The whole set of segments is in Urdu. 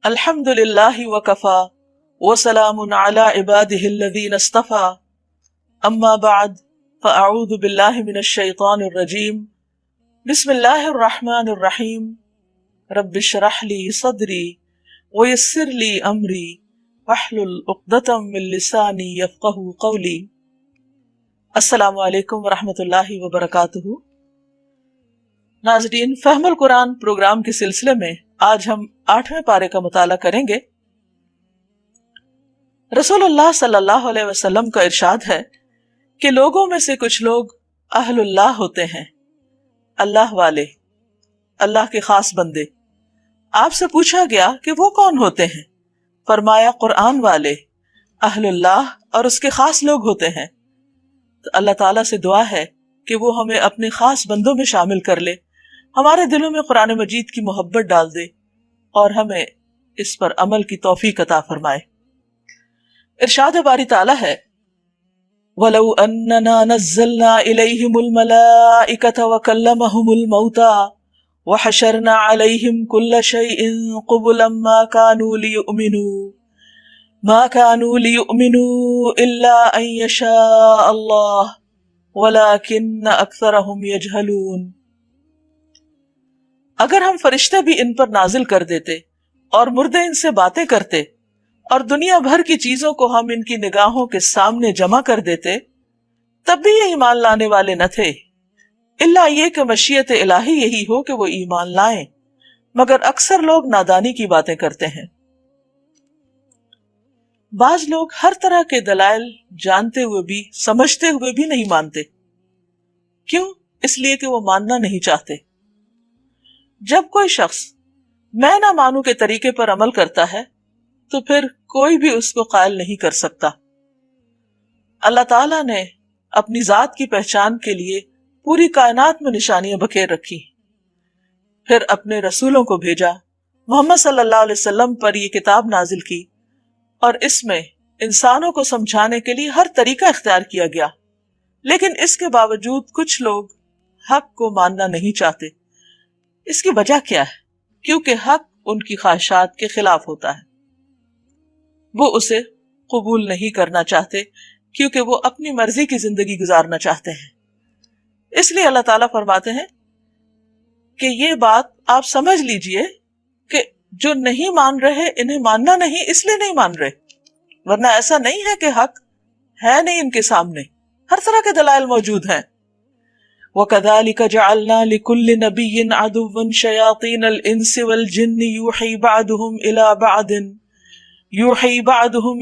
الحمدللہ وکفا وسلام علی عبادہ الذین اصطفى اما بعد فاعوذ باللہ من الشیطان الرجیم بسم اللہ الرحمن الرحیم رب اشرح لی صدری ویسر لی امری واحلل عقدۃ من لسانی یفقہوا قولی۔ السلام علیکم ورحمۃ اللہ وبرکاتہ۔ ناظرین، فہم القرآن پروگرام کے سلسلے میں آج ہم 8ویں پارے کا مطالعہ کریں گے۔ رسول اللہ صلی اللہ علیہ وسلم کا ارشاد ہے کہ لوگوں میں سے کچھ لوگ اہل اللہ ہوتے ہیں، اللہ والے، اللہ کے خاص بندے۔ آپ سے پوچھا گیا کہ وہ کون ہوتے ہیں؟ فرمایا قرآن والے، اہل اللہ اور اس کے خاص لوگ ہوتے ہیں۔ تو اللہ تعالیٰ سے دعا ہے کہ وہ ہمیں اپنے خاص بندوں میں شامل کر لے، ہمارے دلوں میں قرآن مجید کی محبت ڈال دے اور ہمیں اس پر عمل کی توفیق عطا فرمائے۔ ارشاد باری تعالیٰ ہے وَلَوْ أَنَّنَا نَزَّلْنَا إِلَيْهِمُ الْمَلَائِكَةَ وَكَلَّمَهُمُ الْمَوْتَى وَحَشَرْنَا عَلَيْهِمْ كُلَّ شَيْءٍ قُبُلًا مَا كَانُوا لِيُؤْمِنُوا إِلَّا أَن يَشَاءَ اللَّهُ وَلَكِنَّ أَكْثَرَهُمْ يَجْهَلُونَ۔ اگر ہم فرشتے بھی ان پر نازل کر دیتے اور مردے ان سے باتیں کرتے اور دنیا بھر کی چیزوں کو ہم ان کی نگاہوں کے سامنے جمع کر دیتے، تب بھی یہ ایمان لانے والے نہ تھے، الا یہ کہ مشیت الہی یہی ہو کہ وہ ایمان لائیں، مگر اکثر لوگ نادانی کی باتیں کرتے ہیں۔ بعض لوگ ہر طرح کے دلائل جانتے ہوئے بھی، سمجھتے ہوئے بھی نہیں مانتے۔ کیوں؟ اس لیے کہ وہ ماننا نہیں چاہتے۔ جب کوئی شخص میں نہ مانوں کے طریقے پر عمل کرتا ہے تو پھر کوئی بھی اس کو قائل نہیں کر سکتا۔ اللہ تعالیٰ نے اپنی ذات کی پہچان کے لیے پوری کائنات میں نشانیاں بکھیر رکھی، پھر اپنے رسولوں کو بھیجا، محمد صلی اللہ علیہ وسلم پر یہ کتاب نازل کی، اور اس میں انسانوں کو سمجھانے کے لیے ہر طریقہ اختیار کیا گیا، لیکن اس کے باوجود کچھ لوگ حق کو ماننا نہیں چاہتے۔ اس کی وجہ کیا ہے؟ کیونکہ حق ان کی خواہشات کے خلاف ہوتا ہے، وہ اسے قبول نہیں کرنا چاہتے کیونکہ وہ اپنی مرضی کی زندگی گزارنا چاہتے ہیں۔ اس لیے اللہ تعالیٰ فرماتے ہیں کہ یہ بات آپ سمجھ لیجئے کہ جو نہیں مان رہے انہیں ماننا نہیں اس لیے نہیں مان رہے، ورنہ ایسا نہیں ہے کہ حق ہے نہیں ان کے سامنے، ہر طرح کے دلائل موجود ہیں۔ وَكَذَلِكَ جَعَلْنَا لِكُلِّ نَبِيٍّ عَدُوًّا شَيَاطِينَ الْإِنسِ وَالْجِنِّ يُوحِي بَعْضُهُمْ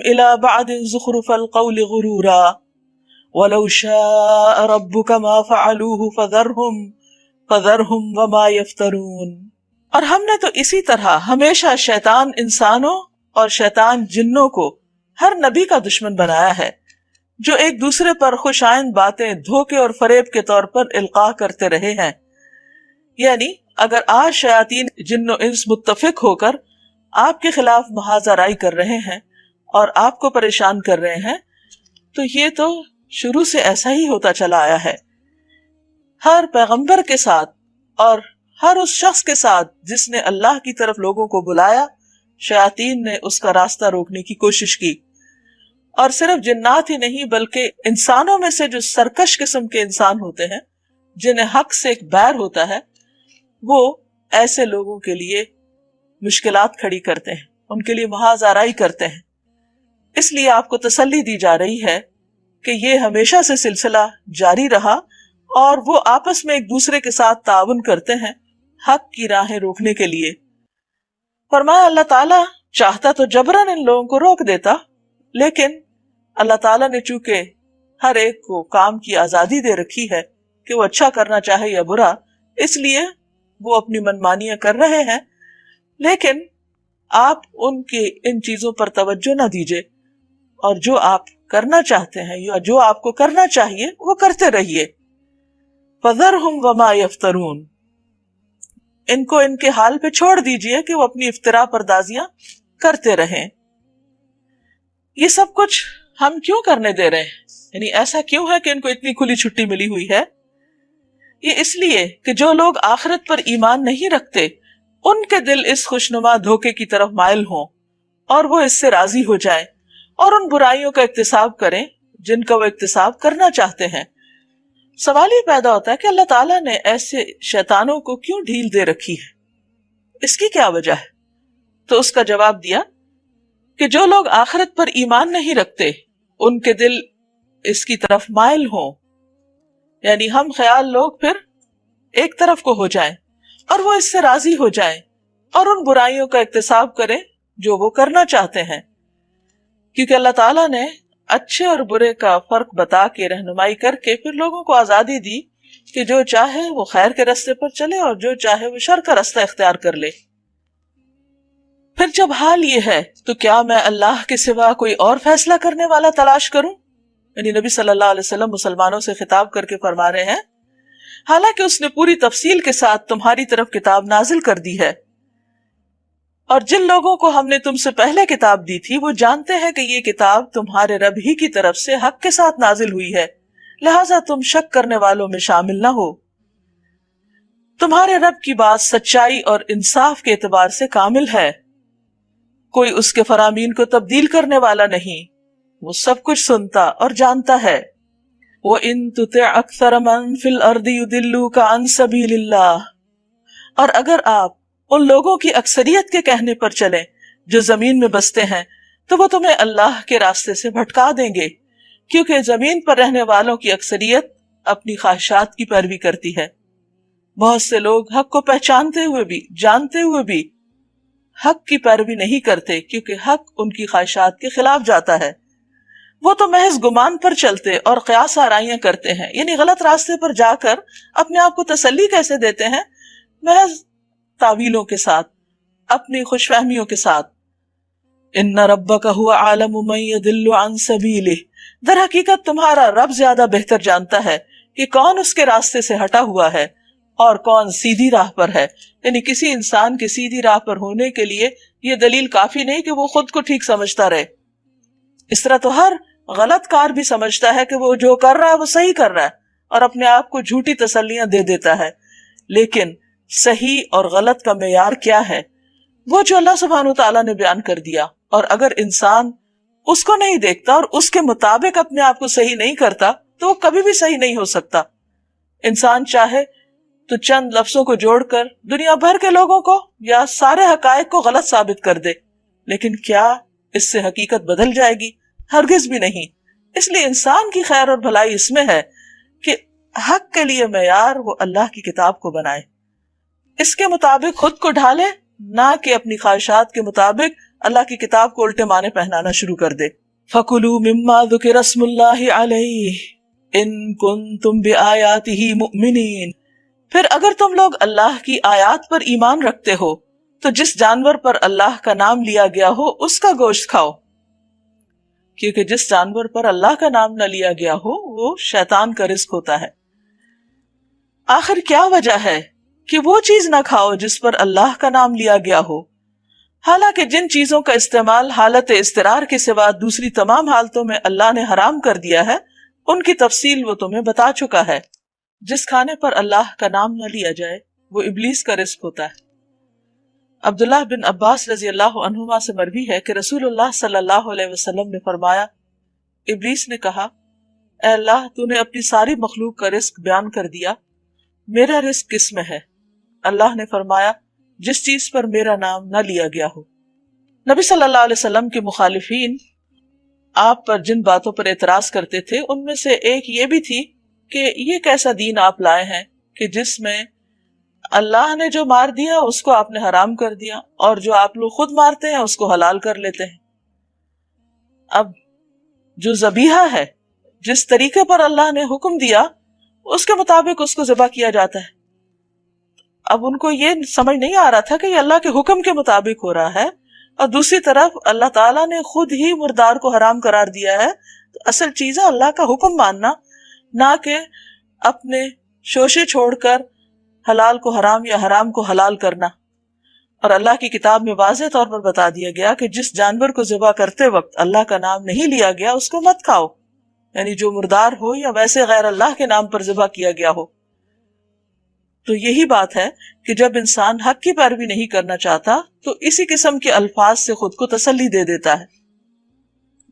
إِلَى بَعْضٍ زُخْرُفَ الْقَوْلِ غُرُورًا وَلَوْ شَاءَ رَبُّكَ مَا فَعَلُوهُ فَذَرْهُمْ وَمَا يَفْتَرُونَ۔ اور ہم نے تو اسی طرح ہمیشہ شیطان انسانوں اور شیطان جنوں کو ہر نبی کا دشمن بنایا ہے، جو ایک دوسرے پر خوش آئند باتیں دھوکے اور فریب کے طور پر القاء کرتے رہے ہیں۔ یعنی اگر آج شیاطین جن و انس متفق ہو کر آپ کے خلاف محاذ آرائی کر رہے ہیں اور آپ کو پریشان کر رہے ہیں، تو یہ تو شروع سے ایسا ہی ہوتا چلا آیا ہے۔ ہر پیغمبر کے ساتھ اور ہر اس شخص کے ساتھ جس نے اللہ کی طرف لوگوں کو بلایا، شیاطین نے اس کا راستہ روکنے کی کوشش کی۔ اور صرف جنات ہی نہیں بلکہ انسانوں میں سے جو سرکش قسم کے انسان ہوتے ہیں، جنہیں حق سے ایک بیر ہوتا ہے، وہ ایسے لوگوں کے لیے مشکلات کھڑی کرتے ہیں، ان کے لیے محاذ آرائی کرتے ہیں۔ اس لیے آپ کو تسلی دی جا رہی ہے کہ یہ ہمیشہ سے سلسلہ جاری رہا اور وہ آپس میں ایک دوسرے کے ساتھ تعاون کرتے ہیں حق کی راہیں روکنے کے لیے۔ فرمایا اللہ تعالیٰ چاہتا تو جبراً ان لوگوں کو روک دیتا، لیکن اللہ تعالیٰ نے چونکہ ہر ایک کو کام کی آزادی دے رکھی ہے کہ وہ اچھا کرنا چاہے یا برا، اس لیے وہ اپنی منمانیاں کر رہے ہیں، لیکن آپ ان کی ان چیزوں پر توجہ نہ دیجیے اور جو آپ کرنا چاہتے ہیں یا جو آپ کو کرنا چاہیے وہ کرتے رہیے۔ فَذَرْهُمْ وَمَا يَفْتَرُونَ، ان کو ان کے حال پہ چھوڑ دیجیے کہ وہ اپنی افتراء پردازیاں کرتے رہیں۔ یہ سب کچھ ہم کیوں کرنے دے رہے ہیں؟ یعنی ایسا کیوں ہے کہ ان کو اتنی کھلی چھٹی ملی ہوئی ہے؟ یہ اس لیے کہ جو لوگ آخرت پر ایمان نہیں رکھتے ان کے دل اس خوشنما دھوکے کی طرف مائل ہوں اور وہ اس سے راضی ہو جائیں اور ان برائیوں کا اکتساب کریں جن کا وہ اکتساب کرنا چاہتے ہیں۔ سوال یہ پیدا ہوتا ہے کہ اللہ تعالیٰ نے ایسے شیطانوں کو کیوں ڈھیل دے رکھی ہے، اس کی کیا وجہ ہے؟ تو اس کا جواب دیا کہ جو لوگ آخرت پر ایمان نہیں رکھتے ان کے دل اس کی طرف مائل ہوں، یعنی ہم خیال لوگ پھر ایک طرف کو ہو جائیں اور وہ اس سے راضی ہو جائیں اور ان برائیوں کا اکتساب کریں جو وہ کرنا چاہتے ہیں، کیونکہ اللہ تعالیٰ نے اچھے اور برے کا فرق بتا کے رہنمائی کر کے پھر لوگوں کو آزادی دی کہ جو چاہے وہ خیر کے راستے پر چلے اور جو چاہے وہ شر کا راستہ اختیار کر لے۔ پھر جب حال یہ ہے تو کیا میں اللہ کے سوا کوئی اور فیصلہ کرنے والا تلاش کروں؟ یعنی نبی صلی اللہ علیہ وسلم مسلمانوں سے خطاب کر کے فرما رہے ہیں حالانکہ اس نے پوری تفصیل کے ساتھ تمہاری طرف کتاب نازل کر دی ہے، اور جن لوگوں کو ہم نے تم سے پہلے کتاب دی تھی وہ جانتے ہیں کہ یہ کتاب تمہارے رب ہی کی طرف سے حق کے ساتھ نازل ہوئی ہے، لہٰذا تم شک کرنے والوں میں شامل نہ ہو۔ تمہارے رب کی بات سچائی اور انصاف کے اعتبار سے کامل ہے، کوئی اس کے فرامین کو تبدیل کرنے والا نہیں، وہ سب کچھ سنتا اور جانتا ہے۔ وَإِن تُطِعْ أَكْثَرَ مَن فِي الْأَرْضِ يُضِلُّوكَ عَن سَبِيلِ اللَّهِ، اور اگر آپ ان لوگوں کی اکثریت کے کہنے پر چلیں جو زمین میں بستے ہیں تو وہ تمہیں اللہ کے راستے سے بھٹکا دیں گے، کیونکہ زمین پر رہنے والوں کی اکثریت اپنی خواہشات کی پیروی کرتی ہے۔ بہت سے لوگ حق کو پہچانتے ہوئے بھی جانتے ہوئے بھی حق کی پیروی نہیں کرتے، کیونکہ حق ان کی خواہشات کے خلاف جاتا ہے۔ وہ تو محض گمان پر چلتے اور قیاس آرائیاں کرتے ہیں، یعنی غلط راستے پر جا کر اپنے آپ کو تسلی کیسے دیتے ہیں؟ محض تعویلوں کے ساتھ، اپنی خوش فہمیوں کے ساتھ۔ ان ربک هو اعلم من يضل عن سبیلہ، در حقیقت تمہارا رب زیادہ بہتر جانتا ہے کہ کون اس کے راستے سے ہٹا ہوا ہے اور کون سیدھی راہ پر ہے۔ یعنی کسی انسان کے سیدھی راہ پر ہونے کے لیے یہ دلیل کافی نہیں کہ وہ خود کو ٹھیک سمجھتا رہے، اس طرح تو ہر غلط کار بھی سمجھتا ہے کہ وہ جو کر رہا ہے وہ صحیح کر رہا ہے اور اپنے آپ کو جھوٹی تسلیاں دے دیتا ہے۔ لیکن صحیح اور غلط کا معیار کیا ہے؟ وہ جو اللہ سبحانہ وتعالیٰ نے بیان کر دیا، اور اگر انسان اس کو نہیں دیکھتا اور اس کے مطابق اپنے آپ کو صحیح نہیں کرتا تو وہ کبھی بھی صحیح نہیں ہو سکتا۔ انسان چاہے تو چند لفظوں کو جوڑ کر دنیا بھر کے لوگوں کو یا سارے حقائق کو غلط ثابت کر دے، لیکن کیا اس سے حقیقت بدل جائے گی؟ ہرگز بھی نہیں۔ اس لیے انسان کی خیر اور بھلائی اس میں ہے کہ حق کے لیے معیار وہ اللہ کی کتاب کو بنائے، اس کے مطابق خود کو ڈھالے، نہ کہ اپنی خواہشات کے مطابق اللہ کی کتاب کو الٹے معنی پہنانا شروع کر دے۔ فَكُلُوا مِمَّا ذُكِرَ اسْمُ اللَّهِ عَلَيْهِ إِن كُنتُم بِآيَاتِهِ مُؤْمِنِينَ، پھر اگر تم لوگ اللہ کی آیات پر ایمان رکھتے ہو تو جس جانور پر اللہ کا نام لیا گیا ہو اس کا گوشت کھاؤ، کیونکہ جس جانور پر اللہ کا نام نہ لیا گیا ہو وہ شیطان کا رزق ہوتا ہے۔ آخر کیا وجہ ہے کہ وہ چیز نہ کھاؤ جس پر اللہ کا نام لیا گیا ہو، حالانکہ جن چیزوں کا استعمال حالت اضطرار کے سوا دوسری تمام حالتوں میں اللہ نے حرام کر دیا ہے ان کی تفصیل وہ تمہیں بتا چکا ہے۔ جس کھانے پر اللہ کا نام نہ لیا جائے وہ ابلیس کا رزق ہوتا ہے۔ عبداللہ بن عباس رضی اللہ عنہما سے مروی ہے کہ رسول اللہ صلی اللہ علیہ وسلم نے فرمایا، ابلیس نے کہا، اے اللہ تو نے اپنی ساری مخلوق کا رزق بیان کر دیا، میرا رزق کس میں ہے؟ اللہ نے فرمایا، جس چیز پر میرا نام نہ لیا گیا ہو۔ نبی صلی اللہ علیہ وسلم کے مخالفین آپ پر جن باتوں پر اعتراض کرتے تھے ان میں سے ایک یہ بھی تھی کہ یہ کیسا دین آپ لائے ہیں کہ جس میں اللہ نے جو مار دیا اس کو آپ نے حرام کر دیا اور جو آپ لوگ خود مارتے ہیں اس کو حلال کر لیتے ہیں۔ اب جو ذبیحہ ہے جس طریقے پر اللہ نے حکم دیا اس کے مطابق اس کو ذبح کیا جاتا ہے۔ اب ان کو یہ سمجھ نہیں آ رہا تھا کہ یہ اللہ کے حکم کے مطابق ہو رہا ہے، اور دوسری طرف اللہ تعالیٰ نے خود ہی مردار کو حرام قرار دیا ہے۔ تو اصل چیز ہے اللہ کا حکم ماننا، نہ کہ اپنے شوشے چھوڑ کر حلال کو حرام یا حرام کو حلال کرنا۔ اور اللہ کی کتاب میں واضح طور پر بتا دیا گیا کہ جس جانور کو ذبح کرتے وقت اللہ کا نام نہیں لیا گیا اس کو مت کھاؤ، یعنی جو مردار ہو یا ویسے غیر اللہ کے نام پر ذبح کیا گیا ہو۔ تو یہی بات ہے کہ جب انسان حق کی پیروی نہیں کرنا چاہتا تو اسی قسم کے الفاظ سے خود کو تسلی دے دیتا ہے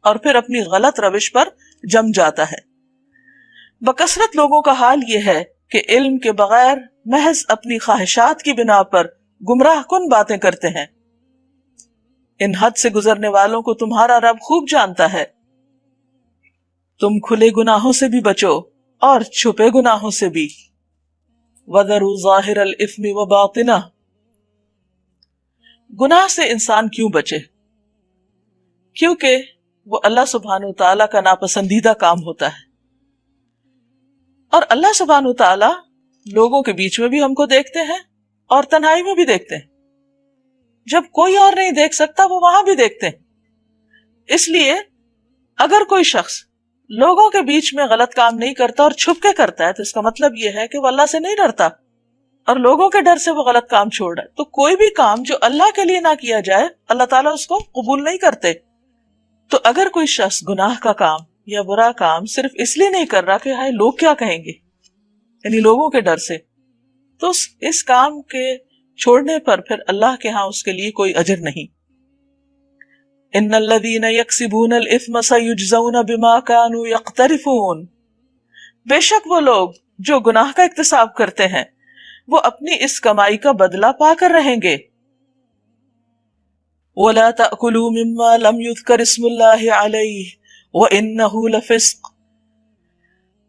اور پھر اپنی غلط روش پر جم جاتا ہے۔ بکثرت لوگوں کا حال یہ ہے کہ علم کے بغیر محض اپنی خواہشات کی بنا پر گمراہ کن باتیں کرتے ہیں۔ ان حد سے گزرنے والوں کو تمہارا رب خوب جانتا ہے۔ تم کھلے گناہوں سے بھی بچو اور چھپے گناہوں سے بھی۔ وَذَرُوا ظَاهِرَ الْإِثْمِ وَبَاطِنَهُ۔ گناہ سے انسان کیوں بچے؟ کیونکہ وہ اللہ سبحانہ وتعالیٰ کا ناپسندیدہ کام ہوتا ہے، اور اللہ سبحانہ وتعالیٰ لوگوں کے بیچ میں بھی ہم کو دیکھتے ہیں اور تنہائی میں بھی دیکھتے ہیں۔ جب کوئی اور نہیں دیکھ سکتا وہ وہاں بھی دیکھتے ہیں۔ اس لیے اگر کوئی شخص لوگوں کے بیچ میں غلط کام نہیں کرتا اور چھپ کے کرتا ہے تو اس کا مطلب یہ ہے کہ وہ اللہ سے نہیں ڈرتا اور لوگوں کے ڈر سے وہ غلط کام چھوڑ رہا ہے۔ تو کوئی بھی کام جو اللہ کے لیے نہ کیا جائے اللہ تعالیٰ اس کو قبول نہیں کرتے۔ تو اگر کوئی شخص گناہ کا کام یا برا کام صرف اس لیے نہیں کر رہا کہ ہائے لوگ کیا کہیں گے، یعنی لوگوں کے ڈر سے، تو اس کام کے چھوڑنے پر پھر اللہ کے ہاں اس کے لیے کوئی اجر نہیں۔ ان الذین یکسبون الاثم سیجزون بما کانوا یقترفون۔ بے شک وہ لوگ جو گناہ کا اکتساب کرتے ہیں وہ اپنی اس کمائی کا بدلہ پا کر رہیں گے۔ وَلَا تَأْكُلُوا مِمَّا لَمْ يُذْكَرِ اسْمُ اللَّهِ عَلَيْهِ وَإِنَّهُ لَفِسْقٌ۔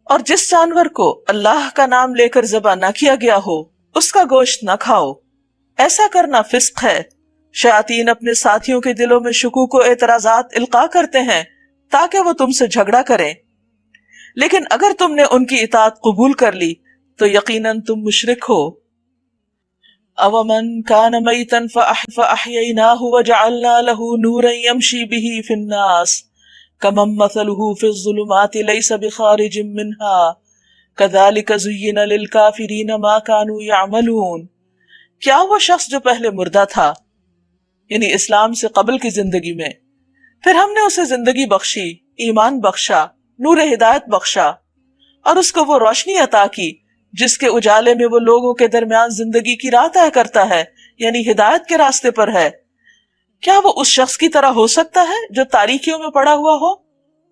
اور جس جانور کو اللہ کا نام لے کر ذبح نہ کیا گیا ہو اس کا گوشت نہ کھاؤ، ایسا کرنا فسق ہے۔ شیاطین اپنے ساتھیوں کے دلوں میں شکوک و اعتراضات القاء کرتے ہیں تاکہ وہ تم سے جھگڑا کریں، لیکن اگر تم نے ان کی اطاعت قبول کر لی تو یقیناً تم مشرک ہو۔ أَوَمَنْ كَانَ مَيْتًا فَأَحْيَيْنَاهُ وَجَعَلْنَا لَهُ نُورًا يَمْشِي بِهِ فِي النَّاسِ كَمَنْ مَثَلُهُ فِي الظُّلُمَاتِ لَيْسَ بِخَارِجٍ مِّنْهَا كَذَلِكَ زُيِّنَ لِلْكَافِرِينَ مَا كَانُوا يَعْمَلُونَ۔ کیا وہ شخص جو پہلے مردہ تھا، یعنی اسلام سے قبل کی زندگی میں، پھر ہم نے اسے زندگی بخشی، ایمان بخشا، نور ہدایت بخشا اور اس کو وہ روشنی عطا کی جس کے اجالے میں وہ لوگوں کے درمیان زندگی کی راہ طے کرتا ہے، یعنی ہدایت کے راستے پر ہے۔ کیا وہ اس شخص کی طرح ہو سکتا ہے جو تاریکیوں میں پڑا ہوا ہو،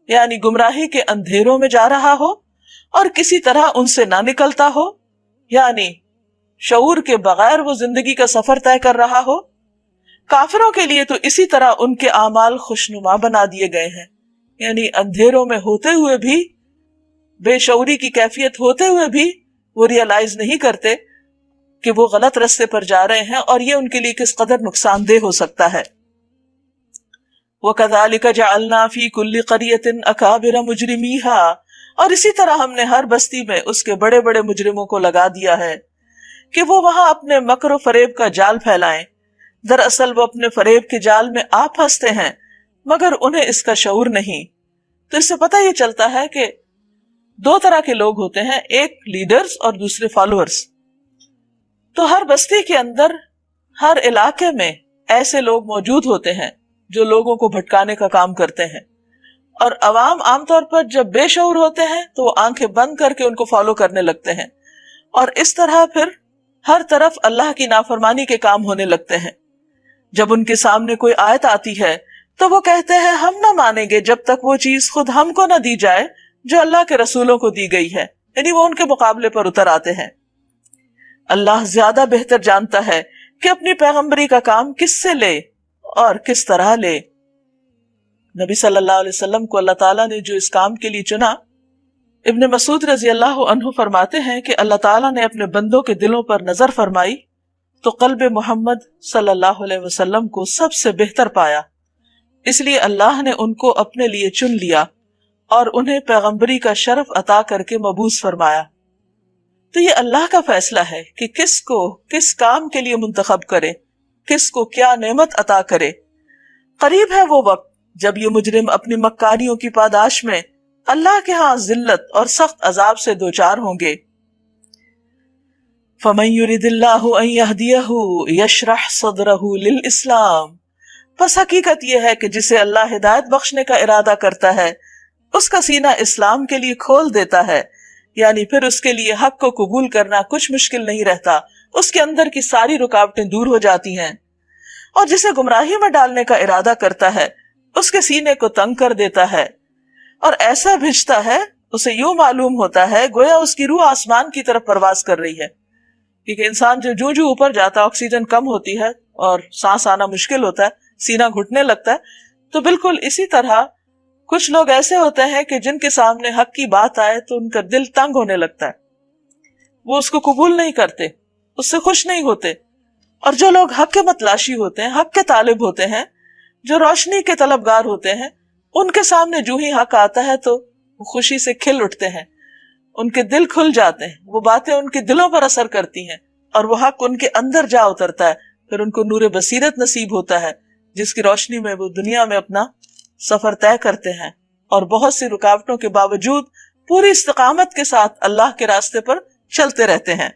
یعنی گمراہی کے اندھیروں میں جا رہا ہو اور کسی طرح ان سے نہ نکلتا ہو، یعنی شعور کے بغیر وہ زندگی کا سفر طے کر رہا ہو؟ کافروں کے لیے تو اسی طرح ان کے اعمال خوشنما بنا دیے گئے ہیں، یعنی اندھیروں میں ہوتے ہوئے بھی، بے شعوری کی کیفیت ہوتے ہوئے بھی وہ ریئلائز نہیں کرتے کہ وہ غلط راستے پر جا رہے ہیں اور یہ ان کے لیے کس قدر نقصان دہ ہو سکتا ہے۔ وَكَذَلِكَ جَعَلْنَا فِي كُلِّ قَرْيَةٍ أَكَابِرَ مُجْرِمِيهَا۔ اور اسی طرح ہم نے ہر بستی میں اس کے بڑے بڑے مجرموں کو لگا دیا ہے کہ وہ وہاں اپنے مکر و فریب کا جال پھیلائیں۔ دراصل وہ اپنے فریب کے جال میں آپ پھنستے ہیں مگر انہیں اس کا شعور نہیں۔ تو اس سے پتہ یہ چلتا ہے کہ دو طرح کے لوگ ہوتے ہیں، ایک لیڈرز اور دوسرے فالوورز۔ تو ہر بستی کے اندر، ہر علاقے میں ایسے لوگ موجود ہوتے ہیں جو لوگوں کو بھٹکانے کا کام کرتے ہیں، اور عوام عام طور پر جب بے شعور ہوتے ہیں تو وہ آنکھیں بند کر کے ان کو فالو کرنے لگتے ہیں، اور اس طرح پھر ہر طرف اللہ کی نافرمانی کے کام ہونے لگتے ہیں۔ جب ان کے سامنے کوئی آیت آتی ہے تو وہ کہتے ہیں ہم نہ مانیں گے جب تک وہ چیز خود ہم کو نہ دی جائے جو اللہ کے رسولوں کو دی گئی ہے، یعنی وہ ان کے مقابلے پر اتر آتے ہیں۔ اللہ زیادہ بہتر جانتا ہے کہ اپنی پیغمبری کا کام کس سے لے اور کس طرح لے۔ نبی صلی اللہ علیہ وسلم کو اللہ تعالیٰ نے جو اس کام کے لیے چنا، ابن مسعود رضی اللہ عنہ فرماتے ہیں کہ اللہ تعالیٰ نے اپنے بندوں کے دلوں پر نظر فرمائی تو قلب محمد صلی اللہ علیہ وسلم کو سب سے بہتر پایا، اس لیے اللہ نے ان کو اپنے لیے چن لیا اور انہیں پیغمبری کا شرف عطا کر کے مبعوث فرمایا۔ تو یہ اللہ کا فیصلہ ہے کہ کس کو کس کام کے لیے منتخب کرے، کس کو کیا نعمت عطا کرے۔ قریب ہے وہ وقت جب یہ مجرم اپنی مکاریوں کی پاداش میں اللہ کے ہاں ذلت اور سخت عذاب سے دوچار ہوں گے۔ فَمَن يُرِدِ اللَّهُ أَن يَهْدِيَهُ يَشْرَحْ صَدْرَهُ لِلْإِسْلَامِ۔ پس حقیقت یہ ہے کہ جسے اللہ ہدایت بخشنے کا ارادہ کرتا ہے اس کا سینہ اسلام کے لیے کھول دیتا ہے۔ یعنی پھر اس کے لیے حق کو قبول کرنا کچھ مشکل نہیں رہتا، اس کے اندر کی ساری رکاوٹیں دور ہو جاتی ہیں، اور جسے گمراہی میں ڈالنے کا ارادہ کرتا ہے اس کے سینے کو تنگ کر دیتا ہے اور ایسا بھجتا ہے اسے یوں معلوم ہوتا ہے گویا اس کی روح آسمان کی طرف پرواز کر رہی ہے، کیونکہ انسان جو جو اوپر جاتا آکسیجن کم ہوتی ہے اور سانس آنا مشکل ہوتا ہے، سینہ گھٹنے لگتا ہے، تو بالکل اسی طرح کچھ لوگ ایسے ہوتے ہیں کہ جن کے سامنے حق کی بات آئے تو ان کا دل تنگ ہونے لگتا ہے، وہ اس کو قبول نہیں کرتے، اس سے خوش نہیں ہوتے، اور جو لوگ حق کے متلاشی ہوتے ہیں، حق کے طالب ہوتے ہیں، جو روشنی کے طلبگار ہوتے ہیں، ان کے سامنے جو ہی حق آتا ہے تو وہ خوشی سے کھل اٹھتے ہیں، ان کے دل کھل جاتے ہیں، وہ باتیں ان کے دلوں پر اثر کرتی ہیں اور وہ حق ان کے اندر جا اترتا ہے، پھر ان کو نور بصیرت نصیب ہوتا ہے جس کی روشنی میں وہ دنیا میں اپنا سفر طے کرتے ہیں اور بہت سی رکاوٹوں کے باوجود پوری استقامت کے ساتھ اللہ کے راستے پر چلتے رہتے ہیں۔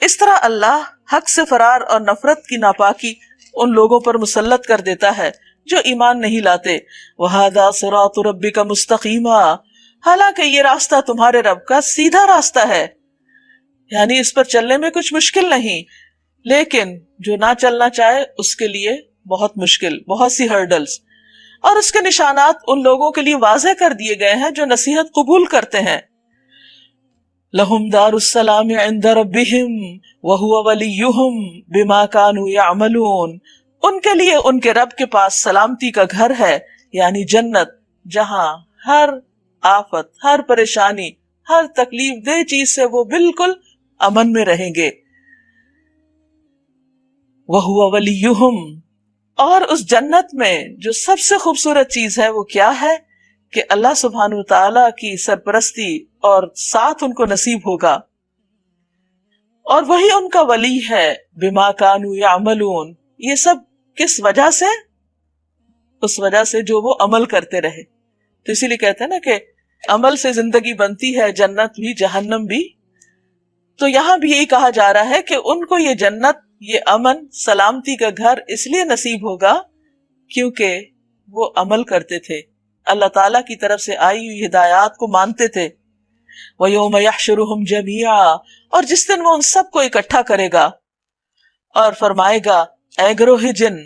اس طرح اللہ حق سے فرار اور نفرت کی ناپاکی ان لوگوں پر مسلط کر دیتا ہے جو ایمان نہیں لاتے۔ وَهَذَا صِرَاطُ رَبِّكَ مُسْتَقِيمًا، حالانکہ یہ راستہ تمہارے رب کا سیدھا راستہ ہے، یعنی اس پر چلنے میں کچھ مشکل نہیں، لیکن جو نہ چلنا چاہے اس کے لیے بہت مشکل، بہت سی ہرڈلز، اور اس کے نشانات ان لوگوں کے لیے واضح کر دیے گئے ہیں جو نصیحت قبول کرتے ہیں۔ لَهُمْ دَارُ السَّلَامِ عِنْدَ رَبِّهِمْ وَهُوَ وَلِيُّهُمْ بِمَا كَانُوا يَعْمَلُونَ، ان کے لیے ان کے رب کے پاس سلامتی کا گھر ہے، یعنی جنت، جہاں ہر آفت، ہر پریشانی، ہر تکلیف دہ چیز سے وہ بالکل امن میں رہیں گے۔ وَهُوَ وَلِيُّهُمْ، اور اس جنت میں جو سب سے خوبصورت چیز ہے وہ کیا ہے کہ اللہ سبحانہ وتعالی کی سرپرستی اور ساتھ ان کو نصیب ہوگا، اور وہی ان کا ولی ہے۔ بما کانوا یعملون، یہ سب کس وجہ سے؟ اس وجہ سے جو وہ عمل کرتے رہے، تو اسی لیے کہتے ہیں نا کہ عمل سے زندگی بنتی ہے، جنت بھی جہنم بھی، تو یہاں بھی یہی کہا جا رہا ہے کہ ان کو یہ جنت، یہ امن، سلامتی کا گھر اس لیے نصیب ہوگا کیونکہ وہ عمل کرتے تھے، اللہ تعالیٰ کی طرف سے آئی ہوئی ہدایات کو مانتے تھے۔ وَيَوْمَ يَحْشُرُهُمْ جَمِيعًا، اور جس دن وہ ان سب کو اکٹھا کرے گا اور فرمائے گا اے گروہ جن،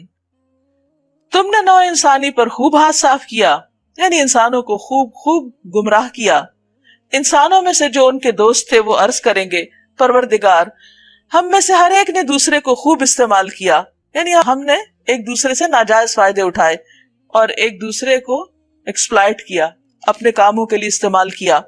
تم نے نوع انسانی پر خوب ہاتھ صاف کیا، یعنی انسانوں کو خوب گمراہ کیا۔ انسانوں میں سے جو ان کے دوست تھے وہ عرض کریں گے پروردگار، ہم میں سے ہر ایک نے دوسرے کو خوب استعمال کیا، یعنی ہم نے ایک دوسرے سے ناجائز فائدے اٹھائے اور ایک دوسرے کو ایکسپلائٹ کیا، اپنے کاموں کے لیے استعمال کیا۔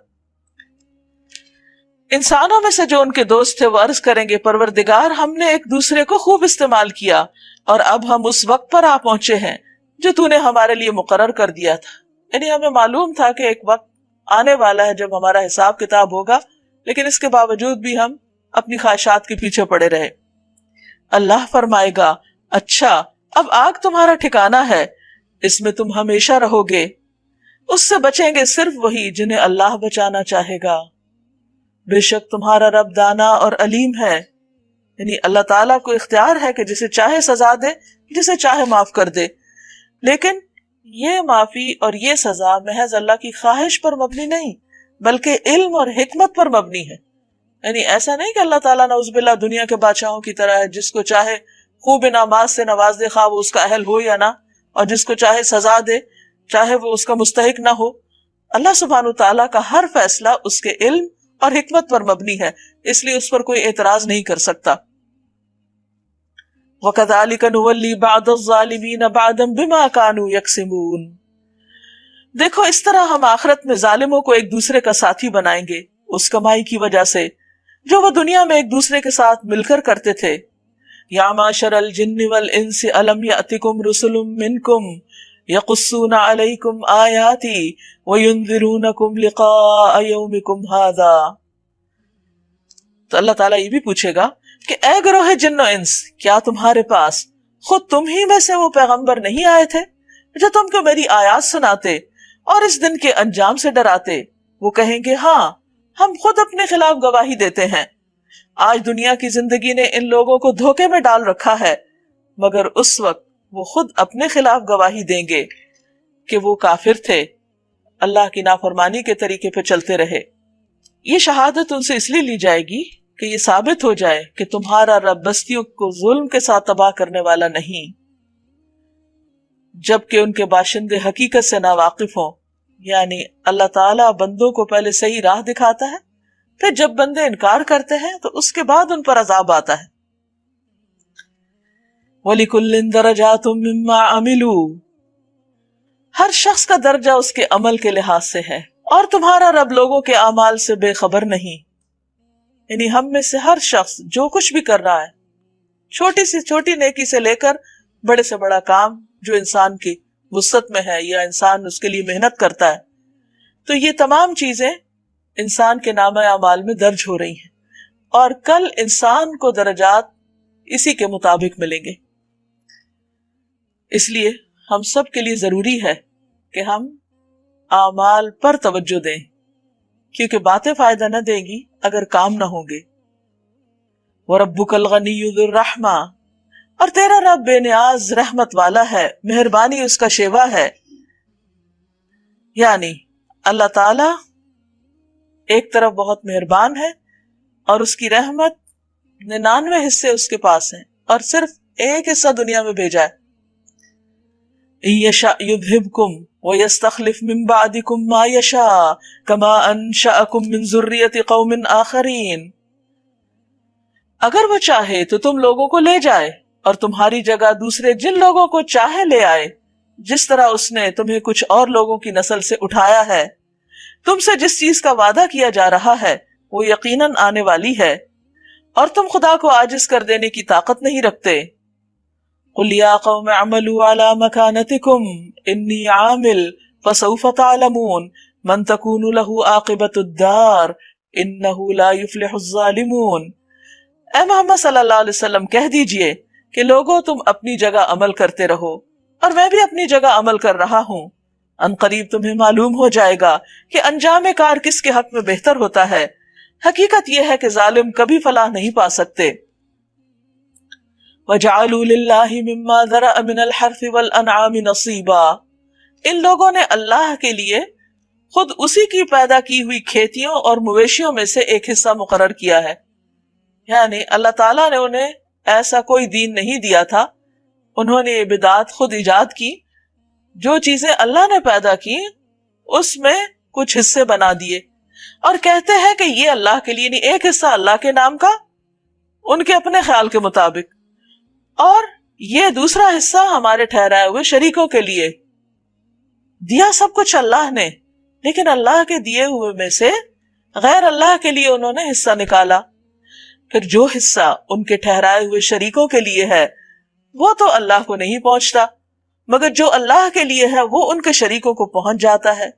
انسانوں میں سے جو ان کے دوست تھے وہ عرض کریں گے پروردگار، ہم نے ایک دوسرے کو خوب استعمال کیا اور اب ہم اس وقت پر آ پہنچے ہیں جو تو نے ہمارے لیے مقرر کر دیا تھا، یعنی ہمیں معلوم تھا کہ ایک وقت آنے والا ہے جب ہمارا حساب کتاب ہوگا، لیکن اس کے باوجود بھی ہم اپنی خواہشات کے پیچھے پڑے رہے۔ اللہ فرمائے گا اچھا اب آگ تمہارا ٹھکانہ ہے، اس میں تم ہمیشہ رہو گے، اس سے بچیں گے صرف وہی جنہیں اللہ بچانا چاہے گا، بے شک تمہارا رب دانا اور علیم ہے، یعنی اللہ تعالیٰ کو اختیار ہے کہ جسے چاہے سزا دے، جسے چاہے معاف کر دے، لیکن یہ معافی اور یہ سزا محض اللہ کی خواہش پر مبنی نہیں بلکہ علم اور حکمت پر مبنی ہے، یعنی ایسا نہیں کہ اللہ تعالیٰ نعوذ باللہ دنیا کے بادشاہوں کی طرح ہے، جس کو چاہے خوب انعامات سے نواز دے، خواہ وہ اس کا اہل ہو یا نہ، اور جس کو چاہے سزا دے چاہے وہ اس کا مستحق نہ ہو۔ اللہ سبحانہ تعالیٰ کا ہر فیصلہ اس کے علم اور حکمت پر مبنی ہے، اس لیے اس پر کوئی اعتراض نہیں کر سکتا۔ وَكَذَلِكَ نُوَلِّي بَعْضَ الظَّالِمِينَ بَعْضًا بِمَا كَانُوا يَكْسِبُونَ، دیکھو اس طرح ہم آخرت میں ظالموں کو ایک دوسرے کا ساتھی بنائیں گے اس کمائی کی وجہ سے جو وہ دنیا میں ایک دوسرے کے ساتھ مل کر کرتے تھے۔ یا معشر الجن والانس الم یأتکم رسل منکم یقصون علیکم آیاتی وینذرونکم لقاء یومکم ھذا، تو اللہ تعالیٰ یہ بھی پوچھے گا کہ اے گروہ جن و انس، کیا تمہارے پاس خود تم ہی میں سے وہ پیغمبر نہیں آئے تھے جو تم کو میری آیات سناتے اور اس دن کے انجام سے ڈراتے؟ وہ کہیں گے ہاں، ہم خود اپنے خلاف گواہی دیتے ہیں۔ آج دنیا کی زندگی نے ان لوگوں کو دھوکے میں ڈال رکھا ہے، مگر اس وقت وہ خود اپنے خلاف گواہی دیں گے کہ وہ کافر تھے۔ اللہ کی نافرمانی کے طریقے پہ چلتے رہے۔ یہ شہادت ان سے اس لیے لی جائے گی کہ یہ ثابت ہو جائے کہ تمہارا رب بستیوں کو ظلم کے ساتھ تباہ کرنے والا نہیں، جبکہ ان کے باشندے حقیقت سے ناواقف ہوں۔ یعنی اللہ تعالیٰ بندوں کو پہلے صحیح راہ دکھاتا ہے، پھر جب بندے انکار کرتے ہیں تو اس کے بعد ان پر عذاب آتا ہے۔ وَلِكُلٍّ دَرَجَاتٌ مِّمَّا عَمِلُوا، ہر شخص کا درجہ اس کے عمل کے لحاظ سے ہے، اور تمہارا رب لوگوں کے اعمال سے بے خبر نہیں۔ یعنی ہم میں سے ہر شخص جو کچھ بھی کر رہا ہے، چھوٹی سے چھوٹی نیکی سے لے کر بڑے سے بڑا کام جو انسان کی وسعت میں ہے یا انسان اس کے لیے محنت کرتا ہے، تو یہ تمام چیزیں انسان کے نامہ اعمال میں درج ہو رہی ہیں، اور کل انسان کو درجات اسی کے مطابق ملیں گے۔ اس لیے ہم سب کے لیے ضروری ہے کہ ہم اعمال پر توجہ دیں، کیونکہ باتیں فائدہ نہ دیں گی اگر کام نہ ہوں گے۔ وَرَبُّكَ الْغَنِيُّ ذُو الرَّحْمَةِ، اور تیرا رب بے نیاز رحمت والا ہے، مہربانی اس کا شیوا ہے۔ یعنی اللہ تعالی ایک طرف بہت مہربان ہے، اور اس کی رحمت 99 حصے اس کے پاس ہیں، اور صرف ایک حصہ دنیا میں بھیجا ہے۔ إِن يَشَأْ يُذْهِبْكُمْ وَيَسْتَخْلِفْ مِن بَعْدِكُمْ مَا يَشَاءُ كَمَا أَنشَأَكُم مِّن ذُرِّيَّةِ قَوْمٍ آخَرِينَ، اگر وہ چاہے تو تم لوگوں کو لے جائے اور تمہاری جگہ دوسرے جن لوگوں کو چاہے لے آئے، جس طرح اس نے تمہیں کچھ اور لوگوں کی نسل سے اٹھایا ہے۔ تم سے جس چیز کا وعدہ کیا جا رہا ہے وہ یقیناً آنے والی ہے، اور تم خدا کو عاجز کر دینے کی طاقت نہیں رکھتے۔ قُلْ يَا قَوْمِ اعْمَلُوا عَلَى مَكَانَتِكُمْ إِنِّي عَامِلٌ فَسَوْفَ تَعْلَمُونَ مَنْ تَكُونُ لَهُ عَاقِبَةُ الدَّارِ إِنَّهُ لَا يُفْلِحُ الظَّالِمُونَ۔ اے محمد صلی اللہ علیہ وسلم کہہ دیجئے کہ لوگوں تم اپنی جگہ عمل کرتے رہو، اور میں بھی اپنی جگہ عمل کر رہا ہوں۔ ان قریب تمہیں معلوم ہو جائے گا کہ انجام کار کس کے حق میں بہتر ہوتا ہے۔ حقیقت یہ ہے کہ ظالم کبھی فلاح نہیں پا سکتے۔ وَجَعَلُوا لِلَّهِ مِمَّا ذَرَأَ مِنَ الْحَرْثِ وَالْأَنْعَامِ نَصِيبًا، ان لوگوں نے اللہ کے لیے خود اسی کی پیدا کی ہوئی کھیتیوں اور مویشیوں میں سے ایک حصہ مقرر کیا ہے۔ یعنی اللہ تعالیٰ نے انہیں ایسا کوئی دین نہیں دیا تھا، انہوں نے یہ بدعات خود ایجاد کی، جو چیزیں اللہ نے پیدا کی اس میں کچھ حصے بنا دیے، اور کہتے ہیں کہ یہ اللہ کے لیے نہیں، ایک حصہ اللہ کے نام کا ان کے اپنے خیال کے مطابق، اور یہ دوسرا حصہ ہمارے ٹھہرائے ہوئے شریکوں کے لیے۔ دیا سب کچھ اللہ نے، لیکن اللہ کے دیے ہوئے میں سے غیر اللہ کے لیے انہوں نے حصہ نکالا۔ پھر جو حصہ ان کے ٹھہرائے ہوئے شریکوں کے لیے ہے وہ تو اللہ کو نہیں پہنچتا، مگر جو اللہ کے لیے ہے وہ ان کے شریکوں کو پہنچ جاتا ہے۔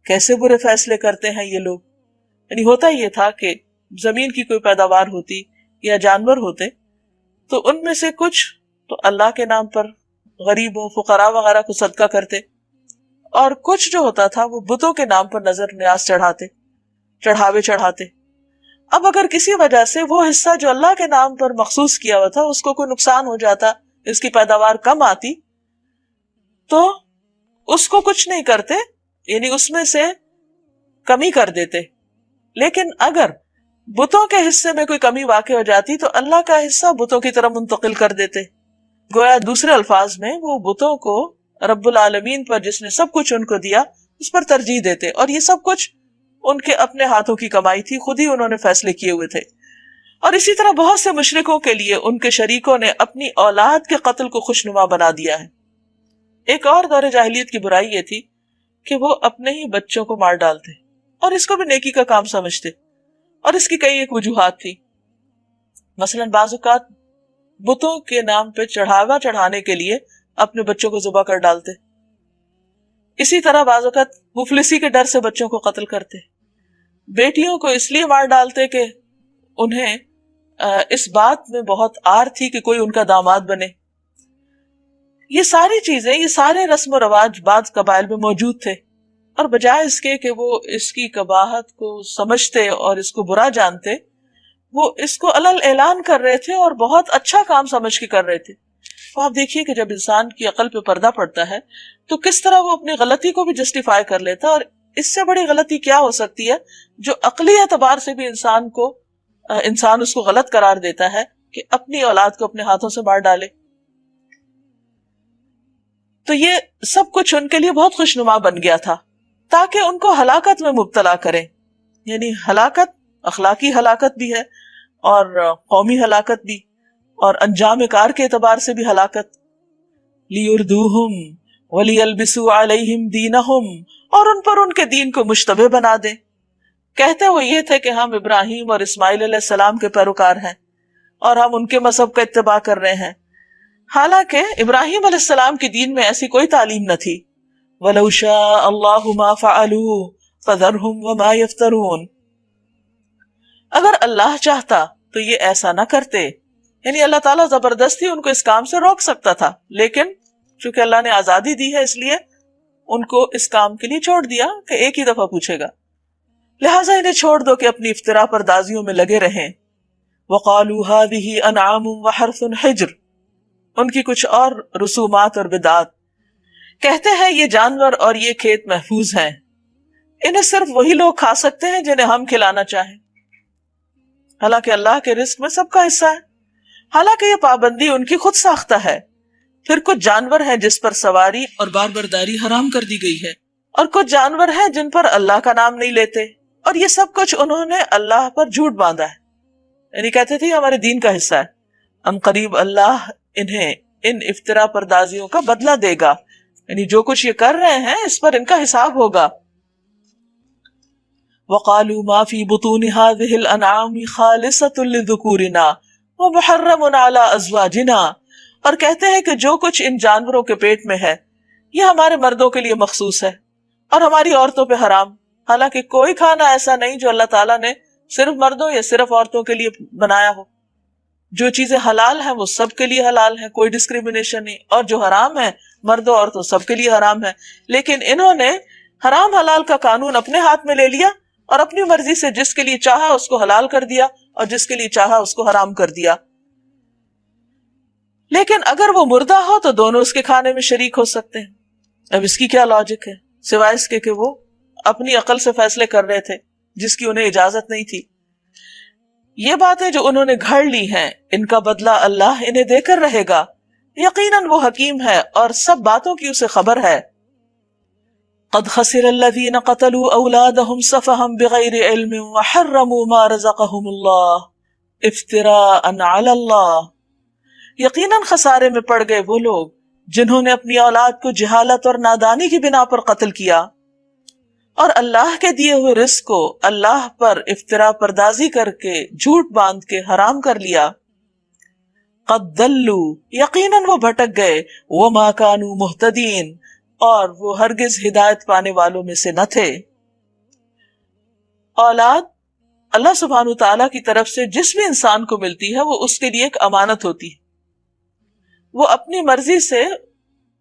کیسے برے فیصلے کرتے ہیں یہ لوگ۔ یعنی ہوتا یہ تھا کہ زمین کی کوئی پیداوار ہوتی یا جانور ہوتے تو ان میں سے کچھ تو اللہ کے نام پر غریبوں فقراء وغیرہ کو صدقہ کرتے، اور کچھ جو ہوتا تھا وہ بتوں کے نام پر نظر نیاز چڑھاوے چڑھاتے۔ اب اگر کسی وجہ سے وہ حصہ جو اللہ کے نام پر مخصوص کیا ہوا تھا اس کو کوئی نقصان ہو جاتا، اس کی پیداوار کم آتی، تو اس کو کچھ نہیں کرتے، یعنی اس میں سے کمی کر دیتے۔ لیکن اگر بتوں کے حصے میں کوئی کمی واقع ہو جاتی تو اللہ کا حصہ بتوں کی طرف منتقل کر دیتے۔ گویا دوسرے الفاظ میں وہ بتوں کو رب العالمین پر جس نے سب کچھ ان کو دیا اس پر ترجیح دیتے، اور یہ سب کچھ ان کے اپنے ہاتھوں کی کمائی تھی، خود ہی انہوں نے فیصلے کیے ہوئے تھے۔ اور اسی طرح بہت سے مشرکوں کے لیے ان کے شریکوں نے اپنی اولاد کے قتل کو خوشنما بنا دیا ہے۔ ایک اور دور جاہلیت کی برائی یہ تھی کہ وہ اپنے ہی بچوں کو مار ڈالتے، اور اس کو بھی نیکی کا کام سمجھتے، اور اس کی کئی ایک وجوہات تھی۔ مثلا بعض اوقات بتوں کے نام پہ چڑھاوا چڑھانے کے لیے اپنے بچوں کو ذبح کر ڈالتے۔ اسی طرح بعض اوقات مفلسی کے ڈر سے بچوں کو قتل کرتے۔ بیٹیوں کو اس لیے مار ڈالتے کہ انہیں اس بات میں بہت آر تھی کہ کوئی ان کا داماد بنے۔ یہ ساری چیزیں، یہ سارے رسم و رواج بعض قبائل میں موجود تھے، اور بجائے اس کے کہ وہ اس کی قباحت کو سمجھتے اور اس کو برا جانتے، وہ اس کو علل اعلان کر رہے تھے اور بہت اچھا کام سمجھ کے کر رہے تھے۔ تو آپ دیکھیے کہ جب انسان کی عقل پہ پردہ پڑتا ہے تو کس طرح وہ اپنی غلطی کو بھی جسٹیفائی کر لیتا ہے، اور اس سے بڑی غلطی کیا ہو سکتی ہے جو عقلی اعتبار سے بھی انسان اس کو غلط قرار دیتا ہے کہ اپنی اولاد کو اپنے ہاتھوں سے مار ڈالے۔ تو یہ سب کچھ ان کے لیے بہت خوشنما بن گیا تھا تاکہ ان کو ہلاکت میں مبتلا کریں، یعنی ہلاکت اخلاقی ہلاکت بھی ہے اور قومی ہلاکت بھی، اور انجام کار کے اعتبار سے بھی ہلاکت۔ لیردوہم ولیلبسوا علیہم دینہم، اور ان پر ان کے دین کو مشتبہ بنا دیں۔ کہتے وہ یہ تھے کہ ہم ابراہیم اور اسماعیل علیہ السلام کے پیروکار ہیں اور ہم ان کے مذہب کا اتباع کر رہے ہیں، حالانکہ ابراہیم علیہ السلام کے دین میں ایسی کوئی تعلیم نہ تھی۔ وَلَوْ شَاءَ اللَّهُ مَا فَعَلُوهُ فَذَرْهُمْ وَمَا يَفْتَرُونَ، اگر اللہ چاہتا تو یہ ایسا نہ کرتے، یعنی اللہ تعالیٰ زبردستی ان کو اس کام سے روک سکتا تھا، لیکن چونکہ اللہ نے آزادی دی ہے اس لیے ان کو اس کام کے لیے چھوڑ دیا کہ ایک ہی دفعہ پوچھے گا، لہٰذا انہیں چھوڑ دو کہ اپنی افتراء پردازیوں میں لگے رہیں۔ وَقَالُوا هَٰذِهِ أَنْعَامٌ وَحَرْثٌ حِجْرٌ، ان کی کچھ اور رسومات اور بدعات، کہتے ہیں یہ جانور اور یہ کھیت محفوظ ہیں، انہیں صرف وہی لوگ کھا سکتے ہیں جنہیں ہم کھلانا چاہیں، حالانکہ اللہ کے رزق میں سب کا حصہ ہے، حالانکہ یہ پابندی ان کی خود ساختہ ہے۔ پھر کچھ جانور ہیں جس پر سواری اور بار برداری حرام کر دی گئی ہے، اور کچھ جانور ہیں جن پر اللہ کا نام نہیں لیتے، اور یہ سب کچھ انہوں نے اللہ پر جھوٹ باندھا ہے، یعنی کہتے تھے ہمارے دین کا حصہ ہے۔ ہم قریب اللہ انہیں ان افتراء پردازیوں کا بدلہ دے گا، یعنی جو کچھ یہ کر رہے ہیں اس پر ان کا حساب ہوگا۔ وَقَالُوا مَا فِي بُطُونِ هَٰذِهِ الْأَنْعَامِ خَالِصَةٌ لِذُكُورِنَا وَمُحَرَّمٌ عَلَىٰ أَزْوَاجِنَا، اور کہتے ہیں کہ جو کچھ ان جانوروں کے پیٹ میں ہے یہ ہمارے مردوں کے لیے مخصوص ہے اور ہماری عورتوں پہ حرام، حالانکہ کوئی کھانا ایسا نہیں جو اللہ تعالیٰ نے صرف مردوں یا صرف عورتوں کے لیے بنایا ہو۔ جو چیزیں حلال ہیں وہ سب کے لیے حلال ہیں، کوئی ڈسکریمنیشن نہیں، اور جو حرام ہے مردوں عورتوں سب کے لیے حرام ہے، لیکن انہوں نے حرام حلال کا قانون اپنے ہاتھ میں لے لیا اور اپنی مرضی سے جس کے لیے چاہا اس کو حلال کر دیا اور جس کے لیے چاہا اس کو حرام کر دیا۔ لیکن اگر وہ مردہ ہو تو دونوں اس کے کھانے میں شریک ہو سکتے ہیں۔ اب اس کی کیا لاجک ہے سوائے اس کے کہ وہ اپنی عقل سے فیصلے کر رہے تھے جس کی انہیں اجازت نہیں تھی۔ یہ باتیں جو انہوں نے گھڑ لی ہیں ان کا بدلہ اللہ انہیں دے کر رہے گا، یقیناً وہ حکیم ہے اور سب باتوں کی اسے خبر ہے۔ قد خسر الذين قتلوا اولادهم سفها بغير علم وحرموا ما رزقهم الله افتراء على الله، یقیناً خسارے میں پڑ گئے وہ لوگ جنہوں نے اپنی اولاد کو جہالت اور نادانی کی بنا پر قتل کیا اور اللہ کے دیے ہوئے رزق کو اللہ پر افتراء پردازی کر کے جھوٹ باندھ کے حرام کر لیا۔ قد ضلوا، یقیناً وہ بھٹک گئے، وما كانوا مہتدین، اور وہ ہرگز ہدایت پانے والوں میں سے نہ تھے۔ اولاد اللہ سبحانہ وتعالیٰ کی طرف سے جس بھی انسان کو ملتی ہے وہ اس کے لیے ایک امانت ہوتی ہے، وہ اپنی مرضی سے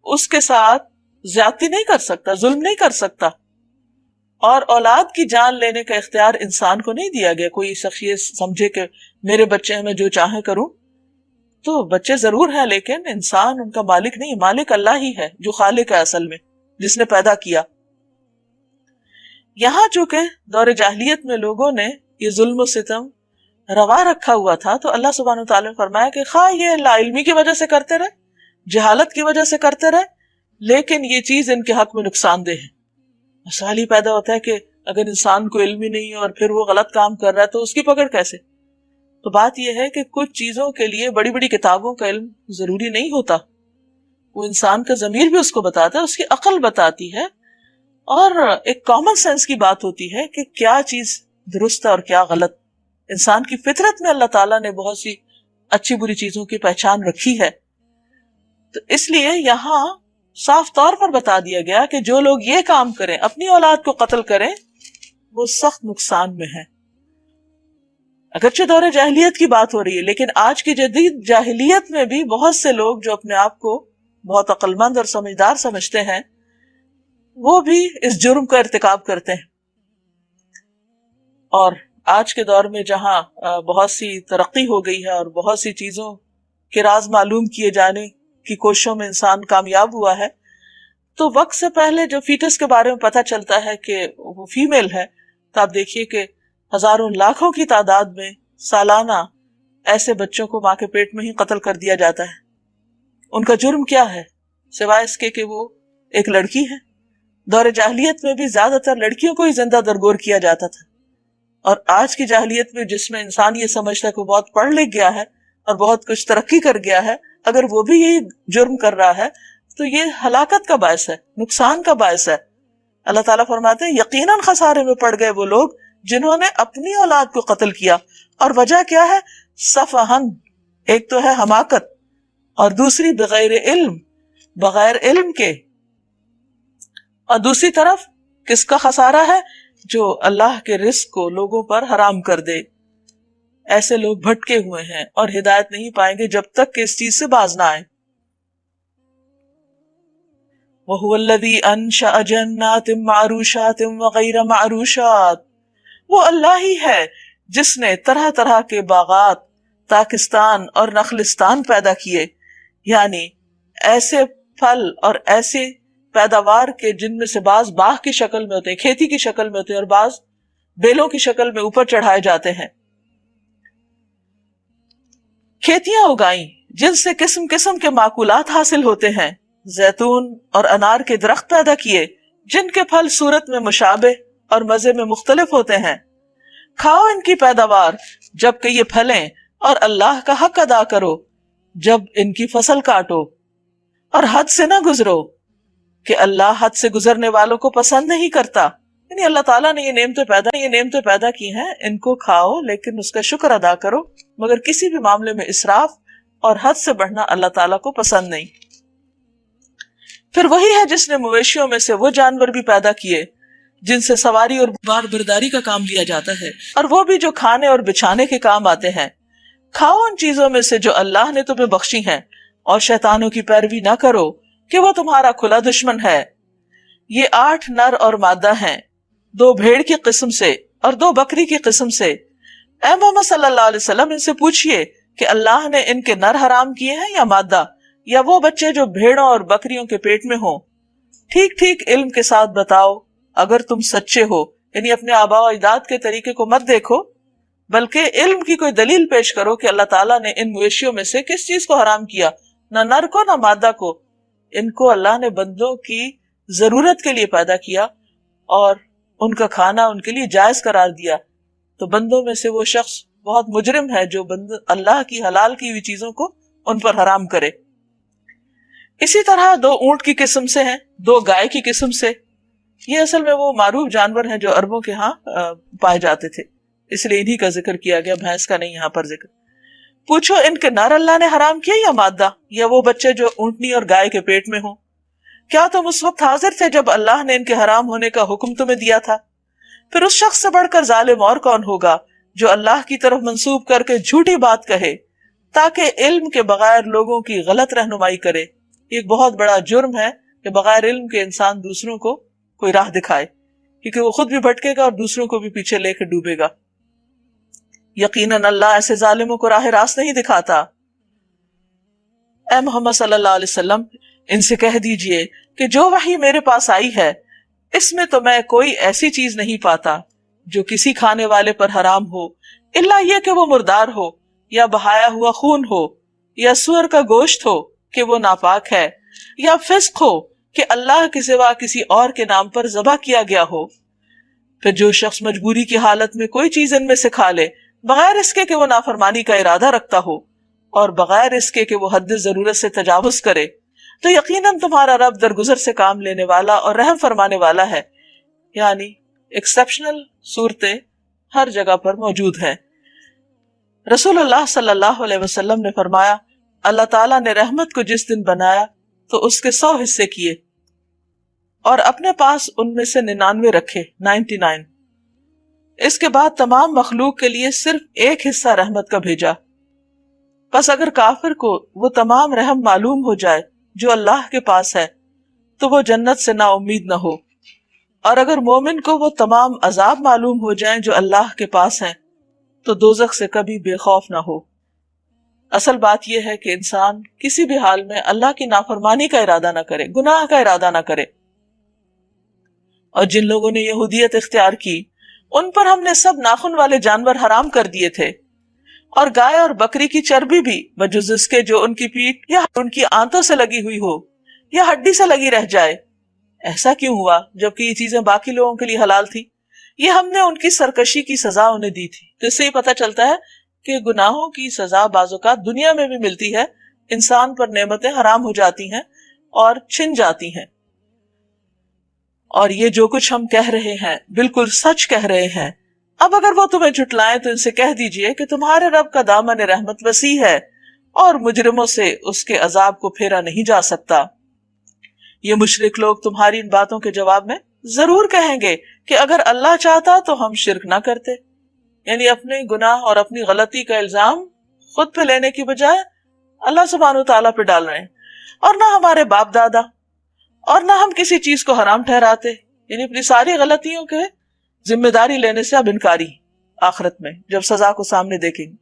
اس کے ساتھ زیادتی نہیں کر سکتا، ظلم نہیں کر سکتا، اور اولاد کی جان لینے کا اختیار انسان کو نہیں دیا گیا۔ کوئی شخص یہ سمجھے کہ میرے بچے ہیں میں جو چاہے کروں، تو بچے ضرور ہیں لیکن انسان ان کا مالک نہیں، مالک اللہ ہی ہے جو خالق ہے اصل میں، جس نے پیدا کیا۔ یہاں چونکہ دور جاہلیت میں لوگوں نے یہ ظلم و ستم روا رکھا ہوا تھا تو اللہ سبحانہ وتعالیٰ نے فرمایا کہ خواہ یہ لا علمی کی وجہ سے کرتے رہے، جہالت کی وجہ سے کرتے رہے، لیکن یہ چیز ان کے حق میں نقصان دہ ہے۔ سوال ہی پیدا ہوتا ہے کہ اگر انسان کو علم ہی نہیں اور پھر وہ غلط کام کر رہا ہے تو اس کی پکڑ کیسے؟ تو بات یہ ہے کہ کچھ چیزوں کے لیے بڑی بڑی کتابوں کا علم ضروری نہیں ہوتا، وہ انسان کا ضمیر بھی اس کو بتاتا ہے، اس کی عقل بتاتی ہے، اور ایک کامن سینس کی بات ہوتی ہے کہ کیا چیز درست ہے اور کیا غلط۔ انسان کی فطرت میں اللہ تعالیٰ نے بہت سی اچھی بری چیزوں کی پہچان رکھی ہے، تو اس لیے یہاں صاف طور پر بتا دیا گیا کہ جو لوگ یہ کام کریں، اپنی اولاد کو قتل کریں، وہ سخت نقصان میں ہیں۔ اگرچہ دور جاہلیت کی بات ہو رہی ہے، لیکن آج کی جدید جاہلیت میں بھی بہت سے لوگ جو اپنے آپ کو بہت عقل مند اور سمجھدار سمجھتے ہیں وہ بھی اس جرم کا ارتکاب کرتے ہیں۔ اور آج کے دور میں جہاں بہت سی ترقی ہو گئی ہے اور بہت سی چیزوں کے راز معلوم کیے جانے کی کوششوں میں انسان کامیاب ہوا ہے، تو وقت سے پہلے جو فیٹس کے بارے میں پتہ چلتا ہے کہ وہ فیمیل ہے، تو آپ دیکھیے کہ ہزاروں لاکھوں کی تعداد میں سالانہ ایسے بچوں کو ماں کے پیٹ میں ہی قتل کر دیا جاتا ہے۔ ان کا جرم کیا ہے سوائے اس کے کہ وہ ایک لڑکی ہے؟ دور جاہلیت میں بھی زیادہ تر لڑکیوں کو ہی زندہ درگور کیا جاتا تھا، اور آج کی جاہلیت میں جس میں انسان یہ سمجھتا ہے کہ وہ بہت پڑھ لکھ گیا ہے اور بہت کچھ ترقی کر گیا ہے، اگر وہ بھی یہی جرم کر رہا ہے تو یہ ہلاکت کا باعث ہے، نقصان کا باعث ہے۔ اللہ تعالیٰ فرماتے ہیں یقیناً خسارے میں پڑ گئے وہ لوگ جنہوں نے اپنی اولاد کو قتل کیا، اور وجہ کیا ہے؟ سفہن، ایک تو ہے حماقت اور دوسری بغیر علم، بغیر علم کے، اور دوسری طرف کس کا خسارہ ہے؟ جو اللہ کے رزق کو لوگوں پر حرام کر دے۔ ایسے لوگ بھٹکے ہوئے ہیں اور ہدایت نہیں پائیں گے جب تک کہ اس چیز سے باز نہ آئے۔ وَهُوَ الَّذِي أَنشَأَ جَنَّاتٍ مَعْرُوشَاتٍ وَغَيْرَ مَعْرُوشَاتٍ، وہ اللہ ہی ہے جس نے طرح طرح کے باغات، تاکستان اور نخلستان پیدا کیے، یعنی ایسے پھل اور ایسے پیداوار کے جن میں سے بعض باغ کی شکل میں ہوتے ہیں، کھیتی کی شکل میں ہوتے ہیں، اور بعض بیلوں کی شکل میں اوپر چڑھائے جاتے ہیں۔ کھیتیاں اگائیں جن سے قسم قسم کے معقولات حاصل ہوتے ہیں، زیتون اور انار کے درخت پیدا کیے جن کے پھل صورت میں مشابہ اور مزے میں مختلف ہوتے ہیں۔ کھاؤ ان کی پیداوار جب کہ یہ پھلیں، اور اللہ کا حق ادا کرو جب ان کی فصل کاٹو، اور حد سے نہ گزرو کہ اللہ حد سے گزرنے والوں کو پسند نہیں کرتا۔ یعنی اللہ تعالیٰ نے یہ نعمتیں پیدا کی ہیں، ان کو کھاؤ لیکن اس کا شکر ادا کرو، مگر کسی بھی معاملے میں اسراف اور حد سے بڑھنا اللہ تعالیٰ کو پسند نہیں۔ پھر وہی ہے جس نے مویشیوں میں سے وہ جانور بھی پیدا کیے جن سے سواری اور بار برداری کا کام لیا جاتا ہے، اور وہ بھی جو کھانے اور بچھانے کے کام آتے ہیں۔ کھاؤ ان چیزوں میں سے جو اللہ نے تمہیں بخشی ہیں، اور شیطانوں کی پیروی نہ کرو کہ وہ تمہارا کھلا دشمن ہے۔ یہ 8 نر اور مادہ ہیں، 2 بھیڑ کی قسم سے اور 2 بکری کی قسم سے۔ اے محمد صلی اللہ علیہ وسلم ان سے پوچھئے کہ اللہ نے ان کے نر حرام کیے ہیں یا مادہ، یا وہ بچے جو بھیڑوں اور بکریوں کے پیٹ میں ہوں؟ ٹھیک ٹھیک علم کے ساتھ بتاؤ اگر تم سچے ہو، یعنی اپنے آباء و اجداد کے طریقے کو مت دیکھو، بلکہ علم کی کوئی دلیل پیش کرو کہ اللہ تعالیٰ نے ان مویشیوں میں سے کس چیز کو حرام کیا، نہ نر کو نہ مادہ کو۔ ان کو اللہ نے بندوں کی ضرورت کے لیے پیدا کیا اور ان کا کھانا ان کے لیے جائز قرار دیا، تو بندوں میں سے وہ شخص بہت مجرم ہے جو اللہ کی حلال کی ہوئی چیزوں کو ان پر حرام کرے۔ اسی طرح 2 اونٹ کی قسم سے ہیں، 2 گائے کی قسم سے۔ یہ اصل میں وہ معروف جانور ہیں جو عربوں کے ہاں پائے جاتے تھے، اس لیے انہی کا ذکر کیا گیا، بھینس کا نہیں یہاں پر ذکر۔ پوچھو ان کے نر اللہ نے حرام کیا یا مادہ، یا وہ بچے جو اونٹنی اور گائے کے پیٹ میں ہوں؟ کیا تم اس وقت حاضر تھے جب اللہ نے ان کے حرام ہونے کا حکم تمہیں دیا تھا؟ پھر اس شخص سے بڑھ کر ظالم اور کون ہوگا جو اللہ کی طرف منسوب کر کے جھوٹی بات کہے تاکہ علم کے بغیر لوگوں کی غلط رہنمائی کرے۔ یہ ایک بہت بڑا جرم ہے کہ بغیر علم کے انسان دوسروں کو کوئی راہ دکھائے، کیونکہ وہ خود بھی بھٹکے گا اور دوسروں کو بھی پیچھے لے کے ڈوبے گا۔ یقیناً اللہ ایسے ظالموں کو راہ راست نہیں دکھاتا۔ اے محمد صلی اللہ علیہ وسلم ان سے کہہ دیجئے کہ جو وحی میرے پاس آئی ہے اس میں تو میں کوئی ایسی چیز نہیں پاتا جو کسی کھانے والے پر حرام ہو، الا یہ کہ وہ مردار ہو، یا بہایا ہوا خون ہو، یا سور کا گوشت ہو کہ وہ ناپاک ہے، یا فسق ہو کہ اللہ کے سوا کسی اور کے نام پر ذبح کیا گیا ہو۔ پھر جو شخص مجبوری کی حالت میں کوئی چیز ان میں سے کھا لے بغیر اس کے کہ وہ نافرمانی کا ارادہ رکھتا ہو، اور بغیر اس کے کہ وہ حد ضرورت سے تجاوز کرے، تو یقیناً تمہارا رب درگزر سے کام لینے والا اور رحم فرمانے والا ہے۔ یعنی ایکسپشنل صورتیں ہر جگہ پر موجود ہیں۔ رسول اللہ صلی اللہ علیہ وسلم نے فرمایا، اللہ تعالیٰ نے رحمت کو جس دن بنایا تو اس کے 100 حصے کیے اور اپنے پاس ان میں سے 99 رکھے، 99۔ اس کے بعد تمام مخلوق کے لیے صرف ایک حصہ رحمت کا بھیجا۔ پس اگر کافر کو وہ تمام رحم معلوم ہو جائے جو اللہ کے پاس ہے تو وہ جنت سے نا امید نہ ہو، اور اگر مومن کو وہ تمام عذاب معلوم ہو جائیں جو اللہ کے پاس ہیں تو دوزخ سے کبھی بے خوف نہ ہو۔ اصل بات یہ ہے کہ انسان کسی بھی حال میں اللہ کی نافرمانی کا ارادہ نہ کرے، گناہ کا ارادہ نہ کرے. اور جن لوگوں نے یہودیت اختیار کی ان پر ہم نے سب ناخن والے جانور حرام کر دیے تھے، اور گائے اور بکری کی چربی بھی بجز اس کے جو ان کی پیٹھ یا ان کی آنتوں سے لگی ہوئی ہو یا ہڈی سے لگی رہ جائے. ایسا کیوں ہوا جبکہ یہ چیزیں باقی لوگوں کے لیے حلال تھی؟ یہ ہم نے ان کی سرکشی کی سزا انہیں دی تھی. تو اس سے یہ پتہ چلتا ہے کہ گناہوں کی سزا بعض اوقات دنیا میں بھی ملتی ہے، انسان پر نعمتیں حرام ہو جاتی ہیں اور چھن جاتی ہیں. اور یہ جو کچھ ہم کہہ رہے ہیں بالکل سچ کہہ رہے ہیں. اب اگر وہ تمہیں جھٹلائیں تو ان سے کہہ دیجئے کہ تمہارے رب کا دامن رحمت وسیع ہے اور مجرموں سے اس کے عذاب کو پھیرا نہیں جا سکتا. یہ مشرک لوگ تمہاری ان باتوں کے جواب میں ضرور کہیں گے کہ اگر اللہ چاہتا تو ہم شرک نہ کرتے. یعنی اپنے گناہ اور اپنی غلطی کا الزام خود پہ لینے کی بجائے اللہ سبحانہ و تعالیٰ پہ ڈال رہے ہیں. اور نہ ہمارے باپ دادا اور نہ ہم کسی چیز کو حرام ٹھہراتے. یعنی اپنی ساری غلطیوں کے ذمہ داری لینے سے اب انکاری آخرت میں جب سزا کو سامنے دیکھیں گے.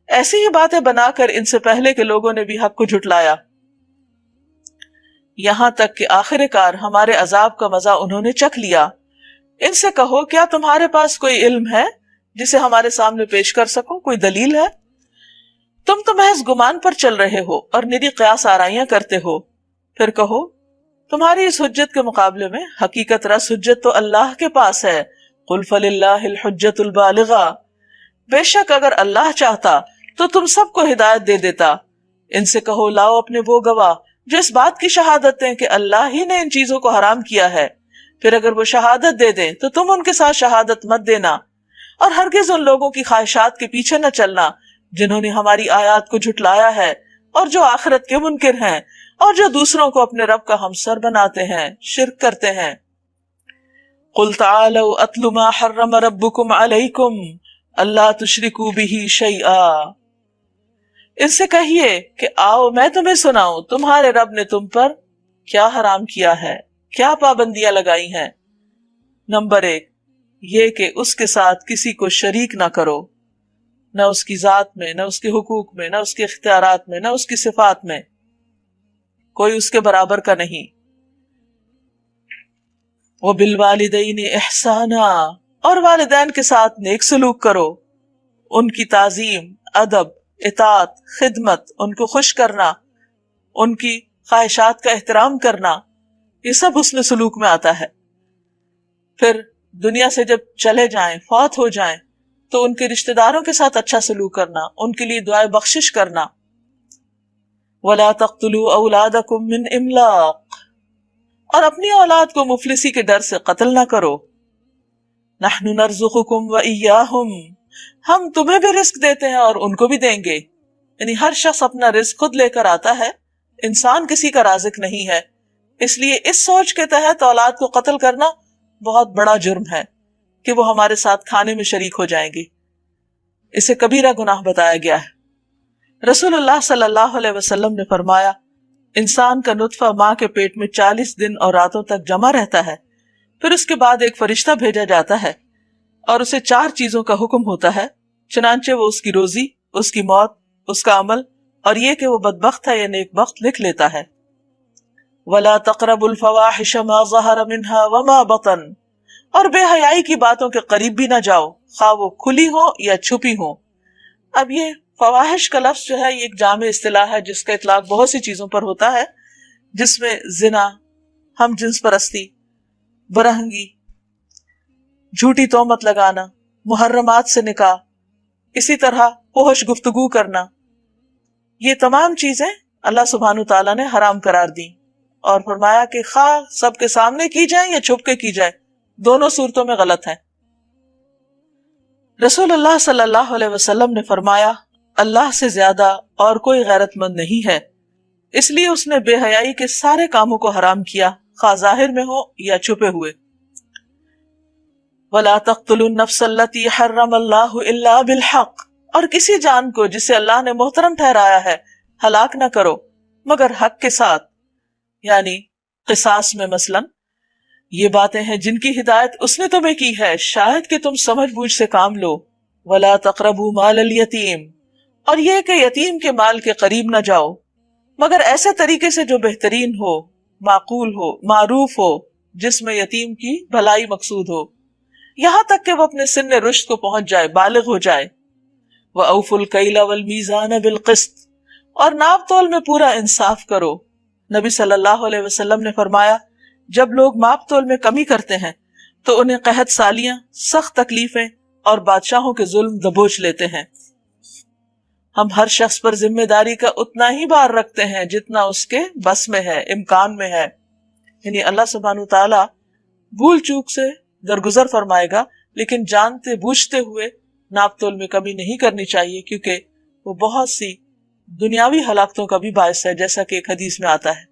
ایسی ہی باتیں بنا کر ان سے پہلے کے لوگوں نے بھی حق کو جھٹلایا، یہاں تک کہ آخر کار ہمارے عذاب کا مزہ انہوں نے چکھ لیا. ان سے کہو کیا تمہارے پاس کوئی علم ہے جسے ہمارے سامنے پیش کر سکو؟ کوئی دلیل ہے؟ تم تو محض گمان پر چل رہے ہو اور نری قیاس آرائیاں کرتے ہو. پھر کہو تمہاری اس حجت کے مقابلے میں حقیقت رس حجت تو اللہ کے پاس ہے. قل فللہ الحجت البالغہ، بے شک اگر اللہ چاہتا تو تم سب کو ہدایت دے دیتا. ان سے کہو لاؤ اپنے وہ گواہ جو اس بات کی شہادت دیں کہ اللہ ہی نے ان چیزوں کو حرام کیا ہے. پھر اگر وہ شہادت دے دیں تو تم ان کے ساتھ شہادت مت دینا، اور ہرگز ان لوگوں کی خواہشات کے پیچھے نہ چلنا جنہوں نے ہماری آیات کو جھٹلایا ہے اور جو آخرت کے منکر ہیں اور جو دوسروں کو اپنے رب کا ہمسر بناتے ہیں، شرک کرتے ہیں. قل تعالوا اتل ما حرم ربکم علیکم اللہ تشرکوا بہ شیئا. ان سے کہیے کہ آؤ میں تمہیں سناؤں تمہارے رب نے تم پر کیا حرام کیا ہے، کیا پابندیاں لگائی ہیں. نمبر 1 یہ کہ اس کے ساتھ کسی کو شریک نہ کرو، نہ اس کی ذات میں، نہ اس کے حقوق میں، نہ اس کے اختیارات میں، نہ اس کی صفات میں. کوئی اس کے برابر کا نہیں. وَبِالْوَالِدَيْنِ إِحْسَانًا، اور والدین کے ساتھ نیک سلوک کرو، ان کی تعظیم، ادب، اطاعت، خدمت، ان کو خوش کرنا، ان کی خواہشات کا احترام کرنا، یہ سب حسن سلوک میں آتا ہے. پھر دنیا سے جب چلے جائیں، فوت ہو جائیں، تو ان کے رشتہ داروں کے ساتھ اچھا سلوک کرنا، ان کے لیے دعائے بخشش کرنا. وَلَا تَقْتُلُوا أَوْلَادَكُمْ مِنْ إِمْلَاقٍ، اور اپنی اولاد کو مفلسی کے ڈر سے قتل نہ کرو. نَحْنُ نَرْزُقُكُمْ وَإِيَّاهُمْ، ہم تمہیں بھی رزق دیتے ہیں اور ان کو بھی دیں گے. یعنی ہر شخص اپنا رزق خود لے کر آتا ہے، انسان کسی کا رازق نہیں ہے. اس لیے اس سوچ کے تحت اولاد کو قتل کرنا بہت بڑا جرم ہے کہ وہ ہمارے ساتھ کھانے میں شریک ہو جائیں گے. اسے کبیرہ گناہ بتایا گیا ہے. رسول اللہ صلی اللہ علیہ وسلم نے فرمایا انسان کا نطفہ ماں کے پیٹ میں 40 دن اور راتوں تک جمع رہتا ہے، پھر اس کے بعد ایک فرشتہ بھیجا جاتا ہے اور اسے 4 چیزوں کا حکم ہوتا ہے، چنانچہ وہ اس کی روزی، اس کی موت، اس کا عمل اور یہ کہ وہ بدبخت ہے یا نیک بخت لکھ لیتا ہے. وَلَا تَقْرَبُوا الْفَوَاحِشَ مَا ظَهَرَ مِنْهَا وَمَا بَطَنَ، اور بے حیائی کی باتوں کے قریب بھی نہ جاؤ، خواہ وہ کھلی ہو یا چھپی ہو. اب یہ فواحش کا لفظ جو ہے یہ ایک جامع اصطلاح ہے جس کا اطلاق بہت سی چیزوں پر ہوتا ہے، جس میں زنا، ہم جنس پرستی، برہنگی، جھوٹی تہمت لگانا، محرمات سے نکاح، اسی طرح فحش گفتگو کرنا، یہ تمام چیزیں اللہ سبحانہ تعالیٰ نے حرام قرار دی اور فرمایا کہ خواہ سب کے سامنے کی جائیں یا چھپ کے کی جائے، دونوں صورتوں میں غلط ہیں. رسول اللہ صلی اللہ علیہ وسلم نے فرمایا اللہ سے زیادہ اور کوئی غیرت مند نہیں ہے، اس لیے اس نے بے حیائی کے سارے کاموں کو حرام کیا، خواہ ظاہر میں ہو یا چھپے ہوئے. وَلَا تَقْتُلُوا النَّفْسَ الَّتِي حَرَّمَ اللَّهُ إِلَّا بِالْحَقِّ، اور کسی جان کو جسے اللہ نے محترم ٹھہرایا ہے ہلاک نہ کرو مگر حق کے ساتھ، یعنی قصاص میں. مثلا یہ باتیں ہیں جن کی ہدایت اس نے تمہیں کی ہے شاید کہ تم سمجھ بوجھ سے کام لو. وَلَا تَقْرَبُوا مَالَ الْيَتِيمِ، اور یہ کہ یتیم کے مال کے قریب نہ جاؤ مگر ایسے طریقے سے جو بہترین ہو، معقول ہو، معروف ہو، جس میں یتیم کی بھلائی مقصود ہو، یہاں تک کہ وہ اپنے سن رشد کو پہنچ جائے، بالغ ہو جائے۔ وَأَوْفُوا الْكَيْلَ وَالْمِيزَانَ بِالْقِسْطِ، اور ناپ تول میں پورا انصاف کرو۔ نبی صلی اللہ علیہ وسلم نے فرمایا جب لوگ ماپ تول میں کمی کرتے ہیں تو انہیں قحط سالیاں، سخت تکلیفیں اور بادشاہوں کے ظلم دبوچ لیتے ہیں۔ ہم ہر شخص پر ذمہ داری کا اتنا ہی بار رکھتے ہیں جتنا اس کے بس میں ہے، امکان میں ہے، یعنی اللہ سبحانہ تعالیٰ بھول چوک سے درگزر فرمائے گا، لیکن جانتے بوجھتے ہوئے ناپ تول میں کمی نہیں کرنی چاہیے، کیونکہ وہ بہت سی دنیاوی ہلاکتوں کا بھی باعث ہے، جیسا کہ ایک حدیث میں آتا ہے۔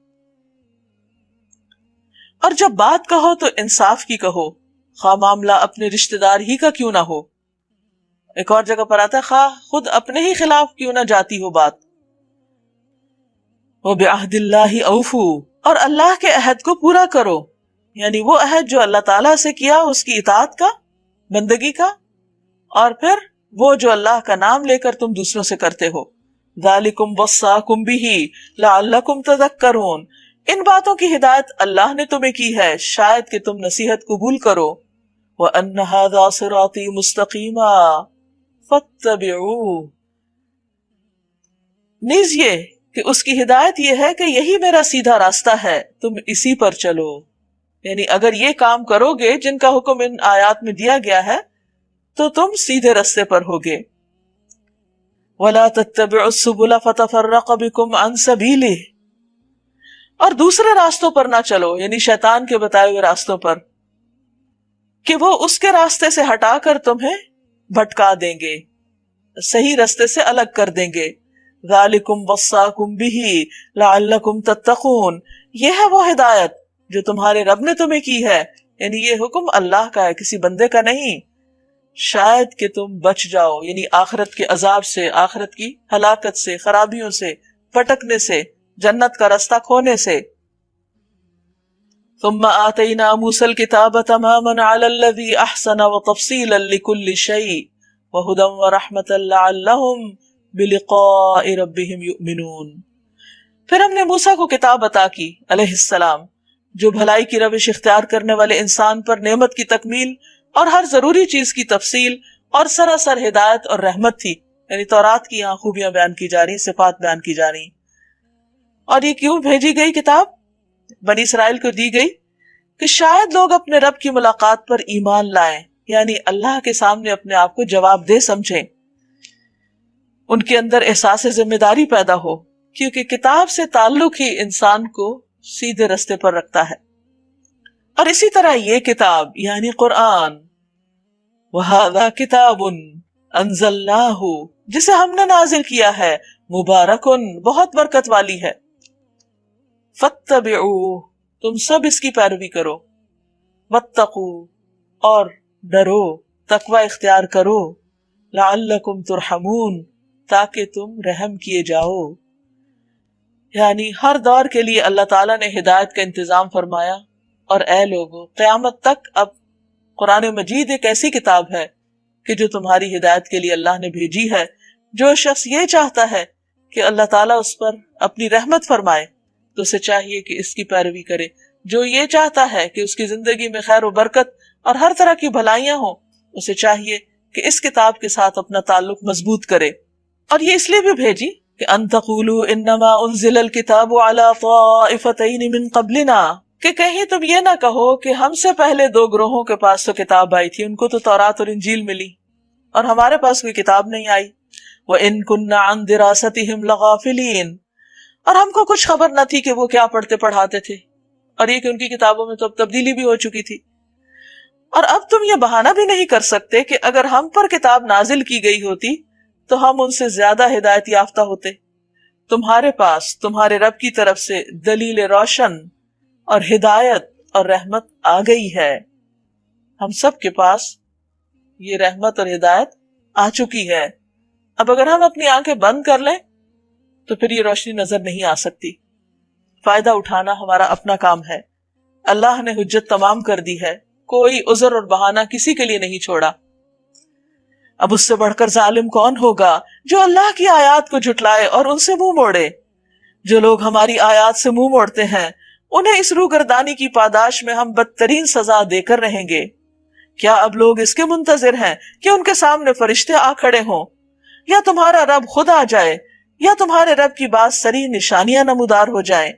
اور جب بات کہو تو انصاف کی کہو، خواہ معاملہ اپنے رشتہ دار ہی کا کیوں نہ ہو۔ ایک اور جگہ پر آتا ہے خواہ خود اپنے ہی خلاف کیوں نہ جاتی ہو بات۔ وَبِعَهْدِ اللَّهِ أَوْفُوا، اور اللہ کے عہد کو پورا کرو، یعنی وہ عہد جو اللہ تعالیٰ سے کیا اس کی اطاعت کا، بندگی کا، اور پھر وہ جو اللہ کا نام لے کر تم دوسروں سے کرتے ہو۔ ذَلِكُمْ وَصَّاكُمْ بِهِ لَعَلَّكُمْ تَذَكَّرُونَ، ان باتوں کی ہدایت اللہ نے تمہیں کی ہے شاید کہ تم نصیحت قبول کرو۔ وَأَنَّ هَذَا صِرَاطِي مُسْتَقِيمًا فَاتَّبِعُوهُ، نیز یہ کہ اس کی ہدایت یہ ہے کہ یہی میرا سیدھا راستہ ہے، تم اسی پر چلو، یعنی اگر یہ کام کرو گے جن کا حکم ان آیات میں دیا گیا ہے تو تم سیدھے راستے پر ہوگے۔ وَلَا تَتَّبِعُوا السُّبُلَ فَتَفَرَّقَ بِكُمْ عَنْ سَبِيلِهِ، اور دوسرے راستوں پر نہ چلو، یعنی شیطان کے بتائے ہوئے راستوں پر، کہ وہ اس کے راستے سے ہٹا کر تمہیں بھٹکا دیں گے، صحیح راستے سے الگ کر دیں گے۔ ذَلِكُمْ وَصَّاكُمْ بِهِ لَعَلَّكُمْ تَتَّقُونَ، یہ ہے وہ ہدایت جو تمہارے رب نے تمہیں کی ہے، یعنی یہ حکم اللہ کا ہے، کسی بندے کا نہیں، شاید کہ تم بچ جاؤ، یعنی آخرت کے عذاب سے، آخرت کی ہلاکت سے، خرابیوں سے، پھٹکنے سے، جنت کا راستہ کھونے سے۔ ثم آتینا موسیٰ الکتاب تماما علی الذی احسن وتفصیلا لکل شیء وہدی ورحمۃ لعلہم بلقاء ربہم یؤمنون، پھر ہم نے موسیٰ کو کتاب عطا کی علیہ السلام جو بھلائی کی روش اختیار کرنے والے انسان پر نعمت کی تکمیل اور ہر ضروری چیز کی تفصیل اور سراسر ہدایت اور رحمت تھی، یعنی تورات کی یہاں خوبیاں بیان کی جا رہی، صفات بیان کی جا رہی۔ اور یہ کیوں بھیجی گئی کتاب بنی اسرائیل کو دی گئی؟ کہ شاید لوگ اپنے رب کی ملاقات پر ایمان لائیں، یعنی اللہ کے سامنے اپنے آپ کو جواب دہ سمجھیں، ان کے اندر احساس ذمہ داری پیدا ہو، کیونکہ کتاب سے تعلق ہی انسان کو سیدھے رستے پر رکھتا ہے۔ اور اسی طرح یہ کتاب یعنی قرآن، وَهَذَا كِتَابٌ أَنزَلْنَاهُ، جسے ہم نے نازل کیا ہے، مبارکن، بہت برکت والی ہے، فَاتَّبِعُوهُ، تم سب اس کی پیروی کرو، وَاتَّقُوا، اور ڈرو، تقوی اختیار کرو، لَعَلَّكُمْ تُرْحَمُونَ، تاکہ تم رحم کیے جاؤ۔ یعنی ہر دور کے لیے اللہ تعالیٰ نے ہدایت کا انتظام فرمایا، اور اے لوگو قیامت تک اب قرآن مجید ایک ایسی کتاب ہے کہ جو تمہاری ہدایت کے لیے اللہ نے بھیجی ہے۔ جو شخص یہ چاہتا ہے کہ اللہ تعالیٰ اس پر اپنی رحمت فرمائے تو اسے چاہیے کہ اس کی پیروی کرے، جو یہ چاہتا ہے کہ اس کی زندگی میں خیر و برکت اور ہر طرح کی بھلائیاں ہوں، اسے چاہیے کہ اس کتاب کے ساتھ اپنا تعلق مضبوط کرے۔ اور یہ اس لیے بھی بھیجی کہ ان تقولوا انما انزل الکتاب علی طائفتین من قبلنا، کہ کہیں تم یہ نہ کہو کہ ہم سے پہلے دو گروہوں کے پاس تو کتاب آئی تھی، ان کو تو تورات اور انجیل ملی، اور ہمارے پاس کوئی کتاب نہیں آئی۔ وَإِن كُنَّا عَن دِرَاسَتِهِمْ لَغَافِلِينَ، اور ہم کو کچھ خبر نہ تھی کہ وہ کیا پڑھتے پڑھاتے تھے، اور یہ کہ ان کی کتابوں میں تو اب تبدیلی بھی ہو چکی تھی۔ اور اب تم یہ بہانہ بھی نہیں کر سکتے کہ اگر ہم پر کتاب نازل کی گئی ہوتی تو ہم ان سے زیادہ ہدایت یافتہ ہوتے۔ تمہارے پاس تمہارے رب کی طرف سے دلیل روشن اور ہدایت اور رحمت آ گئی ہے، ہم سب کے پاس یہ رحمت اور ہدایت آ چکی ہے۔ اب اگر ہم اپنی آنکھیں بند کر لیں تو پھر یہ روشنی نظر نہیں آ سکتی۔ فائدہ اٹھانا ہمارا اپنا کام ہے۔ اللہ نے حجت تمام کر دی ہے، کوئی عذر اور بہانہ کسی کے لیے نہیں چھوڑا۔ اب اس سے بڑھ کر ظالم کون ہوگا جو اللہ کی آیات کو جھٹلائے اور ان سے منہ موڑے؟ جو لوگ ہماری آیات سے منہ موڑتے ہیں انہیں اس روگردانی کی پاداش میں ہم بدترین سزا دے کر رہیں گے۔ کیا اب لوگ اس کے منتظر ہیں کہ ان کے سامنے فرشتے آ کھڑے ہوں، یا تمہارا رب خود آ جائے، یا تمہارے رب کی بعض صریح نشانیاں نمودار ہو جائیں؟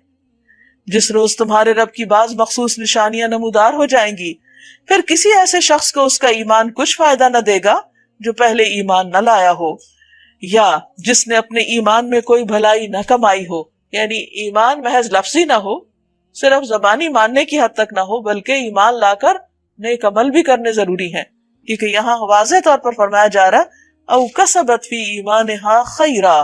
جس روز تمہارے رب کی بعض مخصوص نشانیاں نمودار ہو جائیں گی، پھر کسی ایسے شخص کو اس کا ایمان کچھ فائدہ نہ دے گا جو پہلے ایمان نہ لایا ہو، یا جس نے اپنے ایمان میں کوئی بھلائی نہ کمائی ہو۔ یعنی ایمان محض لفظی نہ ہو، صرف زبانی ماننے کی حد تک نہ ہو، بلکہ ایمان لا کر نیک عمل بھی کرنے ضروری ہیں، کیونکہ یہاں واضح طور پر فرمایا جا رہا او کسبت فی ایمانہا خیرا،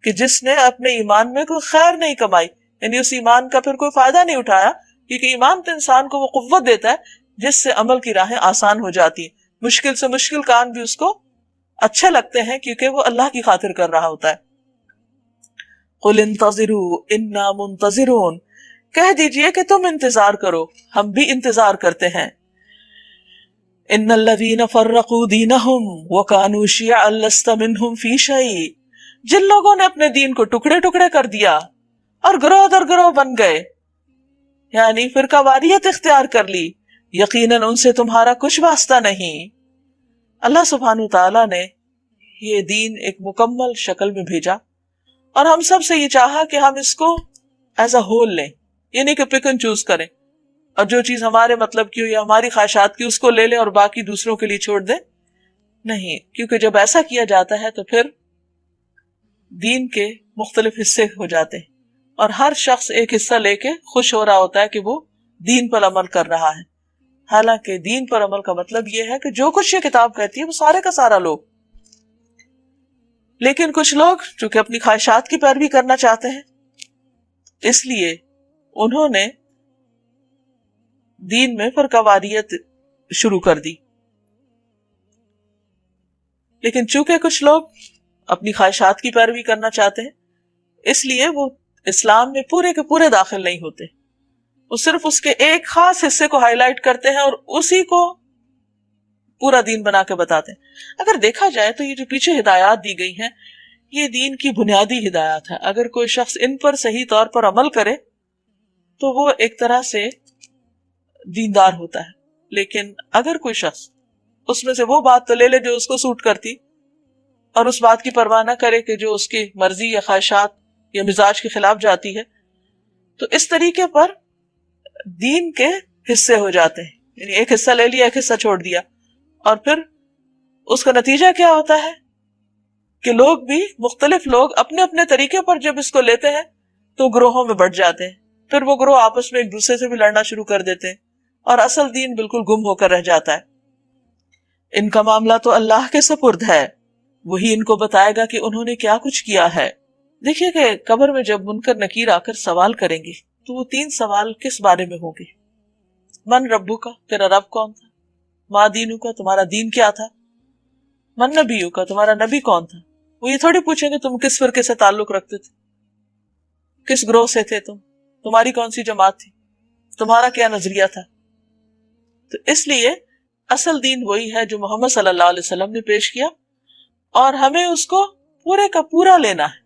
کہ جس نے اپنے ایمان میں کوئی خیر نہیں کمائی، یعنی اس ایمان کا پھر کوئی فائدہ نہیں اٹھایا، کیونکہ ایمان تو انسان کو وہ قوت دیتا ہے جس سے عمل کی راہیں آسان ہو جاتی ہیں، مشکل سے مشکل کام بھی اس کو اچھے لگتے ہیں کیونکہ وہ اللہ کی خاطر کر رہا ہوتا ہے۔ قل انتظروا انا منتظرون، کہہ دیجئے کہ تم انتظار کرو، ہم بھی انتظار کرتے ہیں۔ ان الذین فرقوا دینہم وکانوا شیعا لست منہم فی شیء، جن لوگوں نے اپنے دین کو ٹکڑے ٹکڑے کر دیا اور گروہ در گروہ بن گئے، یعنی فرقہ واریت اختیار کر لی، یقیناً ان سے تمہارا کچھ واسطہ نہیں۔ اللہ سبحانہ تعالیٰ نے یہ دین ایک مکمل شکل میں بھیجا اور ہم سب سے یہ چاہا کہ ہم اس کو ایز اے ہول لیں، یہ نہیں کہ پک اینڈ چوز کریں اور جو چیز ہمارے مطلب کی ہو یا ہماری خواہشات کی اس کو لے لیں اور باقی دوسروں کے لیے چھوڑ دیں۔ نہیں، کیونکہ جب ایسا کیا جاتا ہے تو پھر دین کے مختلف حصے ہو جاتے ہیں اور ہر شخص ایک حصہ لے کے خوش ہو رہا ہوتا ہے کہ وہ دین پر عمل کر رہا ہے، حالانکہ دین پر عمل کا مطلب یہ ہے کہ جو کچھ یہ کتاب کہتی ہے وہ سارے کا سارا لو۔ لیکن کچھ لوگ چونکہ اپنی خواہشات کی پیروی کرنا چاہتے ہیں، اس لیے انہوں نے دین میں فرقہ واریت شروع کر دی۔ لیکن چونکہ کچھ لوگ اپنی خواہشات کی پیروی کرنا چاہتے ہیں، اس لیے وہ اسلام میں پورے کے پورے داخل نہیں ہوتے، وہ صرف اس کے ایک خاص حصے کو ہائی لائٹ کرتے ہیں اور اسی کو پورا دین بنا کے بتاتے ہیں۔ اگر دیکھا جائے تو یہ جو پیچھے ہدایات دی گئی ہیں یہ دین کی بنیادی ہدایات ہے، اگر کوئی شخص ان پر صحیح طور پر عمل کرے تو وہ ایک طرح سے دیندار ہوتا ہے۔ لیکن اگر کوئی شخص اس میں سے وہ بات تو لے لے جو اس کو سوٹ کرتی اور اس بات کی پرواہ نہ کرے کہ جو اس کی مرضی یا خواہشات یا مزاج کے خلاف جاتی ہے، تو اس طریقے پر دین کے حصے ہو جاتے ہیں، یعنی ایک حصہ لے لیا ایک حصہ چھوڑ دیا، اور پھر اس کا نتیجہ کیا ہوتا ہے کہ لوگ بھی مختلف لوگ اپنے اپنے طریقے پر جب اس کو لیتے ہیں تو گروہوں میں بٹ جاتے ہیں، پھر وہ گروہ آپس میں ایک دوسرے سے بھی لڑنا شروع کر دیتے ہیں اور اصل دین بالکل گم ہو کر رہ جاتا ہے۔ ان کا معاملہ تو اللہ کے سپرد ہے، وہی ان کو بتائے گا کہ انہوں نے کیا کچھ کیا ہے۔ دیکھیے کہ قبر میں جب منکر نکیر آ کر سوال کریں گے تو وہ 3 سوال کس بارے میں ہوں گے؟ من ربو کا، تیرا رب کون تھا؟ ما دینو کا، تمہارا دین کیا تھا؟ من نبیو کا، تمہارا نبی کون تھا؟ وہ یہ تھوڑی پوچھیں گے تم کس فرقے سے تعلق رکھتے تھے، کس گروہ سے تھے تمہاری کون سی جماعت تھی، تمہارا کیا نظریہ تھا۔ تو اس لیے اصل دین وہی ہے جو محمد صلی اللہ علیہ وسلم نے پیش کیا، اور ہمیں اس کو پورے کا پورا لینا ہے۔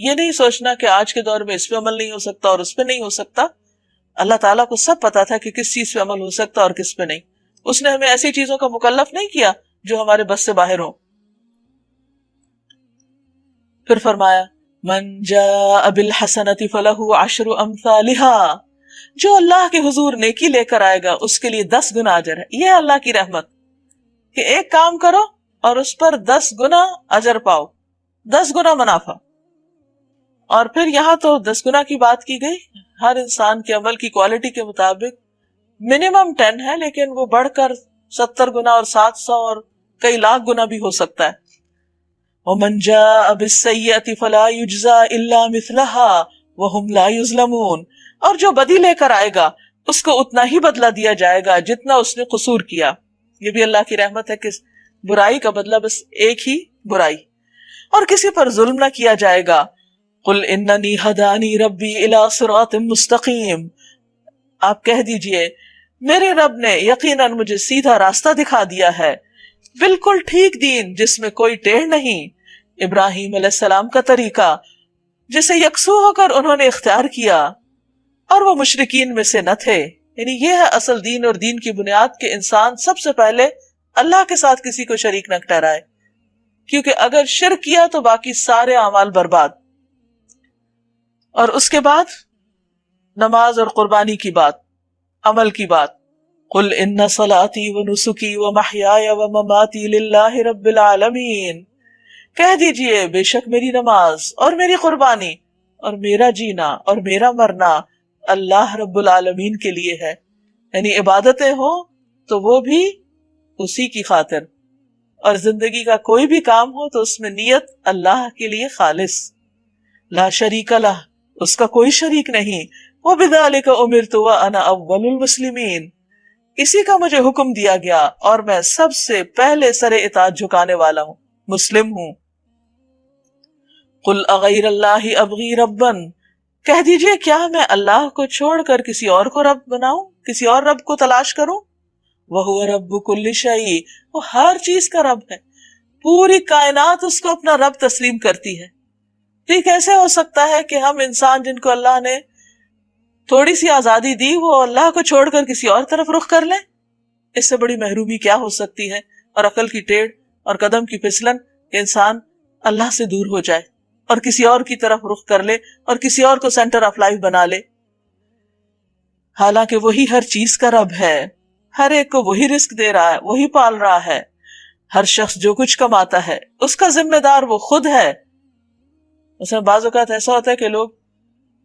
یہ نہیں سوچنا کہ آج کے دور میں اس پہ عمل نہیں ہو سکتا اور اس پہ نہیں ہو سکتا۔ اللہ تعالیٰ کو سب پتا تھا کہ کس چیز پہ عمل ہو سکتا اور کس پہ نہیں۔ اس نے ہمیں ایسی چیزوں کا مکلف نہیں کیا جو ہمارے بس سے باہر ہوں۔ پھر فرمایا من جاء بالحسنۃ فلہ عشر امثالها، جو اللہ کے حضور نیکی لے کر آئے گا اس کے لیے 10 گنا اجر ہے۔ یہ اللہ کی رحمت کہ ایک کام کرو اور اس پر 10 گنا اجر پاؤ، 10 گنا منافع۔ اور پھر یہاں تو 10 گنا کی بات کی گئی، ہر انسان کے عمل کی کوالٹی کے مطابق منیمم 10 ہے، لیکن وہ بڑھ کر 70 گنا اور 700 اور کئی لاکھ گنا بھی ہو سکتا ہے۔ وَمَنْ جَاءَ بِالسَّيِّئَةِ فَلَا يُجْزَى إِلَّا مِثْلَهَا وَهُمْ لَا يُظْلَمُونَ، اور جو بدی لے کر آئے گا اس کو اتنا ہی بدلہ دیا جائے گا جتنا اس نے قصور کیا۔ یہ بھی اللہ کی رحمت ہے کہ برائی کا بدلہ بس ایک ہی برائی، اور کسی پر ظلم نہ کیا جائے گا۔ قُلْ إِنَّنِي هَدَانِي رَبِّي إِلَىٰ صِرَاطٍ مُسْتَقِيمٍ، آپ کہہ دیجئے میرے رب نے یقیناً مجھے سیدھا راستہ دکھا دیا ہے، بالکل ٹھیک دین جس میں کوئی ٹیڑھ نہیں، ابراہیم علیہ السلام کا طریقہ جسے یکسو ہو کر انہوں نے اختیار کیا، اور وہ مشرکین میں سے نہ تھے۔ یعنی یہ ہے اصل دین، اور دین کی بنیاد کہ انسان سب سے پہلے اللہ کے ساتھ کسی کو شریک نہ ٹھہرائے، کیونکہ اگر شرک کیا تو باقی سارے اعمال برباد۔ اور اس کے بعد نماز اور قربانی کی بات، عمل کی بات، قل ان صلاتی ونسکی ومحیای ومماتی للہ رب العالمین، کہہ دیجئے بے شک میری نماز اور میری قربانی اور میرا جینا اور میرا مرنا اللہ رب العالمین کے لیے ہے۔ یعنی عبادتیں ہوں تو وہ بھی اسی کی خاطر، اور زندگی کا کوئی بھی کام ہو تو اس میں نیت اللہ کے لیے خالص، لا شریک لہ، اس کا کوئی شریک نہیں، وبذالک امرت وانا اول المسلمین، اسی کا مجھے حکم دیا گیا اور میں سب سے پہلے سر اطاعت جھکانے والا ہوں، مسلم ہوں۔ قل اغیر اللہ ابغی ربا، کہہ دیجئے کیا میں اللہ کو چھوڑ کر کسی اور کو رب بناؤں، کسی اور رب کو تلاش کروں؟ وہو رب کل شیء، وہ ہر چیز کا رب ہے، پوری کائنات اس کو اپنا رب تسلیم کرتی ہے۔ یہ کیسے ہو سکتا ہے کہ ہم انسان جن کو اللہ نے تھوڑی سی آزادی دی وہ اللہ کو چھوڑ کر کسی اور طرف رخ کر لیں؟ اس سے بڑی محرومی کیا ہو سکتی ہے، اور عقل کی ٹیڑھ اور قدم کی پھسلن کہ انسان اللہ سے دور ہو جائے اور کسی اور کی طرف رخ کر لے اور کسی اور کو سینٹر آف لائف بنا لے، حالانکہ وہی ہر چیز کا رب ہے، ہر ایک کو وہی رزق دے رہا ہے، وہی پال رہا ہے، ہر شخص جو کچھ کماتا ہے اس کا ذمہ دار وہ خود ہے۔ مثلا بعض اوقات ایسا ہوتا ہے کہ لوگ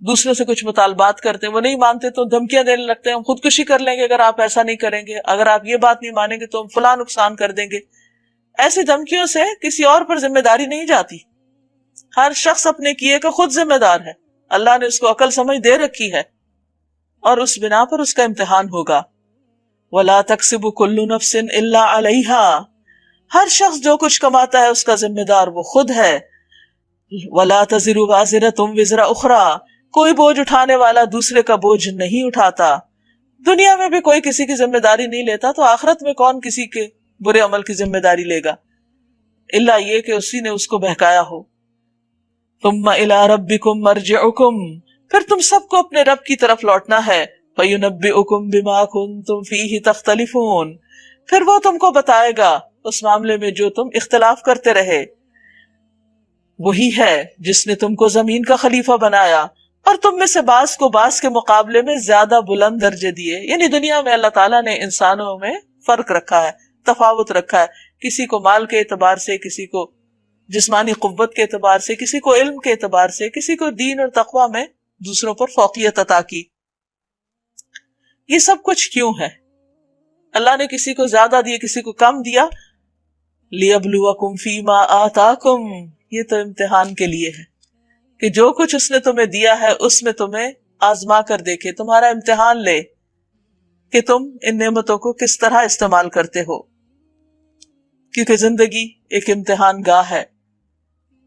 دوسرے سے کچھ مطالبات کرتے ہیں، وہ نہیں مانتے تو دھمکیاں دینے لگتے ہیں، ہم خودکشی کر لیں گے اگر آپ ایسا نہیں کریں گے، اگر آپ یہ بات نہیں مانیں گے تو ہم فلاں نقصان کر دیں گے۔ ایسی دھمکیوں سے کسی اور پر ذمہ داری نہیں جاتی، ہر شخص اپنے کیے کا خود ذمہ دار ہے، اللہ نے اس کو عقل سمجھ دے رکھی ہے اور اس بنا پر اس کا امتحان ہوگا۔ وَلَا تَكْسِبُ كُلُّ نَفْسٍ إِلَّا عَلَيْهَا، ہر شخص جو کچھ کماتا ہے اس کا ذمہ دار وہ خود ہے۔ وَلَا تَزِرُ وَازِرَةٌ وِزْرَ أُخْرَىٰ، کوئی بوجھ اٹھانے والا دوسرے کا بوجھ نہیں اٹھاتا۔ دنیا میں بھی کوئی کسی کی ذمہ داری نہیں لیتا تو آخرت میں کون کسی کے برے عمل کی ذمہ داری لے گا، الا یہ کہ اسی نے اس کو بہکایا ہو۔ ثُمَّ إِلَىٰ رَبِّكُمْ مَرْجِعُكُمْ، پھر تم سب کو اپنے رب کی طرف لوٹنا ہے۔ فَيُنَبِّئُكُمْ بِمَا كُنتُمْ فِيهِ تَخْتَلِفُونَ، پھر وہ تم کو بتائے گا اس معاملے میں جو تم اختلاف کرتے رہے۔ وہی ہے جس نے تم کو زمین کا خلیفہ بنایا اور تم میں سے بعض کو بعض کے مقابلے میں زیادہ بلند درجے دیے۔ یعنی دنیا میں اللہ تعالیٰ نے انسانوں میں فرق رکھا ہے، تفاوت رکھا ہے، کسی کو مال کے اعتبار سے، کسی کو جسمانی قوت کے اعتبار سے، کسی کو علم کے اعتبار سے، کسی کو دین اور تقوی میں دوسروں پر فوقیت عطا کی۔ یہ سب کچھ کیوں ہے؟ اللہ نے کسی کو زیادہ دیا کسی کو کم دیا، لِيَبْلُوَكُمْ فِي مَا آتَاكُمْ، یہ تو امتحان کے لیے ہے کہ جو کچھ اس نے تمہیں دیا ہے اس میں تمہیں آزما کر دیکھے، تمہارا امتحان لے کہ تم ان نعمتوں کو کس طرح استعمال کرتے ہو، کیونکہ زندگی ایک امتحان گاہ ہے،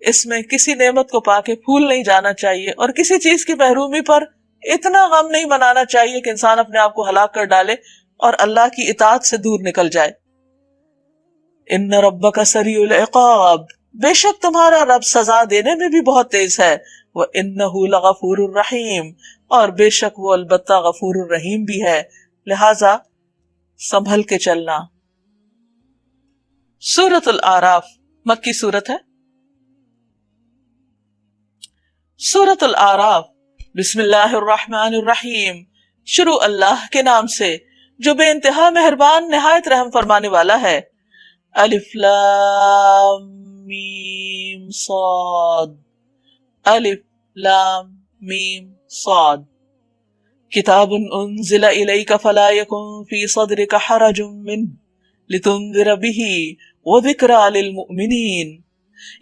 اس میں کسی نعمت کو پا کے پھول نہیں جانا چاہیے اور کسی چیز کی محرومی پر اتنا غم نہیں منانا چاہیے کہ انسان اپنے آپ کو ہلاک کر ڈالے اور اللہ کی اطاعت سے دور نکل جائے۔ ان ربک سریع العقاب، بے شک تمہارا رب سزا دینے میں بھی بہت تیز ہے، وَإِنَّهُ لَغَفُورٌ الرحیم، اور بے شک وہ البتہ غفور الرحیم بھی ہے، لہذا سنبھل کے چلنا۔ سورۃ الاعراف مکی سورت ہے۔ سورۃ الاعراف بسم اللہ الرحمن الرحیم، شروع اللہ کے نام سے جو بے انتہا مہربان نہایت رحم فرمانے والا ہے۔ الف لام میم صاد، الف لام میم صاد، کتاب انزل الیک فلا یکن فی صدرک حرج منہ لتنذر بہ وذکری للمؤمنین،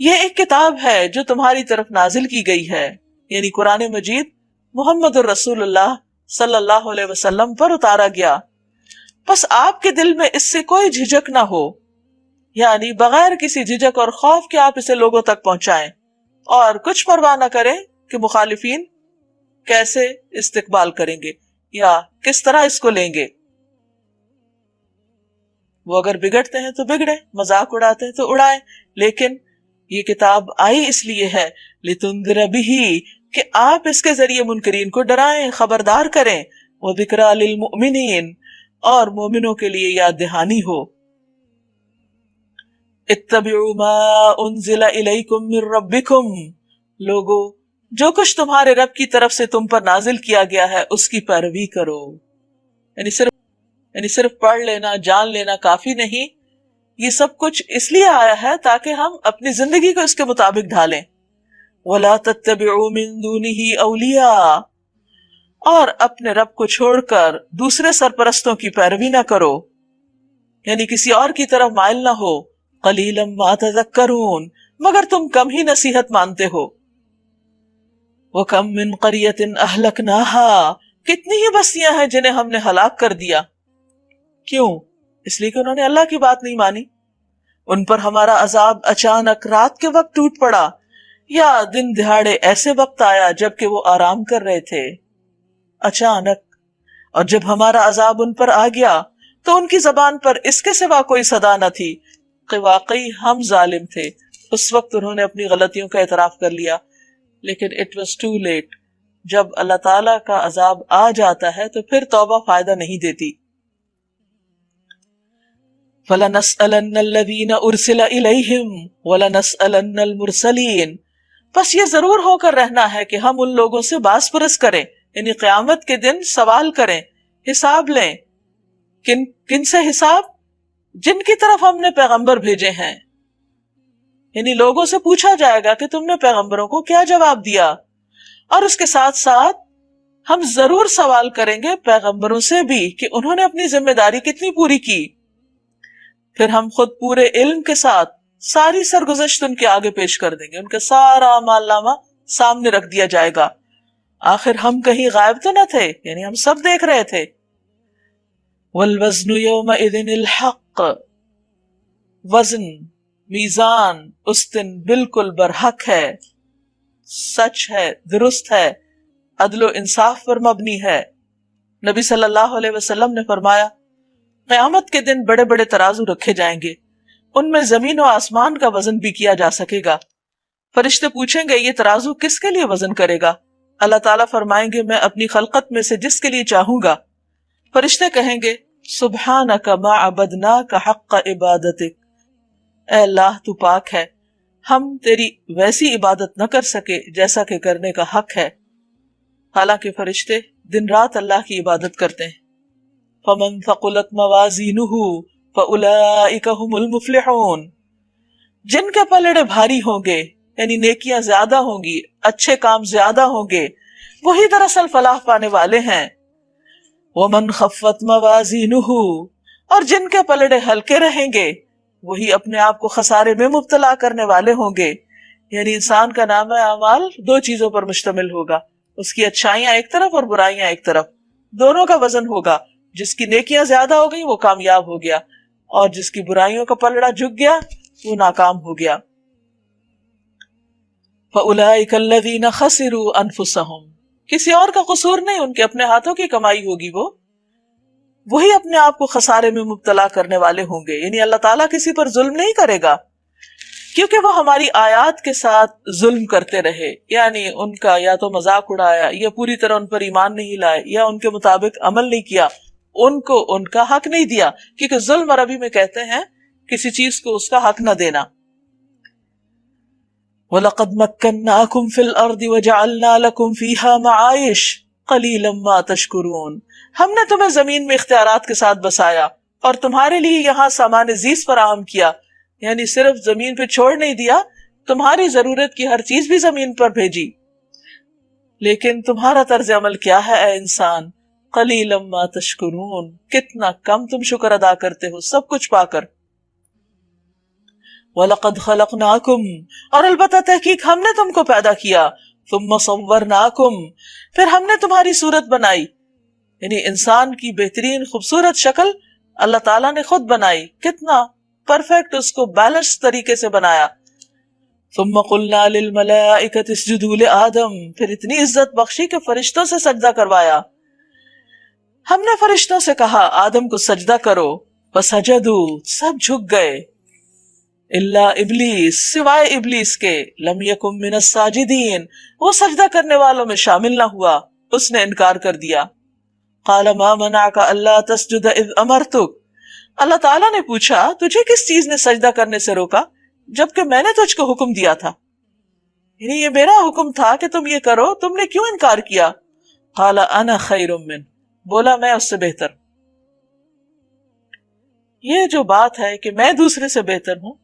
یہ ایک کتاب ہے جو تمہاری طرف نازل کی گئی ہے، یعنی قرآن مجید محمد الرسول اللہ صلی اللہ علیہ وسلم پر اتارا گیا، بس آپ کے دل میں اس سے کوئی جھجک نہ ہو، یعنی بغیر کسی جھجک اور خوف کے آپ اسے لوگوں تک پہنچائیں اور کچھ پرواہ نہ کریں کہ مخالفین کیسے استقبال کریں گے یا کس طرح اس کو لیں گے۔ وہ اگر بگڑتے ہیں تو بگڑے، مذاق اڑاتے ہیں تو اڑائے، لیکن یہ کتاب آئی اس لیے ہے لتنذر بہ، کہ آپ اس کے ذریعے منکرین کو ڈرائیں، خبردار کریں، وذکریٰ للمؤمنین، اور مومنوں کے لیے یاد دہانی ہو۔ اتبعوا ما انزل الیکم من ربکم، لوگو جو کچھ تمہارے رب کی طرف سے تم پر نازل کیا گیا ہے اس کی پیروی کرو۔ یعنی صرف پڑھ لینا، جان لینا کافی نہیں، یہ سب کچھ اس لیے آیا ہے تاکہ ہم اپنی زندگی کو اس کے مطابق ڈھالیں۔ وَلَا تَتَّبِعُوا مِن دُونِهِ أَوْلِيَاءَ، اور اپنے رب کو چھوڑ کر دوسرے سرپرستوں کی پیروی نہ کرو، یعنی کسی اور کی طرف مائل نہ ہو۔ قَلِيلًا مَا تَذَكَّرُونَ، مگر تم کم ہی نصیحت مانتے ہو۔ وَكَم مِّن قَرْيَةٍ أَهْلَكْنَاهَا، کتنی ہی بستیاں ہیں جنہیں ہم نے ہلاک کر دیا۔ کیوں؟ اس لیے کہ انہوں نے اللہ کی بات نہیں مانی۔ ان پر ہمارا عذاب اچانک رات کے وقت ٹوٹ پڑا، یا دن دہاڑے ایسے وقت آیا جبکہ وہ آرام کر رہے تھے، اچانک۔ اور جب ہمارا عذاب ان پر آ گیا تو ان کی زبان پر اس کے سوا کوئی صدا نہ تھی کہ واقعی ہم ظالم تھے۔ اس وقت انہوں نے اپنی غلطیوں کا اعتراف کر لیا، لیکن اٹ واز ٹو لیٹ۔ جب اللہ تعالیٰ کا عذاب آ جاتا ہے تو پھر توبہ فائدہ نہیں دیتی۔ فَلَنَسْأَلَنَّ الَّذِينَ أُرْسِلَ إِلَيْهِمْ وَلَنَسْأَلَنَّ الْمُرْسَلِينَ، بس یہ ضرور ہو کر رہنا ہے کہ ہم ان لوگوں سے باز پرس کریں، یعنی قیامت کے دن سوال کریں، حساب لیں۔ کن سے حساب؟ جن کی طرف ہم نے پیغمبر بھیجے ہیں، یعنی لوگوں سے پوچھا جائے گا کہ تم نے پیغمبروں کو کیا جواب دیا، اور اس کے ساتھ ساتھ ہم ضرور سوال کریں گے پیغمبروں سے بھی کہ انہوں نے اپنی ذمہ داری کتنی پوری کی۔ پھر ہم خود پورے علم کے ساتھ ساری سرگزشت ان کے آگے پیش کر دیں گے، ان کا سارا اعمال نامہ سامنے رکھ دیا جائے گا۔ آخر ہم کہیں غائب تو نہ تھے، یعنی ہم سب دیکھ رہے تھے۔ وَالْوَزْنُ يَوْمَئِذٍ الْحَقُّ، وزن، میزان اس دن بالکل برحق ہے، سچ ہے، درست ہے، عدل و انصاف پر مبنی ہے۔ نبی صلی اللہ علیہ وسلم نے فرمایا، قیامت کے دن بڑے بڑے ترازو رکھے جائیں گے، ان میں زمین و آسمان کا وزن بھی کیا جا سکے گا۔ فرشتے پوچھیں گے یہ ترازو کس کے لیے وزن کرے گا؟ اللہ تعالیٰ فرمائیں گے میں اپنی خلقت میں سے جس کے لیے چاہوں گا۔ فرشتے کہیں گے سبحانک ما عبدناک حق عبادتک، اے اللہ تو پاک ہے، ہم تیری ویسی عبادت نہ کر سکے جیسا کہ کرنے کا حق ہے۔ حالانکہ فرشتے دن رات اللہ کی عبادت کرتے ہیں۔ فَمَن ثَقُلَتْ مَوَازِينُهُ فَأُولَئِكَ هُمُ الْمُفْلِحُونَ، جن کے پلڑے بھاری ہوں گے، یعنی نیکیاں زیادہ ہوں گی، اچھے کام زیادہ ہوں گے، وہی دراصل فلاح پانے والے ہیں۔ وَمَنْ خَفَّتْ مَوَازِينُهُ، اور جن کے پلڑے ہلکے رہیں گے وہی اپنے آپ کو خسارے میں مبتلا کرنے والے ہوں گے۔ یعنی انسان کا نام اعمال دو چیزوں پر مشتمل ہوگا، اس کی اچھائیاں ایک طرف اور برائیاں ایک طرف، دونوں کا وزن ہوگا۔ جس کی نیکیاں زیادہ ہو گئی وہ کامیاب ہو گیا، اور جس کی برائیوں کا پلڑا جھک گیا وہ ناکام ہو گیا۔ فَأُولَئِكَ الَّذِينَ خَسِرُوا أَنفُسَهُمْ، کسی اور کا قصور نہیں، ان کے اپنے ہاتھوں کی کمائی ہوگی، وہی اپنے آپ کو خسارے میں مبتلا کرنے والے ہوں گے۔ یعنی اللہ تعالیٰ کسی پر ظلم نہیں کرے گا، کیونکہ وہ ہماری آیات کے ساتھ ظلم کرتے رہے، یعنی ان کا یا تو مذاق اڑایا، یا پوری طرح ان پر ایمان نہیں لائے، یا ان کے مطابق عمل نہیں کیا، ان کو ان کا حق نہیں دیا، کیونکہ ظلم عربی میں کہتے ہیں کسی چیز کو اس کا حق نہ دینا۔ وَلَقَدْ مَكَّنَّاكُمْ فِي الْأَرْضِ وَجَعَلْنَا لَكُمْ فِيهَا مَعَائِشَ قَلِيلًا مَا تَشْكُرُونَ، ہم نے تمہیں زمین میں اختیارات کے ساتھ بسایا اور تمہارے لیے یہاں سامان زیست فراہم کیا، یعنی صرف زمین پہ چھوڑ نہیں دیا، تمہاری ضرورت کی ہر چیز بھی زمین پر بھیجی، لیکن تمہارا طرز عمل کیا ہے اے انسان؟ قلیلا ما تشکرون، کتنا کم تم شکر ادا کرتے ہو سب کچھ پا کر۔ وَلَقَدْ خَلَقْنَاكُمْ، اور البتہ تحقیق ہم نے تم کو پیدا کیا، ثُمَّ صَوَّرْنَاكُمْ، پھر ہم نے تمہاری صورت بنائی، یعنی انسان کی بہترین خوبصورت شکل اللہ تعالیٰ نے خود بنائی، کتنا پرفیکٹ، اس کو بیلنس طریقے سے بنایا۔ ثُمَّ قُلْنَا لِلْمَلَائِكَةِ اسْجُدُوا لِآدَمَ، پھر اتنی عزت بخشی کہ فرشتوں سے سجدہ کروایا۔ ہم نے فرشتوں سے کہا آدم کو سجدہ کرو، فسجدوا سب جھک گئے، الا ابلیس سوائے ابلیس کے، لم یکن من الساجدین وہ سجدہ کرنے والوں میں شامل نہ ہوا، اس نے انکار کر دیا۔ قال ما منعک الا تسجد اذ امرتک، اللہ تعالیٰ نے پوچھا تجھے کس چیز نے سجدہ کرنے سے روکا جبکہ میں نے تجھ کو حکم دیا تھا، یعنی یہ میرا حکم تھا کہ تم یہ کرو، تم نے کیوں انکار کیا؟ قال انا خیر من، بولا میں اس سے بہتر۔ یہ جو بات ہے کہ میں دوسرے سے بہتر ہوں،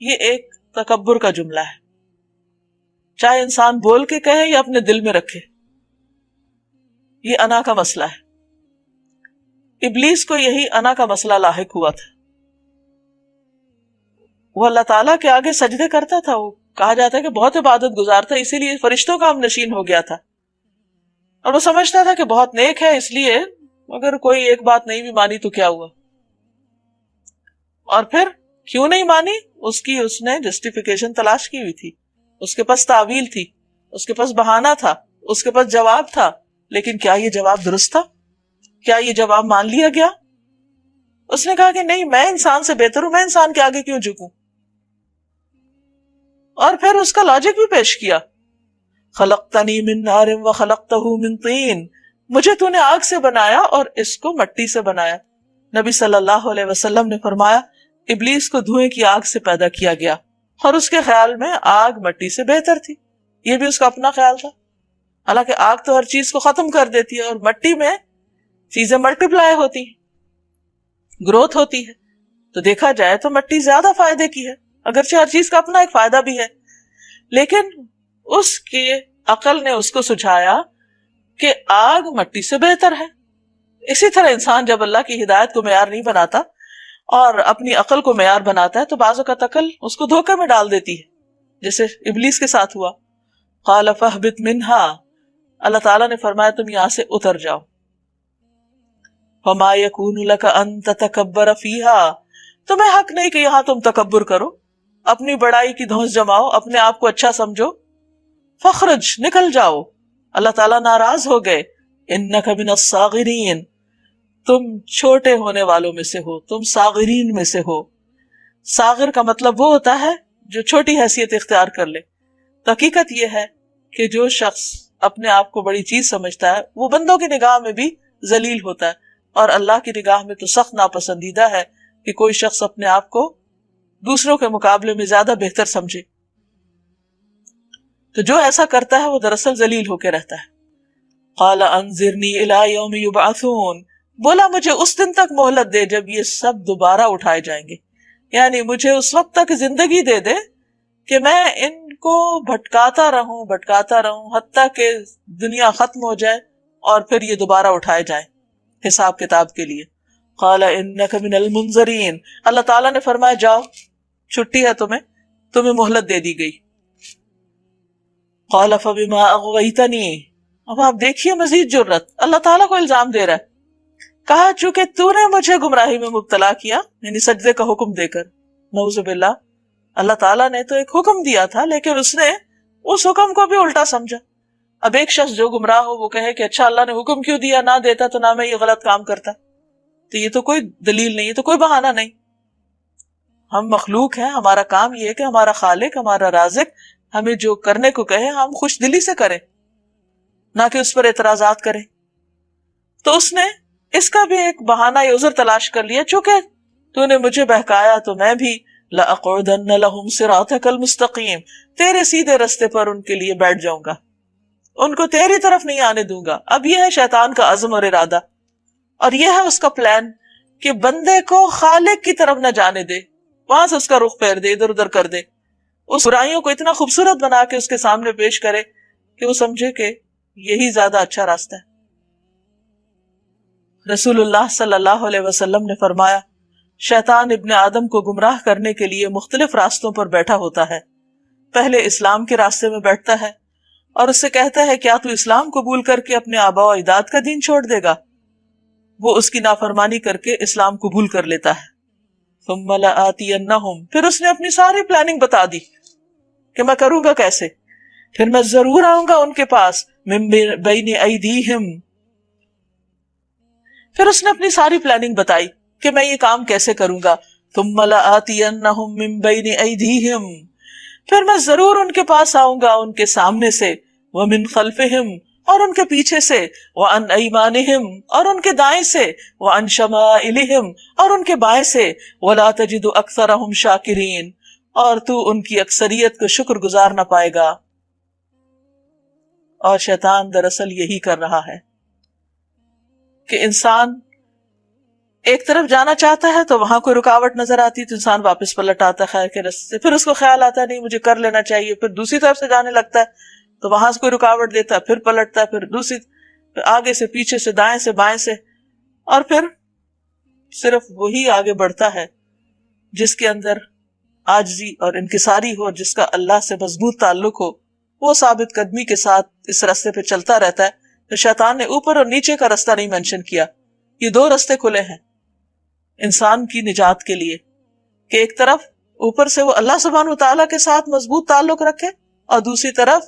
یہ ایک تکبر کا جملہ ہے، چاہے انسان بول کے کہے یا اپنے دل میں رکھے، یہ انا کا مسئلہ ہے۔ ابلیس کو یہی انا کا مسئلہ لاحق ہوا تھا، وہ اللہ تعالیٰ کے آگے سجدے کرتا تھا، وہ کہا جاتا ہے کہ بہت عبادت گزار تھا، اسی لیے فرشتوں کا ہم نشین ہو گیا تھا، اور وہ سمجھتا تھا کہ بہت نیک ہے، اس لیے اگر کوئی ایک بات نہیں بھی مانی تو کیا ہوا، اور پھر کیوں نہیں مانی اس نے جسٹیفیکیشن تلاش کی ہوئی تھی، اس کے پاس تعویل تھی، اس کے پاس بہانہ تھا، اس کے پاس جواب تھا، لیکن کیا یہ جواب درست تھا؟ کیا یہ جواب مان لیا گیا؟ اس نے کہا کہ نہیں، میں انسان سے بہتر ہوں، میں انسان کے آگے کیوں جھکوں؟ اور پھر اس کا لاجک بھی پیش کیا، خلقتنی من نار وخلقتہ من طین، مجھے تو نے آگ سے بنایا اور اس کو مٹی سے بنایا۔ نبی صلی اللہ علیہ وسلم نے فرمایا ابلیس کو دھوئیں کی آگ سے پیدا کیا گیا، اور اس کے خیال میں آگ مٹی سے بہتر تھی، یہ بھی اس کا اپنا خیال تھا، حالانکہ آگ تو ہر چیز کو ختم کر دیتی ہے، اور مٹی میں چیزیں ملٹیپلائی ہوتی ہیں، گروتھ ہوتی ہے، تو دیکھا جائے تو مٹی زیادہ فائدے کی ہے، اگرچہ ہر چیز کا اپنا ایک فائدہ بھی ہے، لیکن اس کے عقل نے اس کو سجھایا کہ آگ مٹی سے بہتر ہے۔ اسی طرح انسان جب اللہ کی ہدایت کو معیار نہیں بناتا اور اپنی عقل کو معیار بناتا ہے تو بعض اوقات عقل اس کو دھوکے میں ڈال دیتی ہے، جیسے ابلیس کے ساتھ ہوا۔ قال فاہبط منہا، اللہ تعالیٰ نے فرمایا تم یہاں سے اتر جاؤ۔ وما یکون لک ان تتکبر فیہا، تمہیں حق نہیں کہ یہاں تم تکبر کرو، اپنی بڑائی کی دھونس جماؤ، اپنے آپ کو اچھا سمجھو۔ فخرج، نکل جاؤ، اللہ تعالیٰ ناراض ہو گئے۔ انک من الصاغرین، تم چھوٹے ہونے والوں میں سے ہو، تم صاغرین میں سے ہو۔ صاغر کا مطلب وہ ہوتا ہے جو چھوٹی حیثیت اختیار کر لے۔ حقیقت یہ ہے کہ جو شخص اپنے آپ کو بڑی چیز سمجھتا ہے وہ بندوں کی نگاہ میں بھی ذلیل ہوتا ہے، اور اللہ کی نگاہ میں تو سخت ناپسندیدہ ہے کہ کوئی شخص اپنے آپ کو دوسروں کے مقابلے میں زیادہ بہتر سمجھے۔ تو جو ایسا کرتا ہے وہ دراصل ذلیل ہو کے رہتا ہے۔ قال انظرنی الی یوم یبعثون، بولا مجھے اس دن تک مہلت دے جب یہ سب دوبارہ اٹھائے جائیں گے، یعنی مجھے اس وقت تک زندگی دے دے کہ میں ان کو بھٹکاتا رہوں حتیٰ کہ دنیا ختم ہو جائے اور پھر یہ دوبارہ اٹھائے جائیں حساب کتاب کے لیے۔ قال انک من المنظرین، اللہ تعالیٰ نے فرمایا جاؤ، چھٹی ہے تمہیں مہلت دے دی گئی۔ قال فبما اغویتنی، اب آپ دیکھیے مزید جرت، اللہ تعالیٰ کو الزام دے رہا ہے، کہا چونکہ تو نے مجھے گمراہی میں مبتلا کیا، یعنی سجدے کا حکم دے کر، نعوذ باللہ، اللہ تعالیٰ نے تو ایک حکم دیا تھا لیکن اس نے اس حکم کو بھی الٹا سمجھا۔ اب ایک شخص جو گمراہ ہو وہ کہے کہ اچھا اللہ نے حکم کیوں دیا، نہ دیتا تو نہ میں یہ غلط کام کرتا، تو یہ تو کوئی دلیل نہیں، یہ تو کوئی بہانہ نہیں۔ ہم مخلوق ہیں، ہمارا کام یہ ہے کہ ہمارا خالق، ہمارا رازق ہمیں جو کرنے کو کہے ہم خوش دلی سے کریں، نہ کہ اس پر اعتراضات کریں۔ تو اس نے اس کا بھی ایک بہانہ یا عذر تلاش کر لیا، چونکہ تو نے مجھے بہکایا تو میں بھی لَأَقْعُدَنَّ لَهُمْ صِرَاطَكَ الْمُسْتَقِيمَ، تیرے سیدھے رستے پر ان کے لیے بیٹھ جاؤں گا، ان کو تیری طرف نہیں آنے دوں گا۔ اب یہ ہے شیطان کا عزم اور ارادہ، اور یہ ہے اس کا پلان کہ بندے کو خالق کی طرف نہ جانے دے، وہاں سے اس کا رخ پھیر دے، ادھر ادھر کر دے، اس برائیوں کو اتنا خوبصورت بنا کے اس کے سامنے پیش کرے کہ وہ سمجھے کہ یہی زیادہ اچھا راستہ ہے۔ رسول اللہ صلی اللہ علیہ وسلم نے فرمایا شیطان ابن آدم کو گمراہ کرنے کے لیے مختلف راستوں پر بیٹھا ہوتا ہے۔ پہلے اسلام کے راستے میں بیٹھتا ہے اور اس سے کہتا ہے کیا تو اسلام قبول کر کے اپنے آباء و اجداد کا دین چھوڑ دے گا؟ وہ اس کی نافرمانی کر کے اسلام قبول کر لیتا ہے۔ ثم لآتینہم، پھر اس نے اپنی ساری پلاننگ بتا دی کہ میں کروں گا کیسے، پھر میں ضرور آؤں گا ان کے پاس، من بین ایدیہم، پھر اس نے اپنی ساری پلاننگ بتائی کہ میں یہ کام کیسے کروں گا. ثم لآتینہم من بین ایدیہم، پھر میں ضرور ان کے پاس آؤں گا ان کے سامنے سے، ومن خلفہم، اور ان کے پیچھے سے، وعن ایمانہم، اور ان کے دائیں سے، وعن شمائلہم، اور ان کے بائیں سے، ولا تجد اکثرہم شاکرین، اور تو ان کی اکثریت کو شکر گزار نہ پائے گا. اور شیطان دراصل یہی کر رہا ہے کہ انسان ایک طرف جانا چاہتا ہے تو وہاں کوئی رکاوٹ نظر آتی ہے تو انسان واپس پلٹ آتا ہے خیر کے راستے سے، پھر اس کو خیال آتا ہے نہیں مجھے کر لینا چاہیے، پھر دوسری طرف سے جانے لگتا ہے تو وہاں سے کوئی رکاوٹ دیتا ہے، پھر پلٹتا ہے، پھر دوسری، پھر آگے سے پیچھے سے دائیں سے بائیں سے، اور پھر صرف وہی آگے بڑھتا ہے جس کے اندر عاجزی اور انکساری ہو، جس کا اللہ سے مضبوط تعلق ہو، وہ ثابت قدمی کے ساتھ اس راستے پہ چلتا رہتا ہے. تو شیطان نے اوپر اور نیچے کا راستہ نہیں مینشن کیا، یہ دو راستے کھلے ہیں انسان کی نجات کے لیے، کہ ایک طرف اوپر سے وہ اللہ سبحانہ وتعالیٰ کے ساتھ مضبوط تعلق رکھے، اور دوسری طرف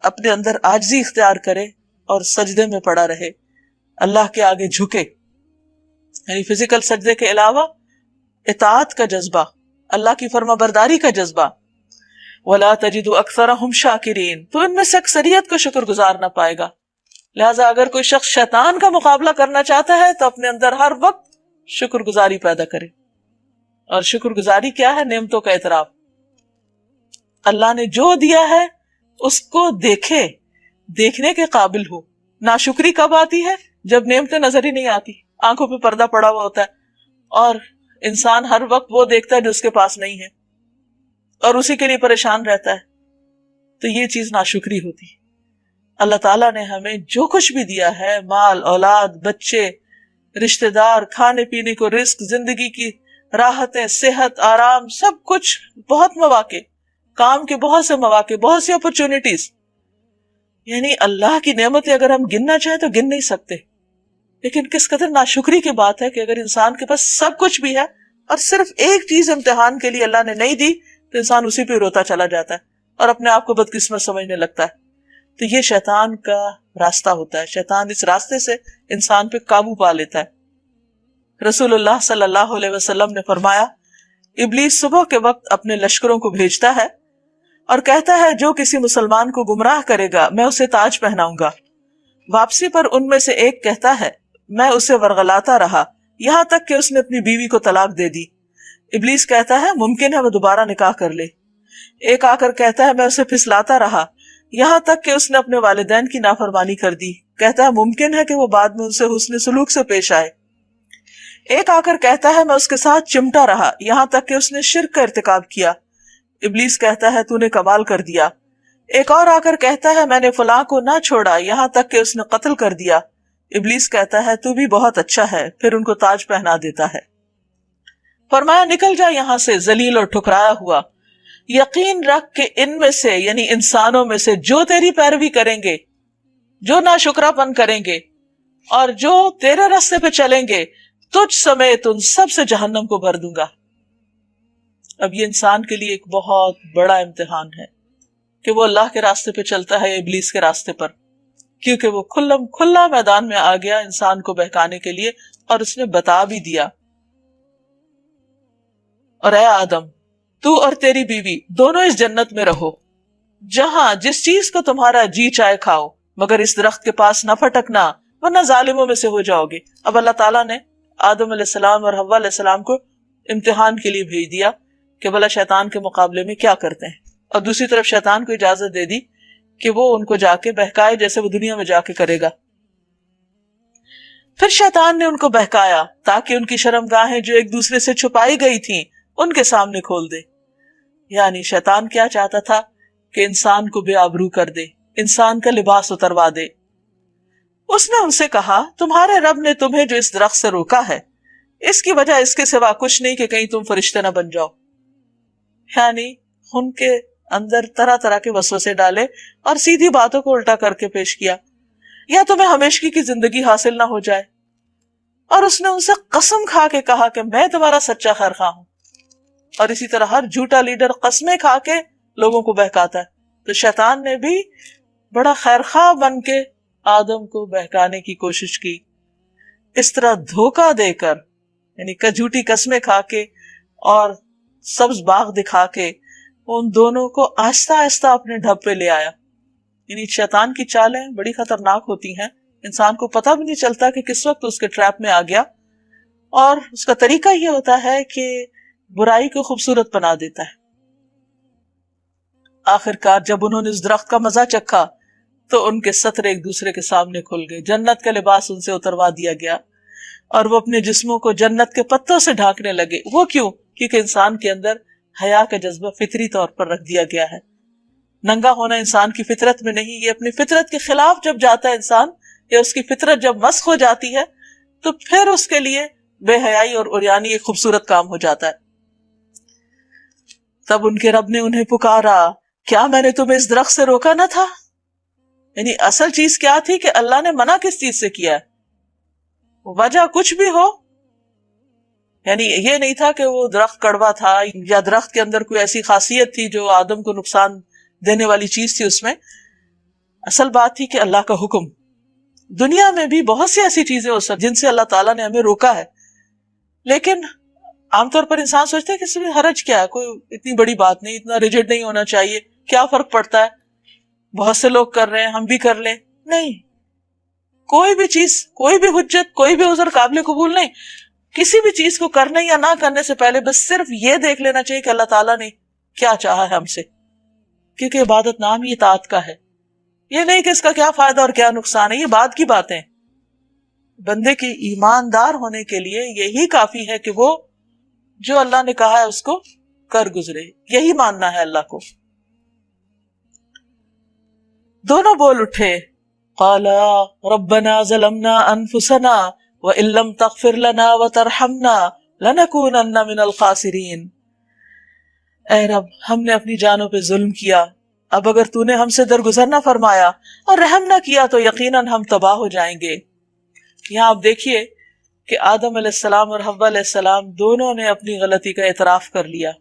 اپنے اندر عاجزی اختیار کرے اور سجدے میں پڑا رہے، اللہ کے آگے جھکے. یعنی فزیکل سجدے کے علاوہ اطاعت کا جذبہ، اللہ کی فرما برداری کا جذبہ. وَلَا تَجِدُ أَكْثَرَهُمْ شَاكِرِينَ، تو ان میں سے اکثریت کو شکر گزار نہ پائے گا. لہٰذا اگر کوئی شخص شیطان کا مقابلہ کرنا چاہتا ہے تو اپنے اندر ہر وقت شکر گزاری پیدا کرے. اور شکر گزاری کیا ہے؟ نعمتوں کا اعتراف. اللہ نے جو دیا ہے اس کو دیکھے، دیکھنے کے قابل ہو. ناشکری کب آتی ہے؟ جب نعمتیں نظر ہی نہیں آتی، آنکھوں پہ پردہ پڑا ہوا ہوتا ہے اور انسان ہر وقت وہ دیکھتا ہے جو اس کے پاس نہیں ہے اور اسی کے لیے پریشان رہتا ہے، تو یہ چیز ناشکری ہوتی. اللہ تعالیٰ نے ہمیں جو کچھ بھی دیا ہے، مال، اولاد، بچے، رشتہ دار، کھانے پینے کو رزق، زندگی کی راحتیں، صحت، آرام، سب کچھ، بہت مواقع، کام کے بہت سے مواقع، بہت سی اپرچونٹیز. یعنی اللہ کی نعمتیں اگر ہم گننا چاہیں تو گن نہیں سکتے. لیکن کس قدر ناشکری کی بات ہے کہ اگر انسان کے پاس سب کچھ بھی ہے اور صرف ایک چیز امتحان کے لیے اللہ نے نہیں دی تو انسان اسی پہ روتا چلا جاتا ہے اور اپنے آپ کو بدقسمت سمجھنے لگتا ہے. تو یہ شیطان کا راستہ ہوتا ہے، شیطان اس راستے سے انسان پہ قابو پا لیتا ہے. رسول اللہ صلی اللہ علیہ وسلم نے فرمایا، ابلیس صبح کے وقت اپنے لشکروں کو بھیجتا ہے اور کہتا ہے جو کسی مسلمان کو گمراہ کرے گا میں اسے تاج پہناؤں گا. واپسی پر ان میں سے ایک کہتا ہے میں اسے ورغلاتا رہا یہاں تک کہ اس نے اپنی بیوی کو طلاق دے دی. ابلیس کہتا ہے ممکن ہے وہ دوبارہ نکاح کر لے. ایک آ کر کہتا ہے میں اسے پھسلاتا رہا یہاں تک کہ اس نے اپنے والدین کی نافرمانی کر دی. کہتا ہے ممکن ہے کہ وہ بعد میں ان سے حسن سلوک سے پیش آئے. ایک آ کر کہتا ہے میں اس کے ساتھ چمٹا رہا یہاں تک کہ اس نے شرک کا ارتکاب کیا. ابلیس کہتا ہے تو نے کمال کر دیا. ایک اور آ کر کہتا ہے میں نے فلاں کو نہ چھوڑا یہاں تک کہ اس نے قتل کر دیا. ابلیس کہتا ہے تو بھی بہت اچھا ہے، پھر ان کو تاج پہنا دیتا ہے. فرمایا نکل جا یہاں سے ذلیل اور ٹھکرایا ہوا، یقین رکھ کہ ان میں سے یعنی انسانوں میں سے جو تیری پیروی کریں گے، جو ناشکرا پن کریں گے اور جو تیرے راستے پہ چلیں گے، تجھ سمیت ان سب سے جہنم کو بھر دوں گا. اب یہ انسان کے لیے ایک بہت بڑا امتحان ہے کہ وہ اللہ کے راستے پہ چلتا ہے یا ابلیس کے راستے پر، کیونکہ وہ کھلا میدان میں آ گیا انسان کو بہکانے کے لیے اور اس نے بتا بھی دیا. اور اے آدم تو اور تیری بیوی دونوں اس جنت میں رہو جہاں جس چیز کو تمہارا جی چاہے کھاؤ، مگر اس درخت کے پاس نہ پھٹکنا ورنہ ظالموں میں سے ہو جاؤ گے. اب اللہ تعالیٰ نے آدم علیہ السلام اور حوا علیہ السلام کو امتحان کے لیے بھیج دیا کہ بھلا شیطان کے مقابلے میں کیا کرتے ہیں، اور دوسری طرف شیطان کو اجازت دے دی کہ وہ ان کو جا کے بہکائے جیسے وہ دنیا میں جا کے کرے گا. پھر شیطان نے ان کو بہکایا تاکہ ان کی شرمگاہیں جو ایک دوسرے سے چھپائی گئی تھیں ان کے سامنے کھول دے. یعنی شیطان کیا چاہتا تھا کہ انسان کو بے آبرو کر دے، انسان کا لباس اتروا دے. اس نے ان سے کہا تمہارے رب نے تمہیں جو اس درخت سے روکا ہے اس کی وجہ اس کے سوا کچھ نہیں کہ کہیں تم فرشتے نہ بن جاؤ. یعنی ان کے اندر طرح طرح کے وسوسے ڈالے اور سیدھی باتوں کو الٹا کر کے پیش کیا، یا تمہیں ہمیشگی کی زندگی حاصل نہ ہو جائے. اور اس نے ان سے قسم کھا کے کہا کہ میں تمہارا سچا خیر خواہ ہوں. اور اسی طرح ہر جھوٹا لیڈر قسمیں کھا کے لوگوں کو بہکاتا ہے. تو شیطان نے بھی بڑا خیر خواہ بن کے آدم کو بہکانے کی کوشش کی. اس طرح دھوکہ دے کر یعنی جھوٹی قسمیں کھا کے اور سبز باغ دکھا کے ان دونوں کو آہستہ آہستہ اپنے ڈھب پہ لے آیا. یعنی شیطان کی چالیں بڑی خطرناک ہوتی ہیں، انسان کو پتہ بھی نہیں چلتا کہ کس وقت اس کے ٹریپ میں آ گیا، اور اس کا طریقہ یہ ہوتا ہے کہ برائی کو خوبصورت بنا دیتا ہے. آخرکار جب انہوں نے اس درخت کا مزہ چکھا تو ان کے ستر ایک دوسرے کے سامنے کھل گئے، جنت کا لباس ان سے اتروا دیا گیا اور وہ اپنے جسموں کو جنت کے پتوں سے ڈھانکنے لگے. وہ کیوں؟ کیونکہ انسان کے اندر حیا کا جذبہ فطری طور پر رکھ دیا گیا ہے. ننگا ہونا انسان کی فطرت میں نہیں، یہ اپنی فطرت کے خلاف جب جاتا ہے انسان، یا اس کی فطرت جب مسخ ہو جاتی ہے تو پھر اس کے لیے بے حیائی اور عریانی ایک خوبصورت کام ہو جاتا ہے. تب ان کے رب نے انہیں پکارا، کیا میں نے تمہیں اس درخت سے روکا نہ تھا؟ یعنی اصل چیز کیا تھی کہ اللہ نے منع کس چیز سے کیا ہے؟ وجہ کچھ بھی ہو، یعنی یہ نہیں تھا کہ وہ درخت کڑوا تھا یا درخت کے اندر کوئی ایسی خاصیت تھی جو آدم کو نقصان دینے والی چیز تھی اس میں. اصل بات تھی کہ اللہ کا حکم. دنیا میں بھی بہت سی ایسی چیزیں ہو سکتی جن سے اللہ تعالیٰ نے ہمیں روکا ہے، لیکن عام طور پر انسان سوچتا ہے کہ اس میں حرج کیا ہے، کوئی اتنی بڑی بات نہیں، اتنا ریجڈ نہیں ہونا چاہیے، کیا فرق پڑتا ہے، بہت سے لوگ کر رہے ہیں ہم بھی کر لیں. نہیں، کوئی بھی چیز، کوئی بھی حجت، کوئی بھی عذر قابل قبول نہیں. کسی بھی چیز کو کرنے یا نہ کرنے سے پہلے بس صرف یہ دیکھ لینا چاہیے کہ اللہ تعالیٰ نے کیا چاہا ہے ہم سے، کیونکہ عبادت نام ہی اطاعت کا ہے. یہ نہیں کہ اس کا کیا فائدہ اور کیا نقصان ہے، یہ بعد کی باتیں. بندے کے ایماندار ہونے کے لیے یہی کافی ہے کہ وہ جو اللہ نے کہا ہے اس کو کر گزرے، یہی ماننا ہے اللہ کو. دونوں بول اٹھے، قالا ربنا ظلمنا انفسنا وان لم تغفر لنا وترحمنا لنکونن من الخاسرین. اے رب، ہم نے اپنی جانوں پہ ظلم کیا، اب اگر تو نے ہم سے درگزر نہ فرمایا اور رحم نہ کیا تو یقیناً ہم تباہ ہو جائیں گے. یہاں آپ دیکھیے کہ آدم علیہ السلام اور حوا علیہ السلام دونوں نے اپنی غلطی کا اعتراف کر لیا.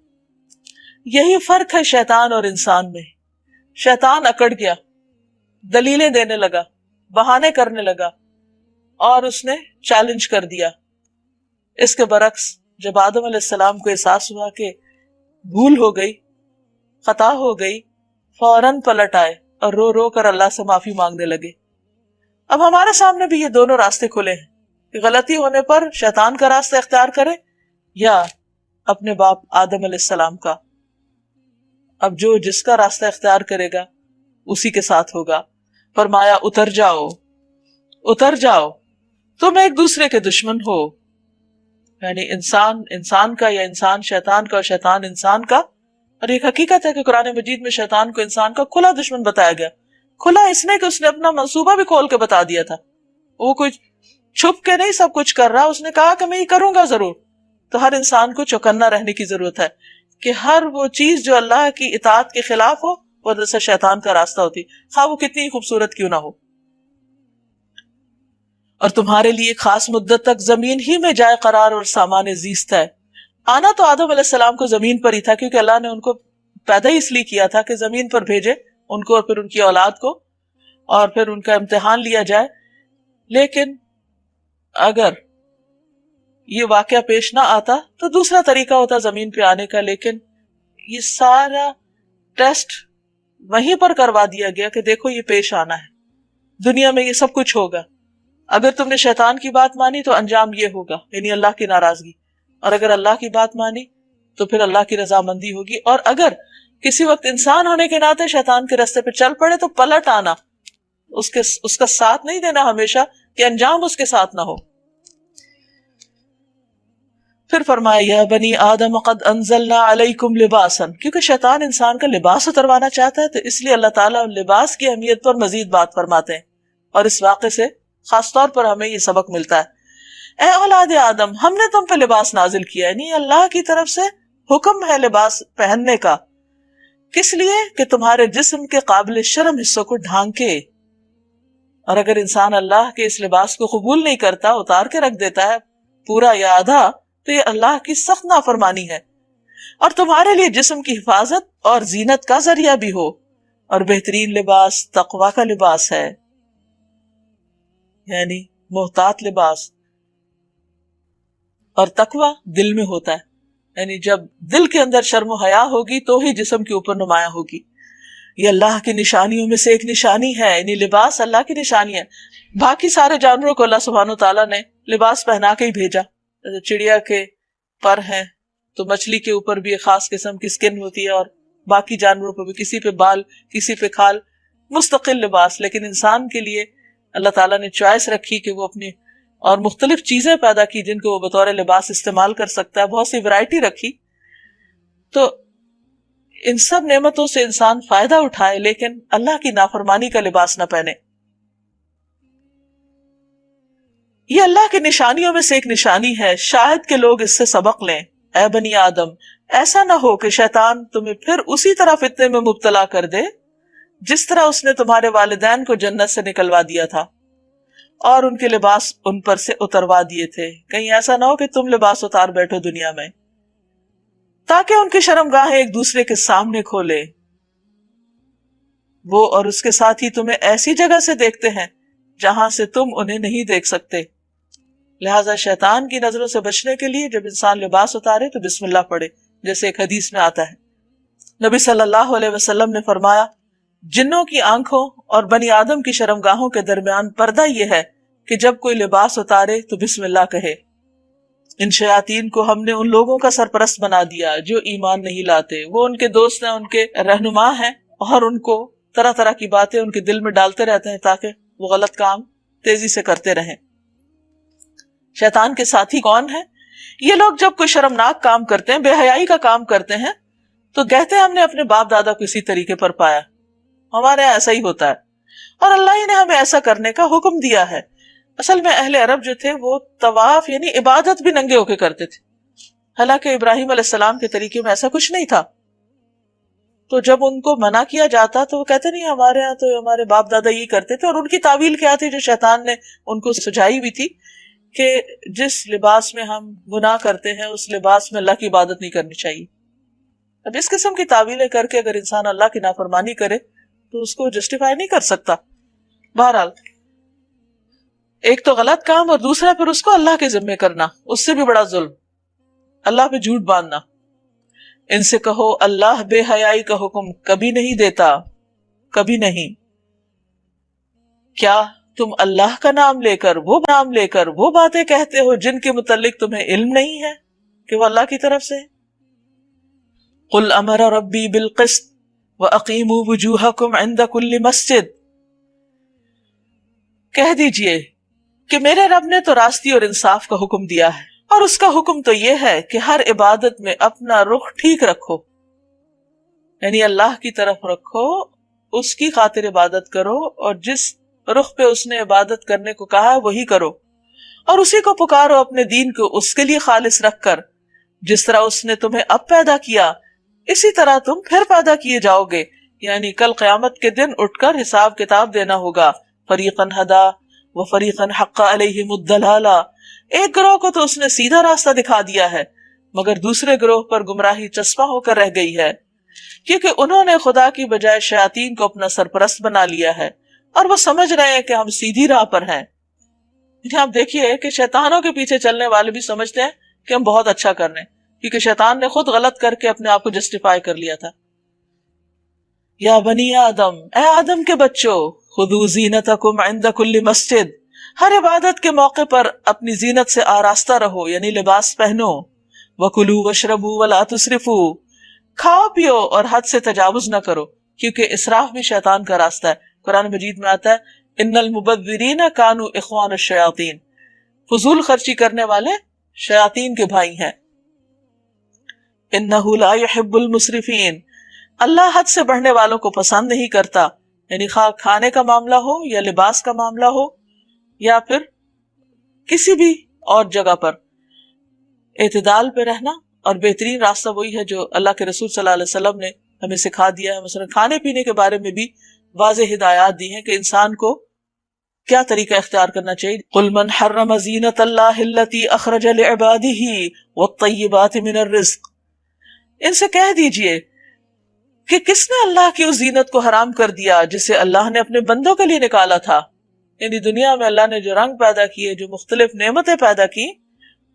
یہی فرق ہے شیطان اور انسان میں. شیطان اکڑ گیا، دلیلیں دینے لگا، بہانے کرنے لگا، اور اس نے چیلنج کر دیا. اس کے برعکس جب آدم علیہ السلام کو احساس ہوا کہ بھول ہو گئی، خطا ہو گئی، فوراً پلٹ آئے اور رو رو کر اللہ سے معافی مانگنے لگے. اب ہمارے سامنے بھی یہ دونوں راستے کھلے ہیں کہ غلطی ہونے پر شیطان کا راستہ اختیار کرے یا اپنے باپ آدم علیہ السلام کا. اب جو جس کا راستہ اختیار کرے گا اسی کے ساتھ ہوگا. فرمایا اتر جاؤ، اتر جاؤ، تم ایک دوسرے کے دشمن ہو. یعنی انسان انسان کا، یا انسان شیطان کا، اور شیطان انسان کا. اور ایک حقیقت ہے کہ قرآن مجید میں شیطان کو انسان کا کھلا دشمن بتایا گیا. کھلا اس نے کہ اس نے اپنا منصوبہ بھی کھول کے بتا دیا تھا. وہ کوئی چھپ کے نہیں سب کچھ کر رہا، اس نے کہا کہ میں یہ کروں گا ضرور. تو ہر انسان کو چوکنا رہنے کی ضرورت ہے کہ ہر وہ چیز جو اللہ کی اطاعت کے خلاف ہو وہ دراصل شیطان کا راستہ ہوتی، خواہ وہ کتنی خوبصورت کیوں نہ ہو. اور تمہارے لیے ایک خاص مدت تک زمین ہی میں جائے قرار اور سامان زیست ہے. آنا تو آدم علیہ السلام کو زمین پر ہی تھا، کیونکہ اللہ نے ان کو پیدا ہی اس لیے کیا تھا کہ زمین پر بھیجے ان کو اور پھر ان کی اولاد کو، اور پھر ان کا امتحان لیا جائے. لیکن اگر یہ واقعہ پیش نہ آتا تو دوسرا طریقہ ہوتا زمین پہ آنے کا. لیکن یہ سارا ٹیسٹ وہیں پر کروا دیا گیا کہ دیکھو یہ پیش آنا ہے، دنیا میں یہ سب کچھ ہوگا. اگر تم نے شیطان کی بات مانی تو انجام یہ ہوگا، یعنی اللہ کی ناراضگی، اور اگر اللہ کی بات مانی تو پھر اللہ کی رضامندی ہوگی. اور اگر کسی وقت انسان ہونے کے ناطے شیطان کے راستے پہ چل پڑے تو پلٹ آنا، اس کا ساتھ نہیں دینا ہمیشہ کہ انجام اس کے ساتھ نہ ہو. پھر فرمایا یا بنی آدم قد انزلنا علیکم لباسا، کیونکہ شیطان انسان کا لباس اتروانا چاہتا ہے تو اس لیے اللہ تعالیٰ لباس کی اہمیت پر مزید بات فرماتے ہیں. اور اس واقعے سے خاص طور پر ہمیں یہ سبق ملتا ہے، اے اولاد آدم، ہم نے تم پہ لباس نازل کیا، یعنی اللہ کی طرف سے حکم ہے لباس پہننے کا. کس لیے؟ کہ تمہارے جسم کے قابل شرم حصوں کو ڈھانکے. اور اگر انسان اللہ کے اس لباس کو قبول نہیں کرتا، اتار کے رکھ دیتا ہے پورا یا آدھا، تو یہ اللہ کی سخت نافرمانی ہے. اور تمہارے لیے جسم کی حفاظت اور زینت کا ذریعہ بھی ہو. اور بہترین لباس تقوی کا لباس ہے، یعنی محتاط لباس. اور تقوی دل میں ہوتا ہے، یعنی جب دل کے اندر شرم و حیا ہوگی تو ہی جسم کے اوپر نمایاں ہوگی. یہ اللہ کی نشانیوں میں سے ایک نشانی ہے، یعنی لباس اللہ کی نشانی ہے. باقی سارے جانوروں کو اللہ سبحانہ تعالیٰ نے لباس پہنا کے ہی بھیجا. چڑیا کے پر ہیں تو مچھلی کے اوپر بھی ایک خاص قسم کی سکن ہوتی ہے، اور باقی جانوروں پہ بھی کسی پہ بال کسی پہ کھال، مستقل لباس. لیکن انسان کے لیے اللہ تعالیٰ نے چوائس رکھی کہ وہ اپنی اور مختلف چیزیں پیدا کی جن کو وہ بطور لباس استعمال کر سکتا ہے، بہت سی ورائٹی رکھی. تو ان سب نعمتوں سے انسان فائدہ اٹھائے لیکن اللہ کی نافرمانی کا لباس نہ پہنے. یہ اللہ کی نشانیوں میں سے ایک نشانی ہے، شاید کہ لوگ اس سے سبق لیں. اے بنی آدم، ایسا نہ ہو کہ شیطان تمہیں پھر اسی طرح فتنے میں مبتلا کر دے جس طرح اس نے تمہارے والدین کو جنت سے نکلوا دیا تھا اور ان کے لباس ان پر سے اتروا دیے تھے. کہیں ایسا نہ ہو کہ تم لباس اتار بیٹھو دنیا میں، تاکہ ان کی شرمگاہیں ایک دوسرے کے سامنے کھولے. وہ اور اس کے ساتھ ہی تمہیں ایسی جگہ سے دیکھتے ہیں جہاں سے تم انہیں نہیں دیکھ سکتے. لہٰذا شیطان کی نظروں سے بچنے کے لیے جب انسان لباس اتارے تو بسم اللہ پڑھے، جیسے ایک حدیث میں آتا ہے. نبی صلی اللہ علیہ وسلم نے فرمایا، جنوں کی آنکھوں اور بنی آدم کی شرمگاہوں کے درمیان پردہ یہ ہے کہ جب کوئی لباس اتارے تو بسم اللہ کہے. ان شیاطین کو ہم نے ان لوگوں کا سرپرست بنا دیا جو ایمان نہیں لاتے. وہ ان کے دوست ہیں، ان کے رہنما ہیں، اور ان کو طرح طرح کی باتیں ان کے دل میں ڈالتے رہتے ہیں تاکہ وہ غلط کام تیزی سے کرتے رہیں. شیطان کے ساتھی کون ہیں؟ یہ لوگ جب کوئی شرمناک کام کرتے ہیں، بے حیائی کا کام کرتے ہیں، تو کہتے ہیں ہم نے اپنے باپ دادا کو اسی طریقے پر پایا، ہمارے یہاں ایسا ہی ہوتا ہے، اور اللہ ہی نے ہمیں ایسا کرنے کا حکم دیا ہے. اصل میں اہل عرب جو تھے وہ طواف یعنی عبادت بھی ننگے ہو کے کرتے تھے، حالانکہ ابراہیم علیہ السلام کے طریقے میں ایسا کچھ نہیں تھا. تو جب ان کو منع کیا جاتا تو وہ کہتے نہیں ہمارے یہاں تو ہمارے باپ دادا یہ کرتے تھے. اور ان کی تعویل کیا تھی جو شیطان نے ان کو سجائی بھی تھی کہ جس لباس میں ہم گناہ کرتے ہیں اس لباس میں اللہ کی عبادت نہیں کرنی چاہیے. اب اس قسم کی تعویلیں کر کے اگر انسان اللہ کی نافرمانی کرے تو اس کو جسٹیفائی نہیں کر سکتا. بہرحال ایک تو غلط کام اور دوسرا پھر اس کو اللہ کے ذمہ کرنا، اس سے بھی بڑا ظلم، اللہ پہ جھوٹ باندھنا. ان سے کہو اللہ بے حیائی کا حکم کبھی نہیں دیتا، کبھی نہیں. کیا تم اللہ کا نام لے کر وہ باتیں کہتے ہو جن کے متعلق تمہیں علم نہیں ہے کہ وہ اللہ کی طرف سے؟ قل امر ربی بالقسط واقیموا وجوہکم عند کل مسجد. کہہ دیجئے کہ میرے رب نے تو راستی اور انصاف کا حکم دیا ہے، اور اس کا حکم تو یہ ہے کہ ہر عبادت میں اپنا رخ ٹھیک رکھو، یعنی اللہ کی طرف رکھو، اس کی خاطر عبادت کرو، اور جس رخ پہ اس نے عبادت کرنے کو کہا ہے وہی کرو، اور اسی کو پکارو اپنے دین کو اس کے لیے خالص رکھ کر. جس طرح اس نے تمہیں اب پیدا کیا اسی طرح تم پھر پیدا کیے جاؤ گے، یعنی کل قیامت کے دن اٹھ کر حساب کتاب دینا ہوگا. فریقاً ہدا و فریقاً حق علیہم الضلالہ. ایک گروہ کو تو اس نے سیدھا راستہ دکھا دیا ہے مگر دوسرے گروہ پر گمراہی چسپاں ہو کر رہ گئی ہے، کیونکہ انہوں نے خدا کی بجائے شیاطین کو اپنا سرپرست بنا لیا ہے اور وہ سمجھ رہے ہیں کہ ہم سیدھی راہ پر ہیں. آپ دیکھیے کہ شیطانوں کے پیچھے چلنے والے بھی سمجھتے ہیں کہ ہم بہت اچھا کر رہے ہیں، کیونکہ شیطان نے خود غلط کر کے اپنے آپ کو جسٹیفائی کر لیا تھا. یا بنی آدم، اے آدم کے بچوں، خذوا زینتکم عند کل مسجد. ہر عبادت کے موقع پر اپنی زینت سے آراستہ رہو، یعنی لباس پہنو. وکلوا واشربوا ولا تسرفوا. کھاؤ پیو اور حد سے تجاوز نہ کرو، کیونکہ اسراف بھی شیطان کا راستہ ہے. قرآن مجید میں آتا ہے ان المبذرین کانوا اخوان الشیاطین. فضول خرچی کرنے والے شیاطین کے بھائی ہیں. انہ لا يحب المسرفین. اللہ حد سے بڑھنے والوں کو پسند نہیں کرتا، یعنی خواہ کھانے کا معاملہ ہو یا لباس کا معاملہ ہو یا پھر کسی بھی اور جگہ پر. اعتدال پہ رہنا، اور بہترین راستہ وہی ہے جو اللہ کے رسول صلی اللہ علیہ وسلم نے ہمیں سکھا دیا ہے. مثلا کھانے پینے کے بارے میں بھی واضح ہدایات دی ہیں کہ انسان کو کیا طریقہ اختیار کرنا چاہیے. قل من حرم زینت اللہ التی اخرج لعبادہ والطیبات من الرزق. ان سے کہہ دیجئے کہ کس نے اللہ کی اس زینت کو حرام کر دیا جسے اللہ نے اپنے بندوں کے لیے نکالا تھا. یعنی دنیا میں اللہ نے جو رنگ پیدا کیے، جو مختلف نعمتیں پیدا کی،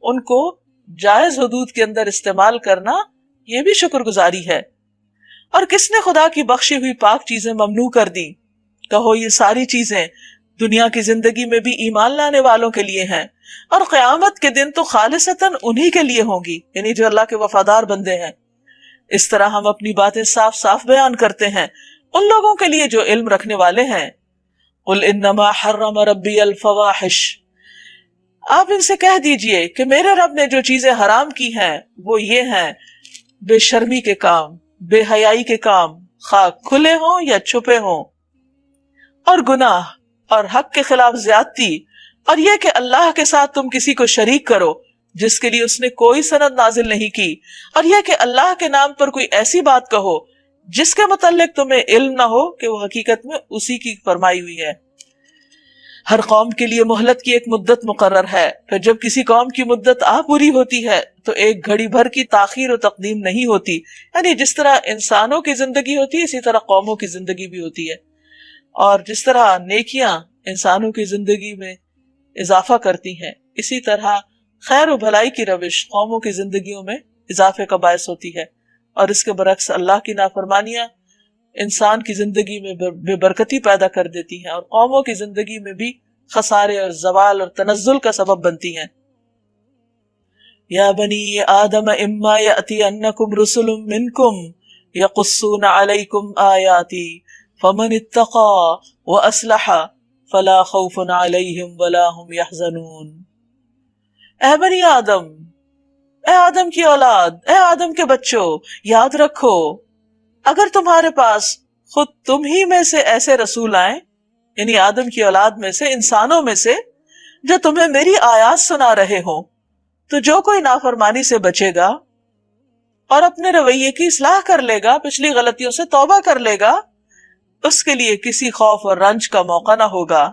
ان کو جائز حدود کے اندر استعمال کرنا یہ بھی شکر گزاری ہے۔ اور کس نے خدا کی بخشی ہوئی پاک چیزیں ممنوع کر دی؟ کہو یہ ساری چیزیں دنیا کی زندگی میں بھی ایمان لانے والوں کے لیے ہیں، اور قیامت کے دن تو خالصتاً انہی کے لیے ہوں گی، یعنی جو اللہ کے وفادار بندے ہیں۔ اس طرح ہم اپنی باتیں صاف صاف بیان کرتے ہیں ان لوگوں کے لیے جو علم رکھنے والے ہیں۔ قل انما حرم ربی الفواحش، آپ ان سے کہہ دیجئے کہ میرے رب نے جو چیزیں حرام کی ہیں وہ یہ ہیں بے شرمی کے کام، بے حیائی کے کام، خواہ کھلے ہوں یا چھپے ہوں، اور گناہ اور حق کے خلاف زیادتی، اور یہ کہ اللہ کے ساتھ تم کسی کو شریک کرو جس کے لیے اس نے کوئی سند نازل نہیں کی، اور یہ کہ اللہ کے نام پر کوئی ایسی بات کہو جس کے متعلق تمہیں علم نہ ہو کہ وہ حقیقت میں اسی کی فرمائی ہوئی ہے۔ ہر قوم کے لیے مہلت کی ایک مدت مقرر ہے، پھر جب کسی قوم کی مدت آ پوری ہوتی ہے تو ایک گھڑی بھر کی تاخیر و تقدیم نہیں ہوتی، یعنی جس طرح انسانوں کی زندگی ہوتی ہے اسی طرح قوموں کی زندگی بھی ہوتی ہے، اور جس طرح نیکیاں انسانوں کی زندگی میں اضافہ کرتی ہیں اسی طرح خیر و بھلائی کی روش قوموں کی زندگیوں میں اضافے کا باعث ہوتی ہے، اور اس کے برعکس اللہ کی نافرمانیاں انسان کی زندگی میں بے برکتی پیدا کر دیتی ہیں اور قوموں کی زندگی میں بھی خسارے اور زوال اور تنزل کا سبب بنتی ہیں۔ یا بنی آدم اما یأتینکم رسل منکم یقصون علیکم آیاتی فمن اتقى واصلح فلا خوف علیہم ولا هم يحزنون۔ اے بنی آدم، اے آدم کی اولاد، اے آدم کے بچوں، یاد رکھو اگر تمہارے پاس خود تم ہی میں سے ایسے رسول آئیں، یعنی آدم کی اولاد میں سے، انسانوں میں سے، جو تمہیں میری آیات سنا رہے ہوں، تو جو کوئی نافرمانی سے بچے گا اور اپنے رویے کی اصلاح کر لے گا، پچھلی غلطیوں سے توبہ کر لے گا، اس کے لیے کسی خوف اور رنج کا موقع نہ ہوگا۔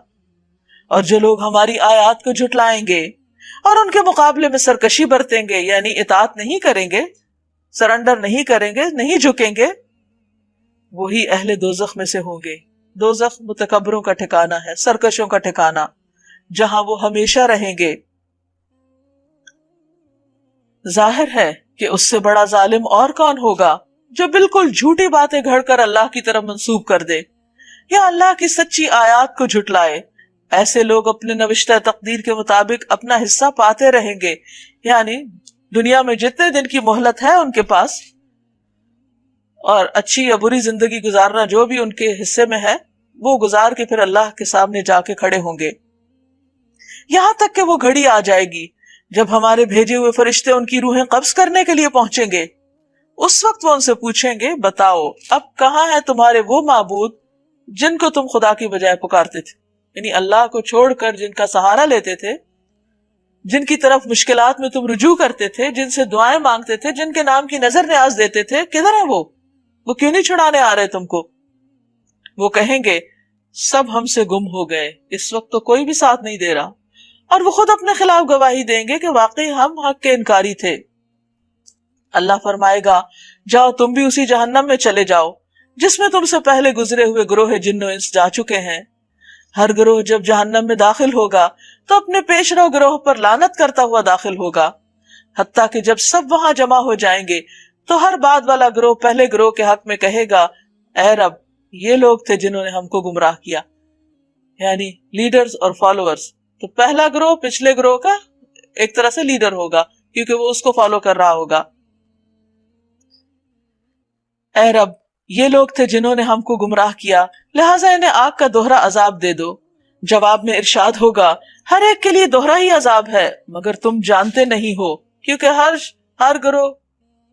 اور جو لوگ ہماری آیات کو جھٹلائیں گے اور ان کے مقابلے میں سرکشی برتیں گے، یعنی اطاعت نہیں کریں گے، سرنڈر نہیں کریں گے، نہیں جھکیں گے، وہی اہل دوزخ میں سے ہوں گے۔ دوزخ متکبروں کا ٹھکانہ ہے، سرکشوں کا ٹھکانہ، جہاں وہ ہمیشہ رہیں گے۔ ظاہر ہے کہ اس سے بڑا ظالم اور کون ہوگا جو بالکل جھوٹی باتیں گھڑ کر اللہ کی طرف منسوب کر دے یا اللہ کی سچی آیات کو جھٹلائے۔ ایسے لوگ اپنے نوشتہ تقدیر کے مطابق اپنا حصہ پاتے رہیں گے، یعنی دنیا میں جتنے دن کی مہلت ہے ان کے پاس، اور اچھی یا بری زندگی گزارنا جو بھی ان کے حصے میں ہے وہ گزار کے پھر اللہ کے سامنے جا کے کھڑے ہوں گے، یہاں تک کہ وہ گھڑی آ جائے گی جب ہمارے بھیجے ہوئے فرشتے ان کی روحیں قبض کرنے کے لیے پہنچیں گے۔ اس وقت وہ ان سے پوچھیں گے، بتاؤ اب کہاں ہے تمہارے وہ معبود جن کو تم خدا کی بجائے پکارتے تھے، یعنی اللہ کو چھوڑ کر جن کا سہارا لیتے تھے، جن کی طرف مشکلات میں تم رجوع کرتے تھے، جن سے دعائیں مانگتے تھے، جن کے نام کی نظر نیاز دیتے تھے، کدھر ہیں وہ کیوں نہیں چھڑانے آ رہے تم کو؟ وہ کہیں گے سب ہم سے گم ہو گئے، اس وقت تو کوئی بھی ساتھ نہیں دے رہا، اور وہ خود اپنے خلاف گواہی دیں گے کہ واقعی ہم حق کے انکاری تھے۔ اللہ فرمائے گا جاؤ تم بھی اسی جہنم میں چلے جاؤ جس میں تم سے پہلے گزرے ہوئے گروہ جن و انس جا چکے ہیں۔ ہر گروہ جب جہنم میں داخل ہوگا تو اپنے پیش رو گروہ پر لعنت کرتا ہوا داخل ہوگا، حتیٰ کہ جب سب وہاں جمع ہو جائیں گے تو ہر بعد والا گروہ پہلے گروہ کے حق میں کہے گا، اے رب یہ لوگ تھے جنہوں نے ہم کو گمراہ کیا، یعنی لیڈرز اور فالوورز۔ تو پہلا گروہ پچھلے گروہ کا ایک طرح سے لیڈر ہوگا کیونکہ وہ اس کو فالو کر رہا ہوگا۔ اے رب یہ لوگ تھے جنہوں نے ہم کو گمراہ کیا، لہٰذا انہیں آگ کا دوہرا عذاب دے دو۔ جواب میں ارشاد ہوگا ہر ایک کے لیے دوہرا ہی عذاب ہے، مگر تم جانتے نہیں ہو، کیونکہ ہر گروہ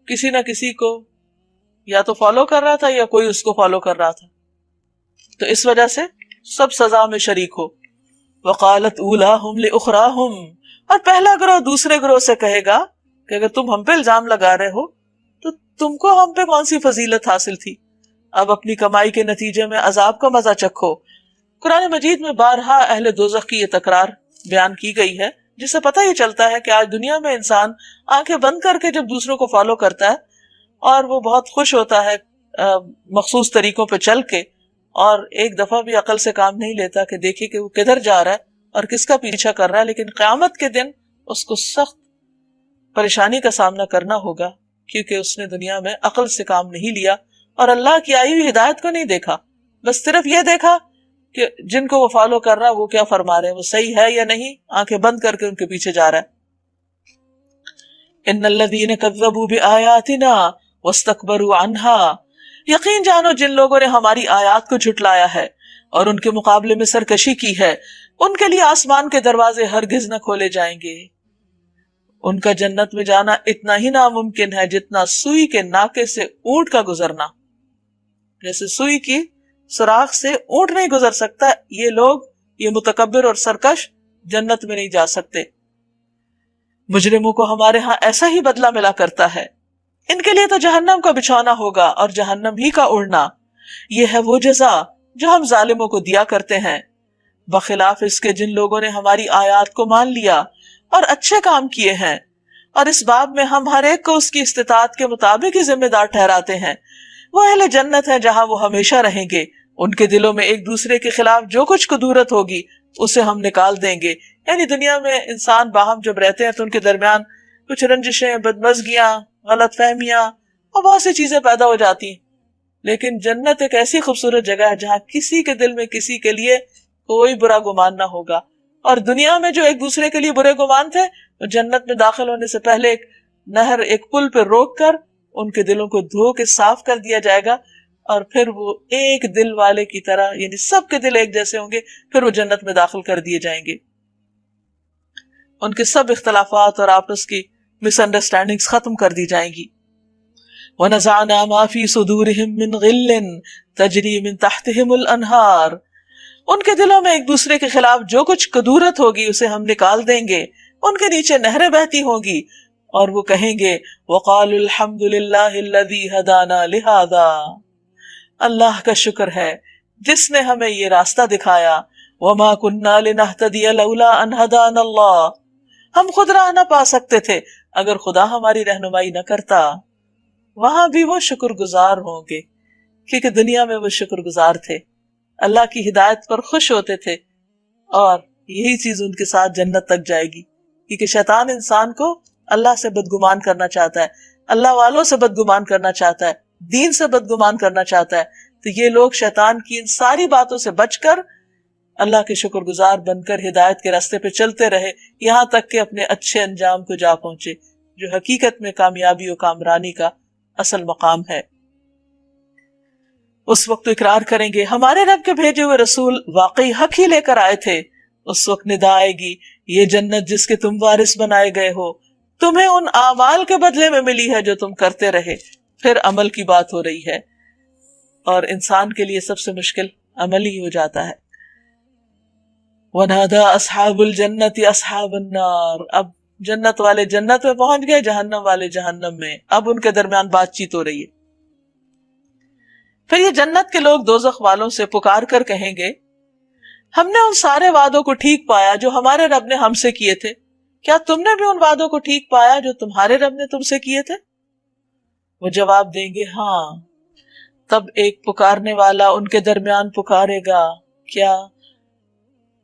کسی نہ کسی کو یا تو فالو کر رہا تھا یا کوئی اس کو فالو کر رہا تھا، تو اس وجہ سے سب سزا میں شریک ہو۔ وقالت اولاہم لاخراہم، اور پہلا گروہ دوسرے گروہ سے کہے گا کہ اگر تم ہم پہ الزام لگا رہے ہو تو تم کو ہم پہ کون سی فضیلت حاصل تھی، اب اپنی کمائی کے نتیجے میں عذاب کا مزہ چکھو۔ قرآن مجید میں بارہا اہل دوزخ کی یہ تکرار بیان کی گئی ہے، جس سے پتہ یہ چلتا ہے کہ آج دنیا میں انسان آنکھیں بند کر کے جب دوسروں کو فالو کرتا ہے اور وہ بہت خوش ہوتا ہے مخصوص طریقوں پہ چل کے، اور ایک دفعہ بھی عقل سے کام نہیں لیتا کہ دیکھے کہ وہ کدھر جا رہا ہے اور کس کا پیچھا کر رہا ہے، لیکن قیامت کے دن اس کو سخت پریشانی کا سامنا کرنا ہوگا، کیونکہ اس نے دنیا میں عقل سے کام نہیں لیا اور اللہ کی آئی ہوئی ہدایت کو نہیں دیکھا، بس صرف یہ دیکھا کہ جن کو وہ فالو کر رہا ہے وہ کیا فرما رہے ہیں، وہ صحیح ہے یا نہیں، آنکھیں بند کر کے ان کے پیچھے جا رہا ہے۔ ان الذین کذبوا بآیاتنا واستکبروا عنہا، یقین جانو جن لوگوں نے ہماری آیات کو جھٹلایا ہے اور ان کے مقابلے میں سرکشی کی ہے، ان کے لیے آسمان کے دروازے ہرگز نہ کھولے جائیں گے۔ ان کا جنت میں جانا اتنا ہی ناممکن ہے جتنا سوئی کے ناکے سے اونٹ کا گزرنا۔ جیسے سوئی کی سوراخ سے اونٹ نہیں گزر سکتا، یہ لوگ، یہ متکبر اور سرکش جنت میں نہیں جا سکتے۔ مجرموں کو ہمارے ہاں ایسا ہی بدلہ ملا کرتا ہے، ان کے لیے تو جہنم کا بچھونا ہوگا اور جہنم ہی کا اڑنا، یہ ہے وہ جزا جو ہم ظالموں کو دیا کرتے ہیں، بخلاف اس کے جن لوگوں نے ہماری آیات کو مان لیا اور اچھے کام کیے ہیں، اور اس باب میں ہم ہر ایک کو اس کی استطاعت کے مطابق ہی ذمہ دار ٹھہراتے ہیں۔ وہ اہل جنت ہیں جہاں وہ ہمیشہ رہیں گے، ان کے دلوں میں ایک دوسرے کے خلاف جو کچھ کدورت ہوگی اسے ہم نکال دیں گے۔ یعنی دنیا میں انسان باہم جب رہتے ہیں تو ان کے درمیان کچھ رنجشیں، بدمزگیاں، غلط فہمیاں اور بہت سی چیزیں پیدا ہو جاتی ہیں، لیکن جنت ایک ایسی خوبصورت جگہ ہے جہاں کسی کے دل میں کسی کے لیے کوئی برا گمان نہ ہوگا، اور دنیا میں جو ایک دوسرے کے لیے برے گمان تھے وہ جنت میں داخل ہونے سے پہلے ایک نہر، ایک پل پہ روک کر ان کے دلوں کو دھو کے صاف کر دیا جائے گا، اور پھر وہ ایک دل والے کی طرح، یعنی سب کے دل ایک جیسے ہوں گے، پھر وہ جنت میں داخل کر دیے جائیں گے۔ ان کے سب اختلافات اور آپس کی مس انڈرسٹینڈنگز ختم کر دی جائیں گی۔ وَنَزَعْنَا مَا فِي صُدُورِهِم مِّن غِلٍّ تَجْرِي مِن تَحْتِهِمُ الْأَنْهَارُ، ان کے دلوں میں ایک دوسرے کے خلاف جو کچھ کدورت ہوگی اسے ہم نکال دیں گے، ان کے نیچے نہریں بہتی ہوں گی، اور وہ کہیں گے وَقَالُوا الْحَمْدُ لِلَّهِ الَّذِي هَدَانَا لِهَذَا، اللہ کا شکر ہے جس نے ہمیں یہ راستہ دکھایا، وَمَا كُنَّا لِنَهْتَدِيَ لَوْلَا أَنْ هَدَانَا اللَّهُ، ہم خود راہ نہ پا سکتے تھے اگر خدا ہماری رہنمائی نہ کرتا۔ وہاں بھی وہ شکر گزار ہوں گے، کیونکہ دنیا میں وہ شکر گزار تھے، اللہ کی ہدایت پر خوش ہوتے تھے، اور یہی چیز ان کے ساتھ جنت تک جائے گی، کیونکہ شیطان انسان کو اللہ سے بدگمان کرنا چاہتا ہے، اللہ والوں سے بدگمان کرنا چاہتا ہے، دین سے بدگمان کرنا چاہتا ہے، تو یہ لوگ شیطان کی ان ساری باتوں سے بچ کر اللہ کے شکر گزار بن کر ہدایت کے راستے پہ چلتے رہے، یہاں تک کہ اپنے اچھے انجام کو جا پہنچے، جو حقیقت میں کامیابی و کامرانی کا اصل مقام ہے۔ اس وقت اقرار کریں گے ہمارے رب کے بھیجے ہوئے رسول واقعی حق ہی لے کر آئے تھے۔ اس وقت ندا آئے گی، یہ جنت جس کے تم وارث بنائے گئے ہو تمہیں ان اعمال کے بدلے میں ملی ہے جو تم کرتے رہے۔ پھر عمل کی بات ہو رہی ہے، اور انسان کے لیے سب سے مشکل عمل ہی ہو جاتا ہے۔ وَنَادَى أَصْحَابُ الْجَنَّةِ أَصْحَابَ النَّارِ، اب جنت والے جنت میں پہنچ گئے، جہنم والے جہنم میں، اب ان کے درمیان بات چیت ہو رہی ہے۔ پھر یہ جنت کے لوگ دوزخ والوں سے پکار کر کہیں گے ہم نے ان سارے وعدوں کو ٹھیک پایا جو ہمارے رب نے ہم سے کیے تھے، کیا تم نے بھی ان وعدوں کو ٹھیک پایا جو تمہارے رب نے تم سے کیے تھے؟ وہ جواب دیں گے ہاں۔ تب ایک پکارنے والا ان کے درمیان پکارے گا، کیا؟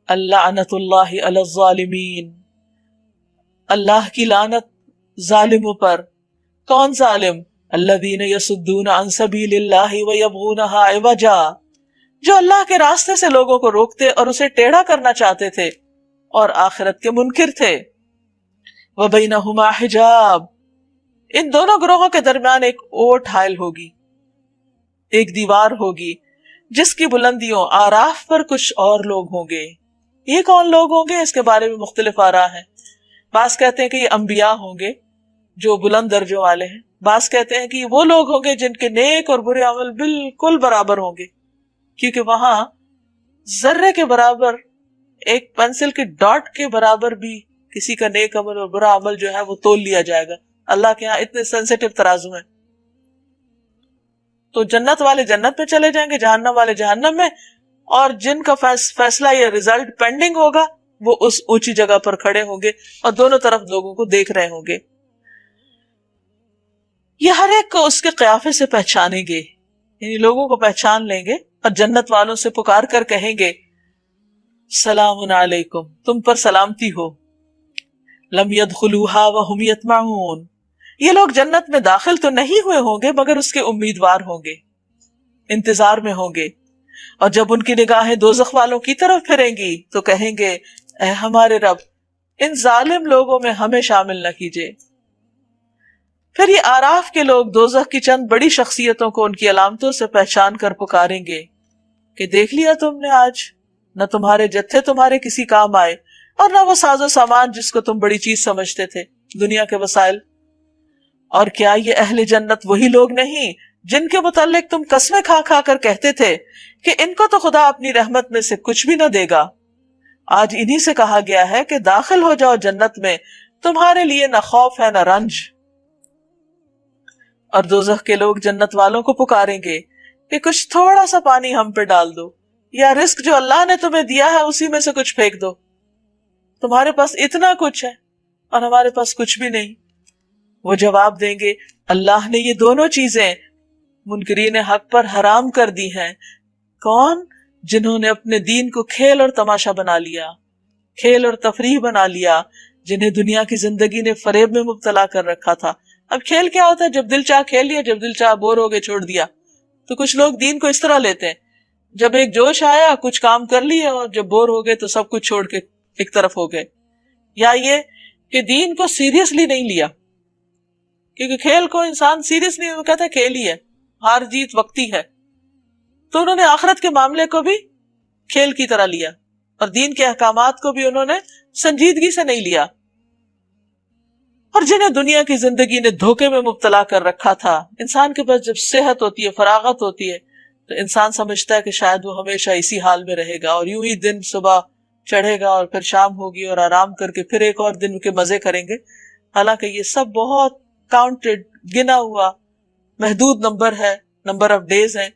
اللعنۃ اللہ علی الظالمین، اللہ کی لعنت ظالموں پر۔ کون ظالم؟ الذین یصدون عن سبیل اللہ ویبغونہا عوجا، جو اللہ کے راستے سے لوگوں کو روکتے اور اسے ٹیڑھا کرنا چاہتے تھے اور آخرت کے منکر تھے۔ وبینہما حجاب، ان دونوں گروہوں کے درمیان ایک اوٹ حائل ہوگی، ایک دیوار ہوگی جس کی بلندیوں آراف پر کچھ اور لوگ ہوں گے۔ یہ کون لوگ ہوں گے؟ اس کے بارے میں مختلف آراء ہیں۔ بعض کہتے ہیں کہ یہ انبیاء ہوں گے جو بلند درجوں والے ہیں، بعض کہتے ہیں کہ یہ وہ لوگ ہوں گے جن کے نیک اور برے عمل بالکل برابر ہوں گے، کیونکہ وہاں ذرے کے برابر، ایک پینسل کے ڈاٹ کے برابر بھی کسی کا نیک عمل اور برا عمل جو ہے وہ تول لیا جائے گا۔ اللہ کے ہاں اتنے سینسیٹیو ترازو ہیں۔ تو جنت والے جنت میں چلے جائیں گے، جہنم والے جہنم میں، اور جن کا فیصلہ یا رزلٹ پینڈنگ ہوگا وہ اس اونچی جگہ پر کھڑے ہوں گے اور دونوں طرف لوگوں کو دیکھ رہے ہوں گے۔ یہ ہر ایک کو اس کے قیافے سے پہچانیں گے، یعنی لوگوں کو پہچان لیں گے، اور جنت والوں سے پکار کر کہیں گے سلام علیکم، تم پر سلامتی ہو، لم يدخلوها وهم يطمعون، یہ لوگ جنت میں داخل تو نہیں ہوئے ہوں گے مگر اس کے امیدوار ہوں گے، انتظار میں ہوں گے، اور جب ان کی نگاہیں دوزخ والوں کی طرف پھریں گی تو کہیں گے اے ہمارے رب ان ظالم لوگوں میں ہمیں شامل نہ کیجیے۔ پھر یہ آراف کے لوگ دوزخ کی چند بڑی شخصیتوں کو ان کی علامتوں سے پہچان کر پکاریں گے کہ دیکھ لیا تم نے آج، نہ تمہارے جتھے تمہارے کسی کام آئے اور نہ وہ ساز و سامان جس کو تم بڑی چیز سمجھتے تھے، دنیا کے وسائل۔ اور کیا یہ اہل جنت وہی لوگ نہیں جن کے متعلق تم قسمیں کھا کھا کر کہتے تھے کہ ان کو تو خدا اپنی رحمت میں سے کچھ بھی نہ دے گا؟ آج انہی سے کہا گیا ہے کہ داخل ہو جاؤ جنت میں، تمہارے لیے نہ خوف ہے نہ رنج۔ اور دوزخ کے لوگ جنت والوں کو پکاریں گے کہ کچھ تھوڑا سا پانی ہم پہ ڈال دو، یا رزق جو اللہ نے تمہیں دیا ہے اسی میں سے کچھ پھینک دو، تمہارے پاس اتنا کچھ ہے اور ہمارے پاس کچھ بھی نہیں۔ وہ جواب دیں گے اللہ نے یہ دونوں چیزیں منکرین حق پر حرام کر دی ہیں۔ کون؟ جنہوں نے اپنے دین کو کھیل اور تماشا بنا لیا، کھیل اور تفریح بنا لیا، جنہیں دنیا کی زندگی نے فریب میں مبتلا کر رکھا تھا۔ اب کھیل کیا ہوتا ہے؟ جب دل چاہ کھیل لیا، جب دل چاہ بور ہو گئے چھوڑ دیا۔ تو کچھ لوگ دین کو اس طرح لیتے ہیں، جب ایک جوش آیا کچھ کام کر لیا اور جب بور ہو گئے تو سب کچھ چھوڑ کے ایک طرف ہو گئے۔ یا یہ کہ دین کو سیریسلی نہیں لیا، کیونکہ کھیل کو انسان سیریس نہیں، وہ کہتا ہے کھیل ہی ہے، ہار جیت وقتی ہے، تو انہوں نے آخرت کے معاملے کو بھی کھیل کی طرح لیا اور دین کے احکامات کو بھی انہوں نے سنجیدگی سے نہیں لیا۔ اور جنہیں دنیا کی زندگی نے دھوکے میں مبتلا کر رکھا تھا، انسان کے پاس جب صحت ہوتی ہے، فراغت ہوتی ہے، تو انسان سمجھتا ہے کہ شاید وہ ہمیشہ اسی حال میں رہے گا، اور یوں ہی دن صبح چڑھے گا اور پھر شام ہوگی اور آرام کر کے پھر ایک اور دن کے مزے کریں گے۔ حالانکہ یہ سب بہت کاؤنٹڈ، گنا ہوا محدود نمبر آف ڈیز ہیں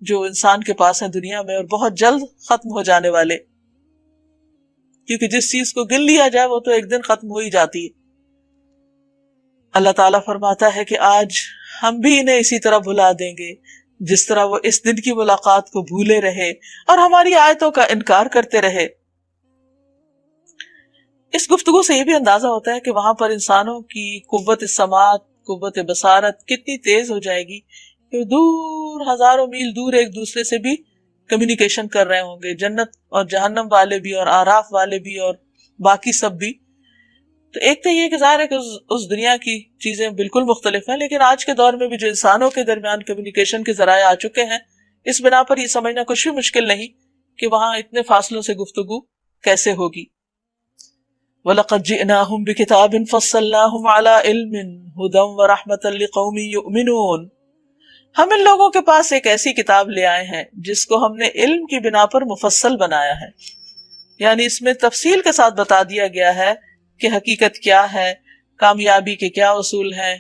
جو انسان کے پاس ہیں دنیا میں، اور بہت جلد ختم ہو جانے والے، کیونکہ جس چیز کو گن لیا جائے وہ تو ایک دن ختم ہو ہی جاتی ہے۔ اللہ تعالیٰ فرماتا ہے کہ آج ہم بھی انہیں اسی طرح بھلا دیں گے جس طرح وہ اس دن کی ملاقات کو بھولے رہے اور ہماری آیتوں کا انکار کرتے رہے۔ اس گفتگو سے یہ بھی اندازہ ہوتا ہے کہ وہاں پر انسانوں کی قوت سماعت، قوت بصارت کتنی تیز ہو جائے گی کہ دور ہزاروں میل دور ایک دوسرے سے بھی کمیونیکیشن کر رہے ہوں گے، جنت اور جہنم والے بھی اور آراف والے بھی اور باقی سب بھی۔ تو ایک تو یہ کہ ظاہر ہے کہ اس دنیا کی چیزیں بالکل مختلف ہیں، لیکن آج کے دور میں بھی جو انسانوں کے درمیان کمیونیکیشن کے ذرائع آ چکے ہیں، اس بنا پر یہ سمجھنا کچھ بھی مشکل نہیں کہ وہاں اتنے فاصلوں سے گفتگو کیسے ہوگی۔ وَلَقَدْ جِئْنَاهُمْ بِكِتَابٍ فَصَّلْنَاهُمْ عَلَىٰ عِلْمٍ هُدًى وَرَحْمَةً لِقَوْمٍ يُؤْمِنُونَ، ہم ان لوگوں کے پاس ایک ایسی کتاب لے آئے ہیں جس کو ہم نے علم کی بنا پر مفصل بنایا ہے، یعنی اس میں تفصیل کے ساتھ بتا دیا گیا ہے کہ حقیقت کیا ہے، کامیابی کے کیا اصول ہیں،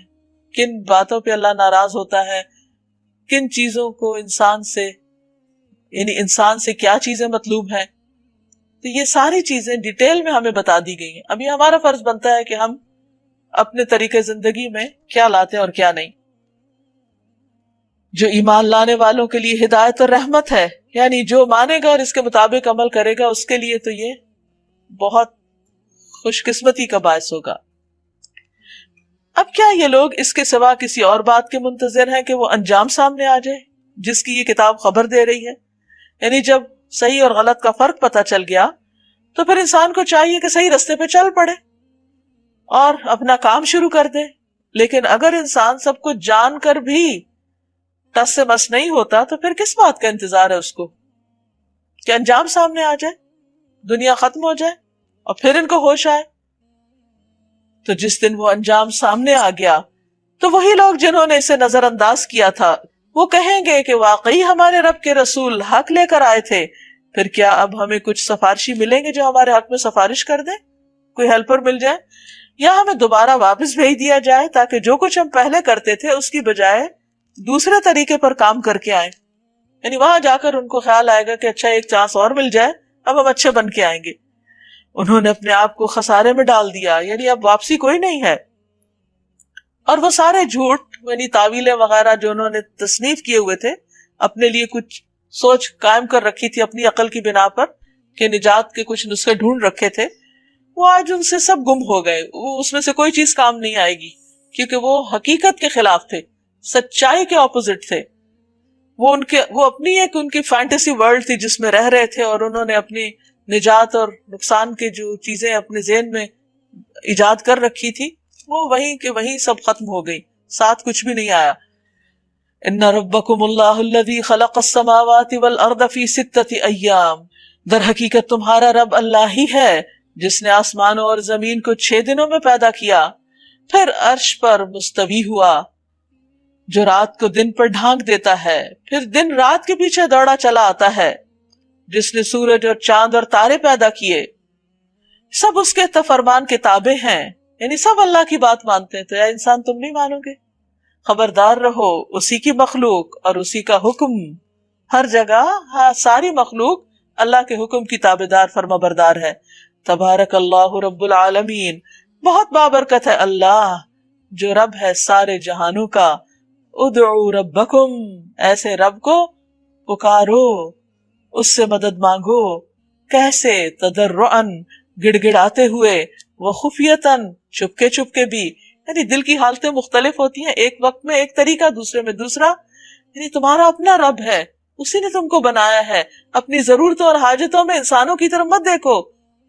کن باتوں پہ اللہ ناراض ہوتا ہے، کن چیزوں کو انسان سے کیا چیزیں مطلوب ہیں۔ تو یہ ساری چیزیں ڈیٹیل میں ہمیں بتا دی گئی ہیں۔ اب یہ ہمارا فرض بنتا ہے کہ ہم اپنے طریقے زندگی میں کیا لاتے ہیں اور کیا نہیں۔ جو ایمان لانے والوں کے لیے ہدایت اور رحمت ہے، یعنی جو مانے گا اور اس کے مطابق عمل کرے گا اس کے لیے تو یہ بہت خوش قسمتی کا باعث ہوگا۔ اب کیا یہ لوگ اس کے سوا کسی اور بات کے منتظر ہیں کہ وہ انجام سامنے آ جائے جس کی یہ کتاب خبر دے رہی ہے؟ یعنی جب صحیح اور غلط کا فرق پتہ چل گیا تو پھر انسان کو چاہیے کہ صحیح رستے پہ چل پڑے اور اپنا کام شروع کر دے۔ لیکن اگر انسان سب کچھ جان کر بھی ٹس سے مس نہیں ہوتا تو پھر کس بات کا انتظار ہے اس کو کہ انجام سامنے آ جائے، دنیا ختم ہو جائے اور پھر ان کو ہوش آئے؟ تو جس دن وہ انجام سامنے آ گیا تو وہی لوگ جنہوں نے اسے نظر انداز کیا تھا وہ کہیں گے کہ واقعی ہمارے رب کے رسول حق لے کر آئے تھے، پھر کیا اب ہمیں کچھ سفارشی ملیں گے جو ہمارے حق میں سفارش کر دیں، کوئی ہیلپر مل جائے، یا ہمیں دوبارہ واپس بھیج دیا جائے تاکہ جو کچھ ہم پہلے کرتے تھے اس کی بجائے دوسرے طریقے پر کام کر کے آئیں۔ یعنی وہاں جا کر ان کو خیال آئے گا کہ اچھا ایک چانس اور مل جائے، اب ہم اچھے بن کے آئیں گے۔ انہوں نے اپنے آپ کو خسارے میں ڈال دیا، یعنی اب واپسی کوئی نہیں ہے۔ اور وہ سارے جھوٹ یعنی تعویلیں وغیرہ جو انہوں نے تصنیف کیے ہوئے تھے، اپنے لیے کچھ سوچ قائم کر رکھی تھی اپنی عقل کی بنا پر کہ نجات کے کچھ نسخے ڈھونڈ رکھے تھے، وہ آج ان سے سب گم ہو گئے، وہ اس میں سے کوئی چیز کام نہیں آئے گی، کیونکہ وہ حقیقت کے خلاف تھے، سچائی کے اپوزٹ تھے۔ وہ اپنی ایک ان کی فینٹیسی ورلڈ تھی جس میں رہ رہے تھے، اور انہوں نے اپنی نجات اور نقصان کے جو چیزیں اپنے ذہن میں ایجاد کر رکھی تھی، وہ وہیں کہ وہیں سب ختم ہو گئی، ساتھ کچھ بھی نہیں آیا۔ ان ربکم اللہ الذی خلق السماوات والارض فی 6 ایام، در حقیقت تمہارا رب اللہ ہی ہے جس نے آسمانوں اور زمین کو 6 دنوں میں پیدا کیا، پھر عرش پر مستوی ہوا، جو رات کو دن پر ڈھانک دیتا ہے، پھر دن رات کے پیچھے دوڑا چلا آتا ہے، جس نے سورج اور چاند اور تارے پیدا کیے، سب اس کے فرمان کے تابع ہیں، یعنی سب اللہ کی بات مانتے ہیں۔ تو یا انسان تم نہیں مانو گے؟ خبردار رہو، اسی کی مخلوق اور اسی کا حکم، ہر جگہ ساری مخلوق اللہ کے حکم کی تابعدار فرما بردار ہے۔ تبارک اللہ رب العالمین، بہت بابرکت ہے اللہ جو رب ہے سارے جہانوں کا۔ ادعو ربکم، ایسے رب کو پکارو، اس سے مدد مانگو، کیسے؟ تضرعاً، گڑ گڑاتے ہوئے، وخفیتاً، چھپکے چھپکے بھی، یعنی دل کی حالتیں مختلف ہوتی ہیں، ایک وقت میں ایک طریقہ، دوسرے میں دوسرا، یعنی تمہارا اپنا رب ہے، اسی نے تم کو بنایا ہے، اپنی ضرورتوں اور حاجتوں میں انسانوں کی طرف مت دیکھو،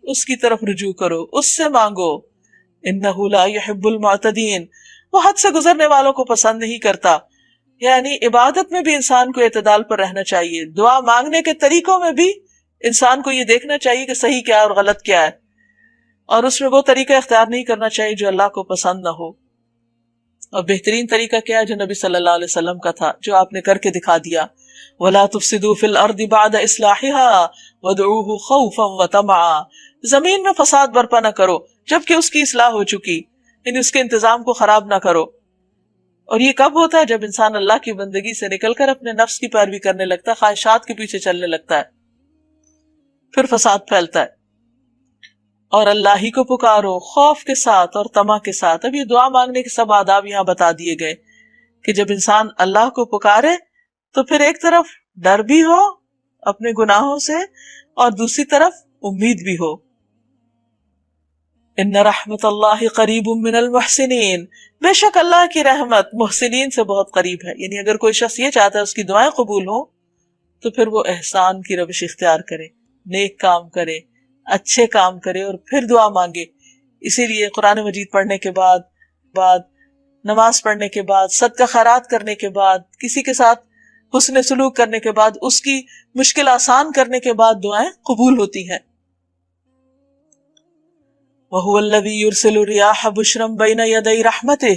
اس کی طرف رجوع کرو، اس سے مانگو۔ انہ لا يحب المعتدین، وہ حد سے گزرنے والوں کو پسند نہیں کرتا۔ یعنی عبادت میں بھی انسان کو اعتدال پر رہنا چاہیے، دعا مانگنے کے طریقوں میں بھی انسان کو یہ دیکھنا چاہیے کہ صحیح کیا ہے اور غلط کیا ہے، اور اس میں وہ طریقہ اختیار نہیں کرنا چاہیے جو اللہ کو پسند نہ ہو۔ اور بہترین طریقہ کیا ہے جو نبی صلی اللہ علیہ وسلم کا تھا، جو آپ نے کر کے دکھا دیا، وَلَا تُفْسِدُوا فِي الْأَرْضِ بَعْدَ إِصْلَاحِهَا وَادْعُوهُ خَوْفًا وَطَمَعًا، زمین میں فساد برپا نہ کرو جبکہ اس کی اصلاح ہو چکی، یعنی اس کے انتظام کو خراب نہ کرو۔ اور یہ کب ہوتا ہے؟ جب انسان اللہ کی بندگی سے نکل کر اپنے نفس کی پیروی کرنے لگتا ہے، خواہشات کے پیچھے چلنے لگتا ہے، پھر فساد پھیلتا ہے۔ اور اللہ ہی کو پکارو خوف کے ساتھ اور طمع کے ساتھ۔ اب یہ دعا مانگنے کے سب آداب یہاں بتا دیے گئے کہ جب انسان اللہ کو پکارے تو پھر ایک طرف ڈر بھی ہو اپنے گناہوں سے، اور دوسری طرف امید بھی ہو۔ ان رحمت اللہ قریب من المحسنین، بے شک اللہ کی رحمت محسنین سے بہت قریب ہے۔ یعنی اگر کوئی شخص یہ چاہتا ہے اس کی دعائیں قبول ہوں تو پھر وہ احسان کی روش اختیار کرے، نیک کام کرے، اچھے کام کرے، اور پھر دعا مانگے۔ اسی لیے قرآن مجید پڑھنے کے بعد نماز پڑھنے کے بعد، صدقہ خیرات کرنے کے بعد، کسی کے ساتھ حسن سلوک کرنے کے بعد، اس کی مشکل آسان کرنے کے بعد دعائیں قبول ہوتی ہیں۔ وَهُوَ الَّذِي يُرْسِلُ الرِّيَاحَ بُشْرًا بَيْنَ يَدَيْ رَحْمَتِهِ،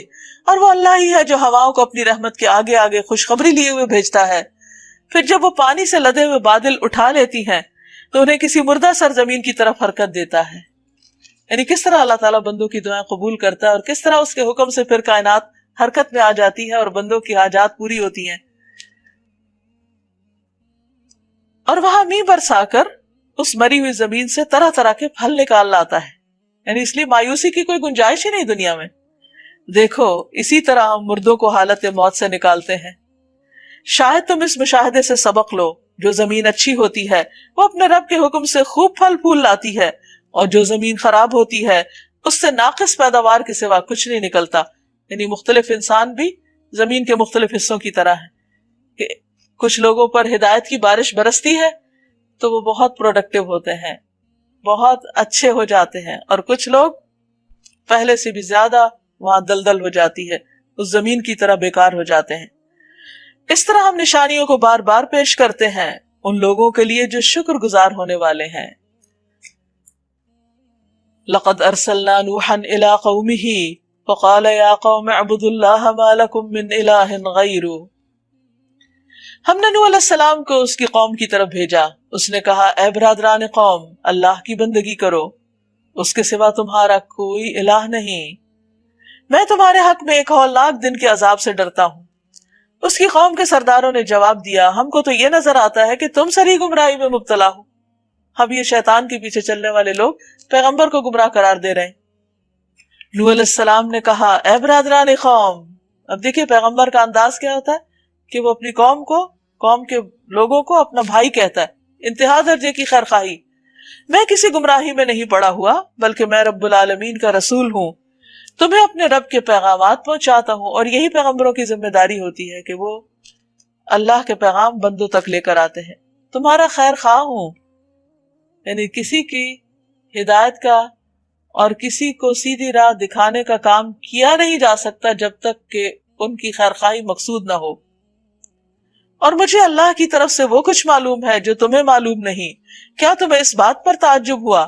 اور وہ اللہ ہی ہے جو ہواؤں کو اپنی رحمت کے آگے آگے خوشخبری لیے ہوئے بھیجتا ہے۔ پھر جب وہ پانی سے لدے ہوئے بادل اٹھا لیتی ہیں تو انہیں کسی مردہ سرزمین کی طرف حرکت دیتا ہے۔ یعنی کس طرح اللہ تعالیٰ بندوں کی دعائیں قبول کرتا ہے، اور کس طرح اس کے حکم سے پھر کائنات حرکت میں آ جاتی ہے اور بندوں کی حاجات پوری ہوتی ہیں۔ اور وہاں میਂہ برسا کر اس مری ہوئی زمین سے طرح طرح کے پھل نکال لاتا ہے، یعنی اس لیے مایوسی کی کوئی گنجائش ہی نہیں دنیا میں۔ دیکھو اسی طرح ہم مردوں کو حالت موت سے نکالتے ہیں۔ شاید تم اس مشاہدے سے سبق لو، جو زمین اچھی ہوتی ہے وہ اپنے رب کے حکم سے خوب پھل پھول لاتی ہے، اور جو زمین خراب ہوتی ہے اس سے ناقص پیداوار کے سوا کچھ نہیں نکلتا۔ یعنی مختلف انسان بھی زمین کے مختلف حصوں کی طرح ہیں کہ کچھ لوگوں پر ہدایت کی بارش برستی ہے تو وہ بہت پروڈکٹیو ہوتے ہیں، بہت اچھے ہو جاتے ہیں، اور کچھ لوگ پہلے سے بھی زیادہ وہاں دلدل ہو جاتی ہے، اس زمین کی طرح بیکار ہو جاتے ہیں۔ اس طرح ہم نشانیوں کو بار بار پیش کرتے ہیں ان لوگوں کے لیے جو شکر گزار ہونے والے ہیں۔ لقد ارسلنا نوحا الى قومه فقال یا قوم اعبدوا اللہ ما لکم من الہ غیرہ، ہم نے نوح علیہ السلام کو اس کی قوم کی طرف بھیجا، اس نے کہا اے برادران قوم، اللہ کی بندگی کرو، اس کے سوا تمہارا کوئی الہ نہیں، میں تمہارے حق میں ایک ہولناک دن کے عذاب سے ڈرتا ہوں۔ اس کی قوم کے سرداروں نے جواب دیا ہم کو تو یہ نظر آتا ہے کہ تم سری گمراہی میں مبتلا ہو۔ اب یہ شیطان کے پیچھے چلنے والے لوگ پیغمبر کو گمراہ قرار دے رہے ہیں۔ نوح علیہ السلام نے کہا اے برادران قوم، اب دیکھیے پیغمبر کا انداز کیا ہوتا ہے کہ وہ اپنی قوم کے لوگوں کو اپنا بھائی کہتا ہے، انتہا درجے کی خیرخواہی۔ میں کسی گمراہی میں نہیں پڑا ہوا، بلکہ میں رب العالمین کا رسول ہوں، تمہیں اپنے رب کے پیغامات پہنچاتا ہوں، اور یہی پیغمبروں کی ذمہ داری ہوتی ہے کہ وہ اللہ کے پیغام بندوں تک لے کر آتے ہیں۔ تمہارا خیر خواہ ہوں، یعنی کسی کی ہدایت کا اور کسی کو سیدھی راہ دکھانے کا کام کیا نہیں جا سکتا جب تک کہ ان کی خیر خواہی مقصود نہ ہو۔ اور مجھے اللہ کی طرف سے وہ کچھ معلوم ہے جو تمہیں معلوم نہیں۔ کیا تمہیں اس بات پر تعجب ہوا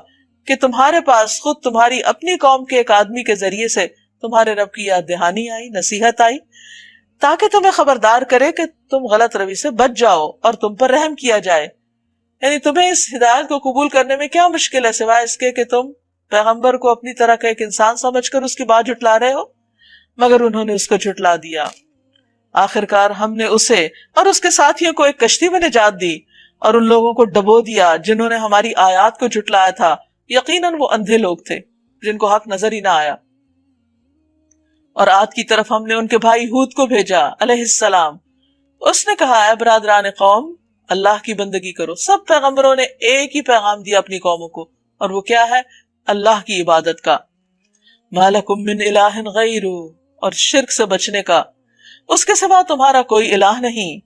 کہ تمہارے پاس خود تمہاری اپنی قوم کے ایک آدمی کے ذریعے سے تمہارے رب کی یاد دہانی آئی، نصیحت آئی، تاکہ تمہیں خبردار کرے کہ تم غلط روی سے بچ جاؤ اور تم پر رحم کیا جائے؟ یعنی تمہیں اس ہدایت کو قبول کرنے میں کیا مشکل ہے سوائے اس کے کہ تم پیغمبر کو اپنی طرح کا ایک انسان سمجھ کر اس کی بات جھٹلا رہے ہو؟ مگر انہوں نے اس کو جھٹلا دیا۔ آخر کار ہم نے اسے اور اس کے ساتھیوں کو ایک کشتی میں نجات دی اور ان لوگوں کو ڈبو دیا جنہوں نے ہماری آیات کو جھٹلایا تھا، یقیناً وہ اندھے لوگ تھے جن کو حق نظر ہی نہ آیا۔ اور عاد کی طرف ہم نے ان کے بھائی ہود کو بھیجا علیہ السلام۔ اس نے کہا، اے برادران قوم، اللہ کی بندگی کرو۔ سب پیغمبروں نے ایک ہی پیغام دیا اپنی قوموں کو، اور وہ کیا ہے؟ اللہ کی عبادت کا۔ مَا لَكُم مِّنْ إِلَٰهٍ غَيْرُهُ، اور شرک سے بچنے کا، اس کے سوا تمہارا کوئی الہ نہیں۔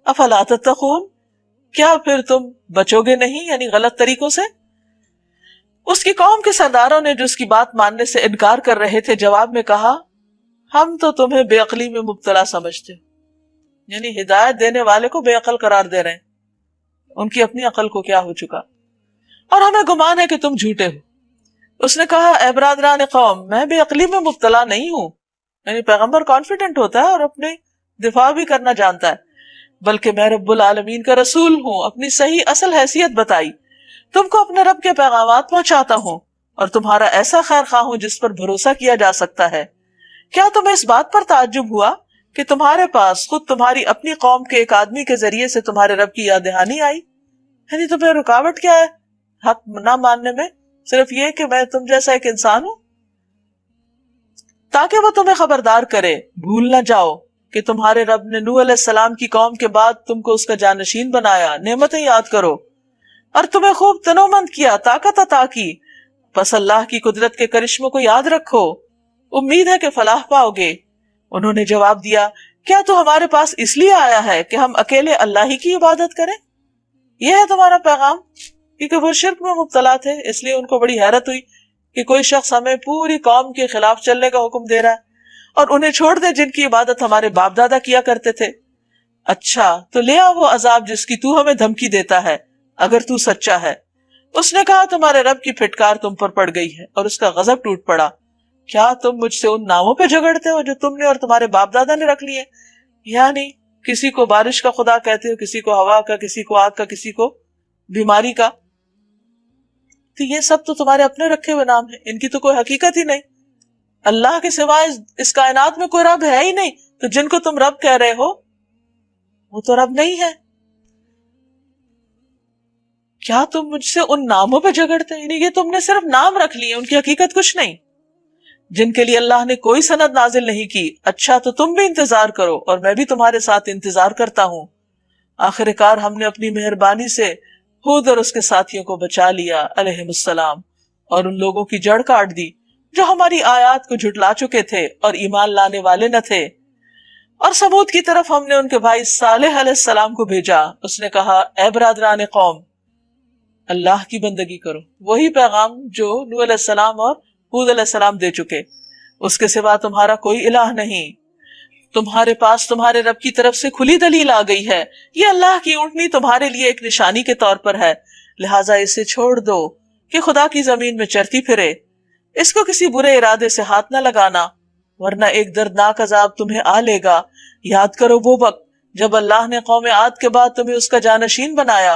افلا تتقون، کیا پھر تم بچو گے نہیں، یعنی غلط طریقوں سے؟ اس کی قوم کے سرداروں نے جو اس کی بات ماننے سے انکار کر رہے تھے جواب میں کہا، ہم تو تمہیں بے عقلی میں مبتلا سمجھتے، یعنی ہدایت دینے والے کو بے عقل قرار دے رہے ہیں، ان کی اپنی عقل کو کیا ہو چکا، اور ہمیں گمان ہے کہ تم جھوٹے ہو۔ اس نے کہا، اے برادران قوم، میں بے عقلی میں مبتلا نہیں ہوں، یعنی پیغمبر کانفیڈنٹ ہوتا ہے اور اپنے دفاع بھی کرنا جانتا ہے، بلکہ میں رب العالمین کا رسول ہوں، اپنی صحیح اصل حیثیت بتائی، تم کو اپنے رب کے پیغامات پہنچاتا ہوں، اور تمہارا ایسا خیر خواہ ہوں جس پر بھروسہ کیا جا سکتا ہے۔ کیا تمہیں اس بات پر تعجب ہوا کہ تمہارے پاس خود تمہاری اپنی قوم کے ایک آدمی کے ذریعے سے تمہارے رب کی یاد دہانی آئی؟ یعنی تمہیں رکاوٹ کیا ہے حق نہ ماننے میں؟ صرف یہ کہ میں تم جیسا ایک انسان ہوں، تاکہ وہ تمہیں خبردار کرے۔ بھول نہ جاؤ کہ تمہارے رب نے نوح علیہ السلام کی قوم کے بعد تم کو اس کا جانشین بنایا، نعمتیں یاد کرو، اور تمہیں خوب تنومند کیا، طاقت عطا کی، پس اللہ کی قدرت کے کرشموں کو یاد رکھو، امید ہے کہ فلاح پاؤ گے۔ انہوں نے جواب دیا، کیا تو ہمارے پاس اس لیے آیا ہے کہ ہم اکیلے اللہ ہی کی عبادت کریں؟ یہ ہے تمہارا پیغام؟ کیونکہ وہ شرک میں مبتلا تھے، اس لیے ان کو بڑی حیرت ہوئی کہ کوئی شخص ہمیں پوری قوم کے خلاف چلنے کا حکم دے رہا ہے اور انہیں چھوڑ دے جن کی عبادت ہمارے باپ دادا کیا کرتے تھے۔ اچھا تو لے آ وہ عذاب جس کی تو ہمیں دھمکی دیتا ہے، اگر تو سچا ہے۔ اس نے کہا، تمہارے رب کی پھٹکار تم پر پڑ گئی ہے اور اس کا غضب ٹوٹ پڑا۔ کیا تم مجھ سے ان ناموں پہ جھگڑتے ہو جو تم نے اور تمہارے باپ دادا نے رکھ لیے؟ یعنی کسی کو بارش کا خدا کہتے ہو، کسی کو ہوا کا، کسی کو آگ کا، کسی کو بیماری کا۔ تو یہ سب تو تمہارے اپنے رکھے ہوئے نام ہیں، ان کی تو کوئی حقیقت ہی نہیں۔ اللہ کے سوائے اس کائنات میں کوئی رب ہے ہی نہیں، تو جن کو تم رب کہہ رہے ہو وہ تو رب نہیں ہے۔ کیا تم مجھ سے ان ناموں پہ جھگڑتے ہیں؟ یعنی یہ تم نے صرف نام رکھ لیے، ان کی حقیقت کچھ نہیں، جن کے لیے اللہ نے کوئی سند نازل نہیں کی۔ اچھا تو تم بھی انتظار کرو اور میں بھی تمہارے ساتھ انتظار کرتا ہوں۔ آخر کار ہم نے اپنی مہربانی سے ہود اور اس کے ساتھیوں کو بچا لیا علیہم السلام، اور ان لوگوں کی جڑ کاٹ دی جو ہماری آیات کو جھٹلا چکے تھے اور ایمان لانے والے نہ تھے۔ اور سمود کی طرف ہم نے ان کے بھائی صالح علیہ السلام کو بھیجا۔ اس نے کہا، اے برادران قوم، اللہ کی بندگی کرو، وہی پیغام جو نوح علیہ السلام اور ہود علیہ السلام دے چکے، اس کے سوا تمہارا کوئی الہ نہیں۔ تمہارے پاس تمہارے رب کی طرف سے کھلی دلیل آ گئی ہے، یہ اللہ کی اونٹنی تمہارے لیے ایک نشانی کے طور پر ہے، لہٰذا اسے چھوڑ دو کہ خدا کی زمین میں چرتی پھرے، اس کو کسی برے ارادے سے ہاتھ نہ لگانا، ورنہ ایک دردناک عذاب تمہیں آ لے گا۔ یاد کرو وہ وقت جب اللہ نے قوم عاد کے بعد تمہیں اس کا جانشین بنایا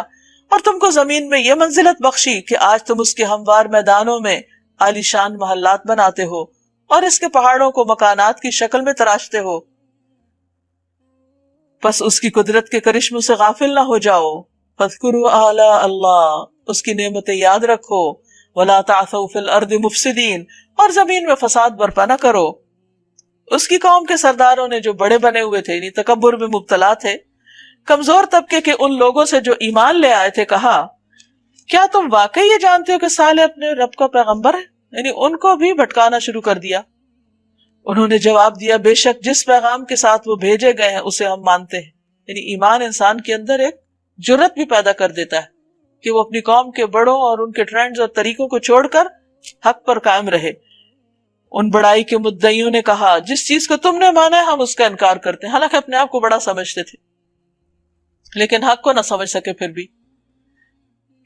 اور تم کو زمین میں یہ منزلت بخشی کہ آج تم اس کے ہموار میدانوں میں عالی شان محلات بناتے ہو اور اس کے پہاڑوں کو مکانات کی شکل میں تراشتے ہو۔ پس اس کی قدرت کے کرشموں سے غافل نہ ہو جاؤ۔ فاذکروا آلاء اللہ، اس کی نعمتیں یاد رکھو۔ ولا تعثوا فی الارض مفسدین، اور زمین میں فساد برپا نہ کرو۔ اس کی قوم کے سرداروں نے جو بڑے بنے ہوئے تھے، یعنی تکبر میں مبتلا تھے، کمزور طبقے کے ان لوگوں سے جو ایمان لے آئے تھے، کہا، کیا تم واقعی یہ جانتے ہو کہ صالح اپنے رب کا پیغمبر ہے؟ یعنی ان کو بھی بھٹکانا شروع کر دیا۔ انہوں نے جواب دیا بے شک جس پیغام کے ساتھ وہ بھیجے گئے ہیں اسے ہم مانتے ہیں۔ یعنی ایمان انسان کے اندر ایک جرت بھی پیدا کر دیتا ہے کہ وہ اپنی قوم کے بڑوں اور ان کے ٹرینڈز اور طریقوں کو چھوڑ کر حق پر قائم رہے۔ ان بڑائی کے مدعیوں نے کہا جس چیز کو تم نے مانا ہے ہم اس کا انکار کرتے ہیں، حالانکہ اپنے آپ کو بڑا سمجھتے تھے لیکن حق کو نہ سمجھ سکے پھر بھی،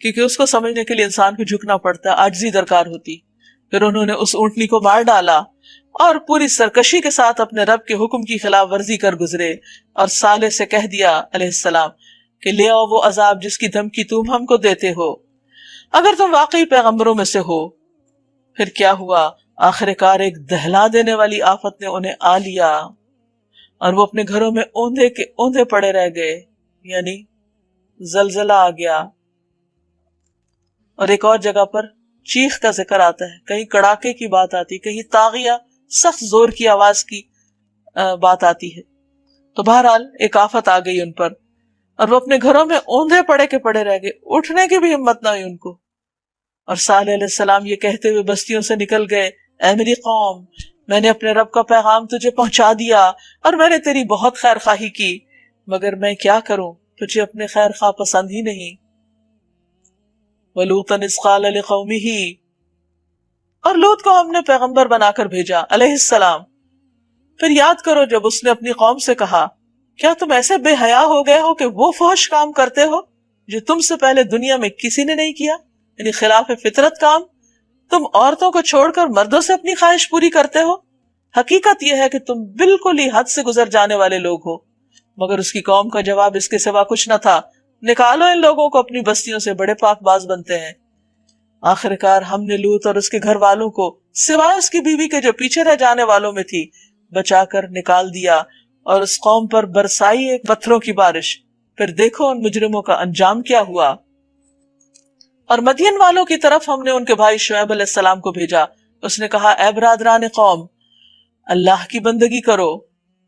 کیونکہ اس کو سمجھنے کے لیے انسان کو جھکنا پڑتا ہے، عاجزی درکار ہوتی۔ پھر انہوں نے اس اونٹنی کو مار ڈالا اور پوری سرکشی کے ساتھ اپنے رب کے حکم کی خلاف ورزی کر گزرے، اور صالح سے کہہ دیا علیہ السلام کہ لے آؤ وہ عذاب جس کی دھمکی تم ہم کو دیتے ہو، اگر تم واقعی پیغمبروں میں سے ہو۔ پھر کیا ہوا؟ آخر کار ایک دہلا دینے والی آفت نے انہیں آ لیا اور وہ اپنے گھروں میں اوندھے کے اوندھے پڑے رہ گئے، یعنی زلزلہ آ گیا۔ اور ایک اور جگہ پر چیخ کا ذکر آتا ہے، کہیں کڑاکے کی بات آتی، کہیں تاغیہ سخت زور کی آواز کی بات آتی ہے۔ تو بہرحال ایک آفت آ گئی ان پر اور وہ اپنے گھروں میں اوندھے پڑے کے پڑے رہ گئے، اٹھنے کی بھی ہمت نہ ہوئی ان کو۔ اور صالح علیہ السلام یہ کہتے ہوئے بستیوں سے نکل گئے، اے میری قوم، میں نے اپنے رب کا پیغام تجھے پہنچا دیا اور میں نے تیری بہت خیر خواہی کی، مگر میں کیا کروں، تجھے اپنے خیر خواہ پسند ہی نہیں۔ وَلُوطًا إِذْ قَالَ لِقَوْمِهِ، اور لوط کو ہم نے پیغمبر بنا کر بھیجا علیہ السلام۔ پھر یاد کرو جب اس نے اپنی قوم سے کہا کیا تم ایسے بے حیا ہو گئے ہو کہ وہ فحش کام کرتے ہو جو تم سے پہلے دنیا میں کسی نے نہیں کیا، یعنی خلاف فطرت کام؟ تم عورتوں کو چھوڑ کر مردوں سے اپنی خواہش پوری کرتے ہو۔ حقیقت یہ ہے کہ تم بالکل ہی حد سے گزر جانے والے لوگ ہو۔ مگر اس کی قوم کا جواب اس کے سوا کچھ نہ تھا، نکالو ان لوگوں کو اپنی بستیوں سے، بڑے پاک باز بنتے ہیں۔ آخر کار ہم نے لوط اور اس کے گھر والوں کو سوائے اس کی بیوی کے جو پیچھے رہ جانے والوں میں تھی بچا کر نکال دیا، اور اس قوم پر برسائی ایک پتھروں کی بارش۔ پھر دیکھو ان مجرموں کا انجام کیا ہوا۔ اور مدین والوں کی طرف ہم نے ان کے بھائی شعیب علیہ السلام کو بھیجا۔ اس نے کہا اے برادران قوم، اللہ کی بندگی کرو،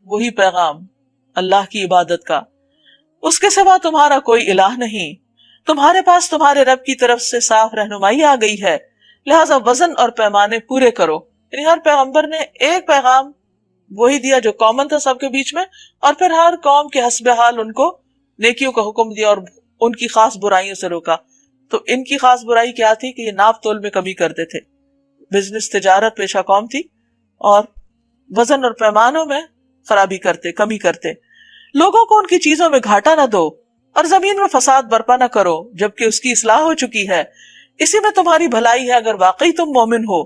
وہی پیغام اللہ کی عبادت کا، اس کے سوا تمہارا کوئی الہ نہیں، تمہارے پاس تمہارے رب کی طرف سے صاف رہنمائی آ گئی ہے، لہٰذا وزن اور پیمانے پورے کرو۔ یعنی ہر پیغمبر نے ایک پیغام وہی دیا جو کامن تھا سب کے بیچ میں، اور پھر ہر قوم کے حسب حال ان کو نیکیوں کا حکم دیا اور ان کی خاص برائیوں سے روکا۔ تو ان کی خاص برائی کیا تھی کہ یہ ناپ تول میں کمی کرتے تھے، بزنس تجارت پیشہ قوم تھی، اور وزن اور پیمانوں میں خرابی کرتے، کمی کرتے۔ لوگوں کو ان کی چیزوں میں گھاٹا نہ دو اور زمین میں فساد برپا نہ کرو جبکہ اس کی اصلاح ہو چکی ہے، اسی میں تمہاری بھلائی ہے اگر واقعی تم مومن ہو۔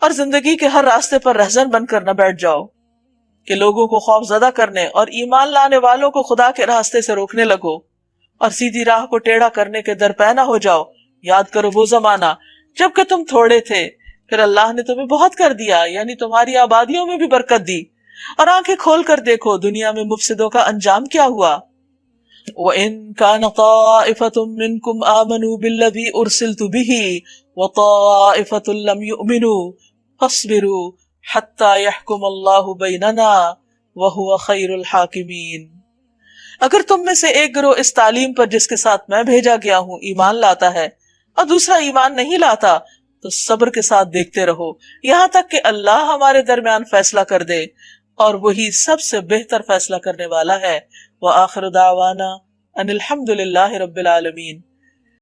اور زندگی کے ہر راستے پر رہزن بن کر نہ بیٹھ جاؤ کہ لوگوں کو خوف زدہ کرنے اور ایمان لانے والوں کو خدا کے راستے سے روکنے لگو اور سیدھی راہ کو ٹیڑھا کرنے کے درپے نہ ہو جاؤ۔ یاد کرو وہ زمانہ جب کہ تم تھوڑے تھے، پھر اللہ نے تمہیں بہت کر دیا، یعنی تمہاری آبادیوں میں بھی برکت دی، اور آنکھیں کھول کر دیکھو دنیا میں مفسدوں کا انجام کیا ہوا۔ وَإِن كَانَ طَائِفَةٌ مِّنكُمْ آمَنُوا بِالَّذِي أُرْسِلْتُ بِهِ وَطَائِفَةٌ لَّمْ يُؤْمِنُوا فَاصْبِرُوا حَتَّى يَحْكُمَ اللَّهُ بَيْنَنَا وَهُوَ خَيْرُ الْحَاكِمِينَ۔ اگر تم میں سے ایک گروہ اس تعلیم پر جس کے ساتھ میں بھیجا گیا ہوں ایمان لاتا ہے اور دوسرا ایمان نہیں لاتا تو صبر کے ساتھ دیکھتے رہو یہاں تک کہ اللہ ہمارے درمیان فیصلہ کر دے، اور وہی سب سے بہتر فیصلہ کرنے والا ہے۔ وآخر دعوانا ان الحمد للہ رب العالمین۔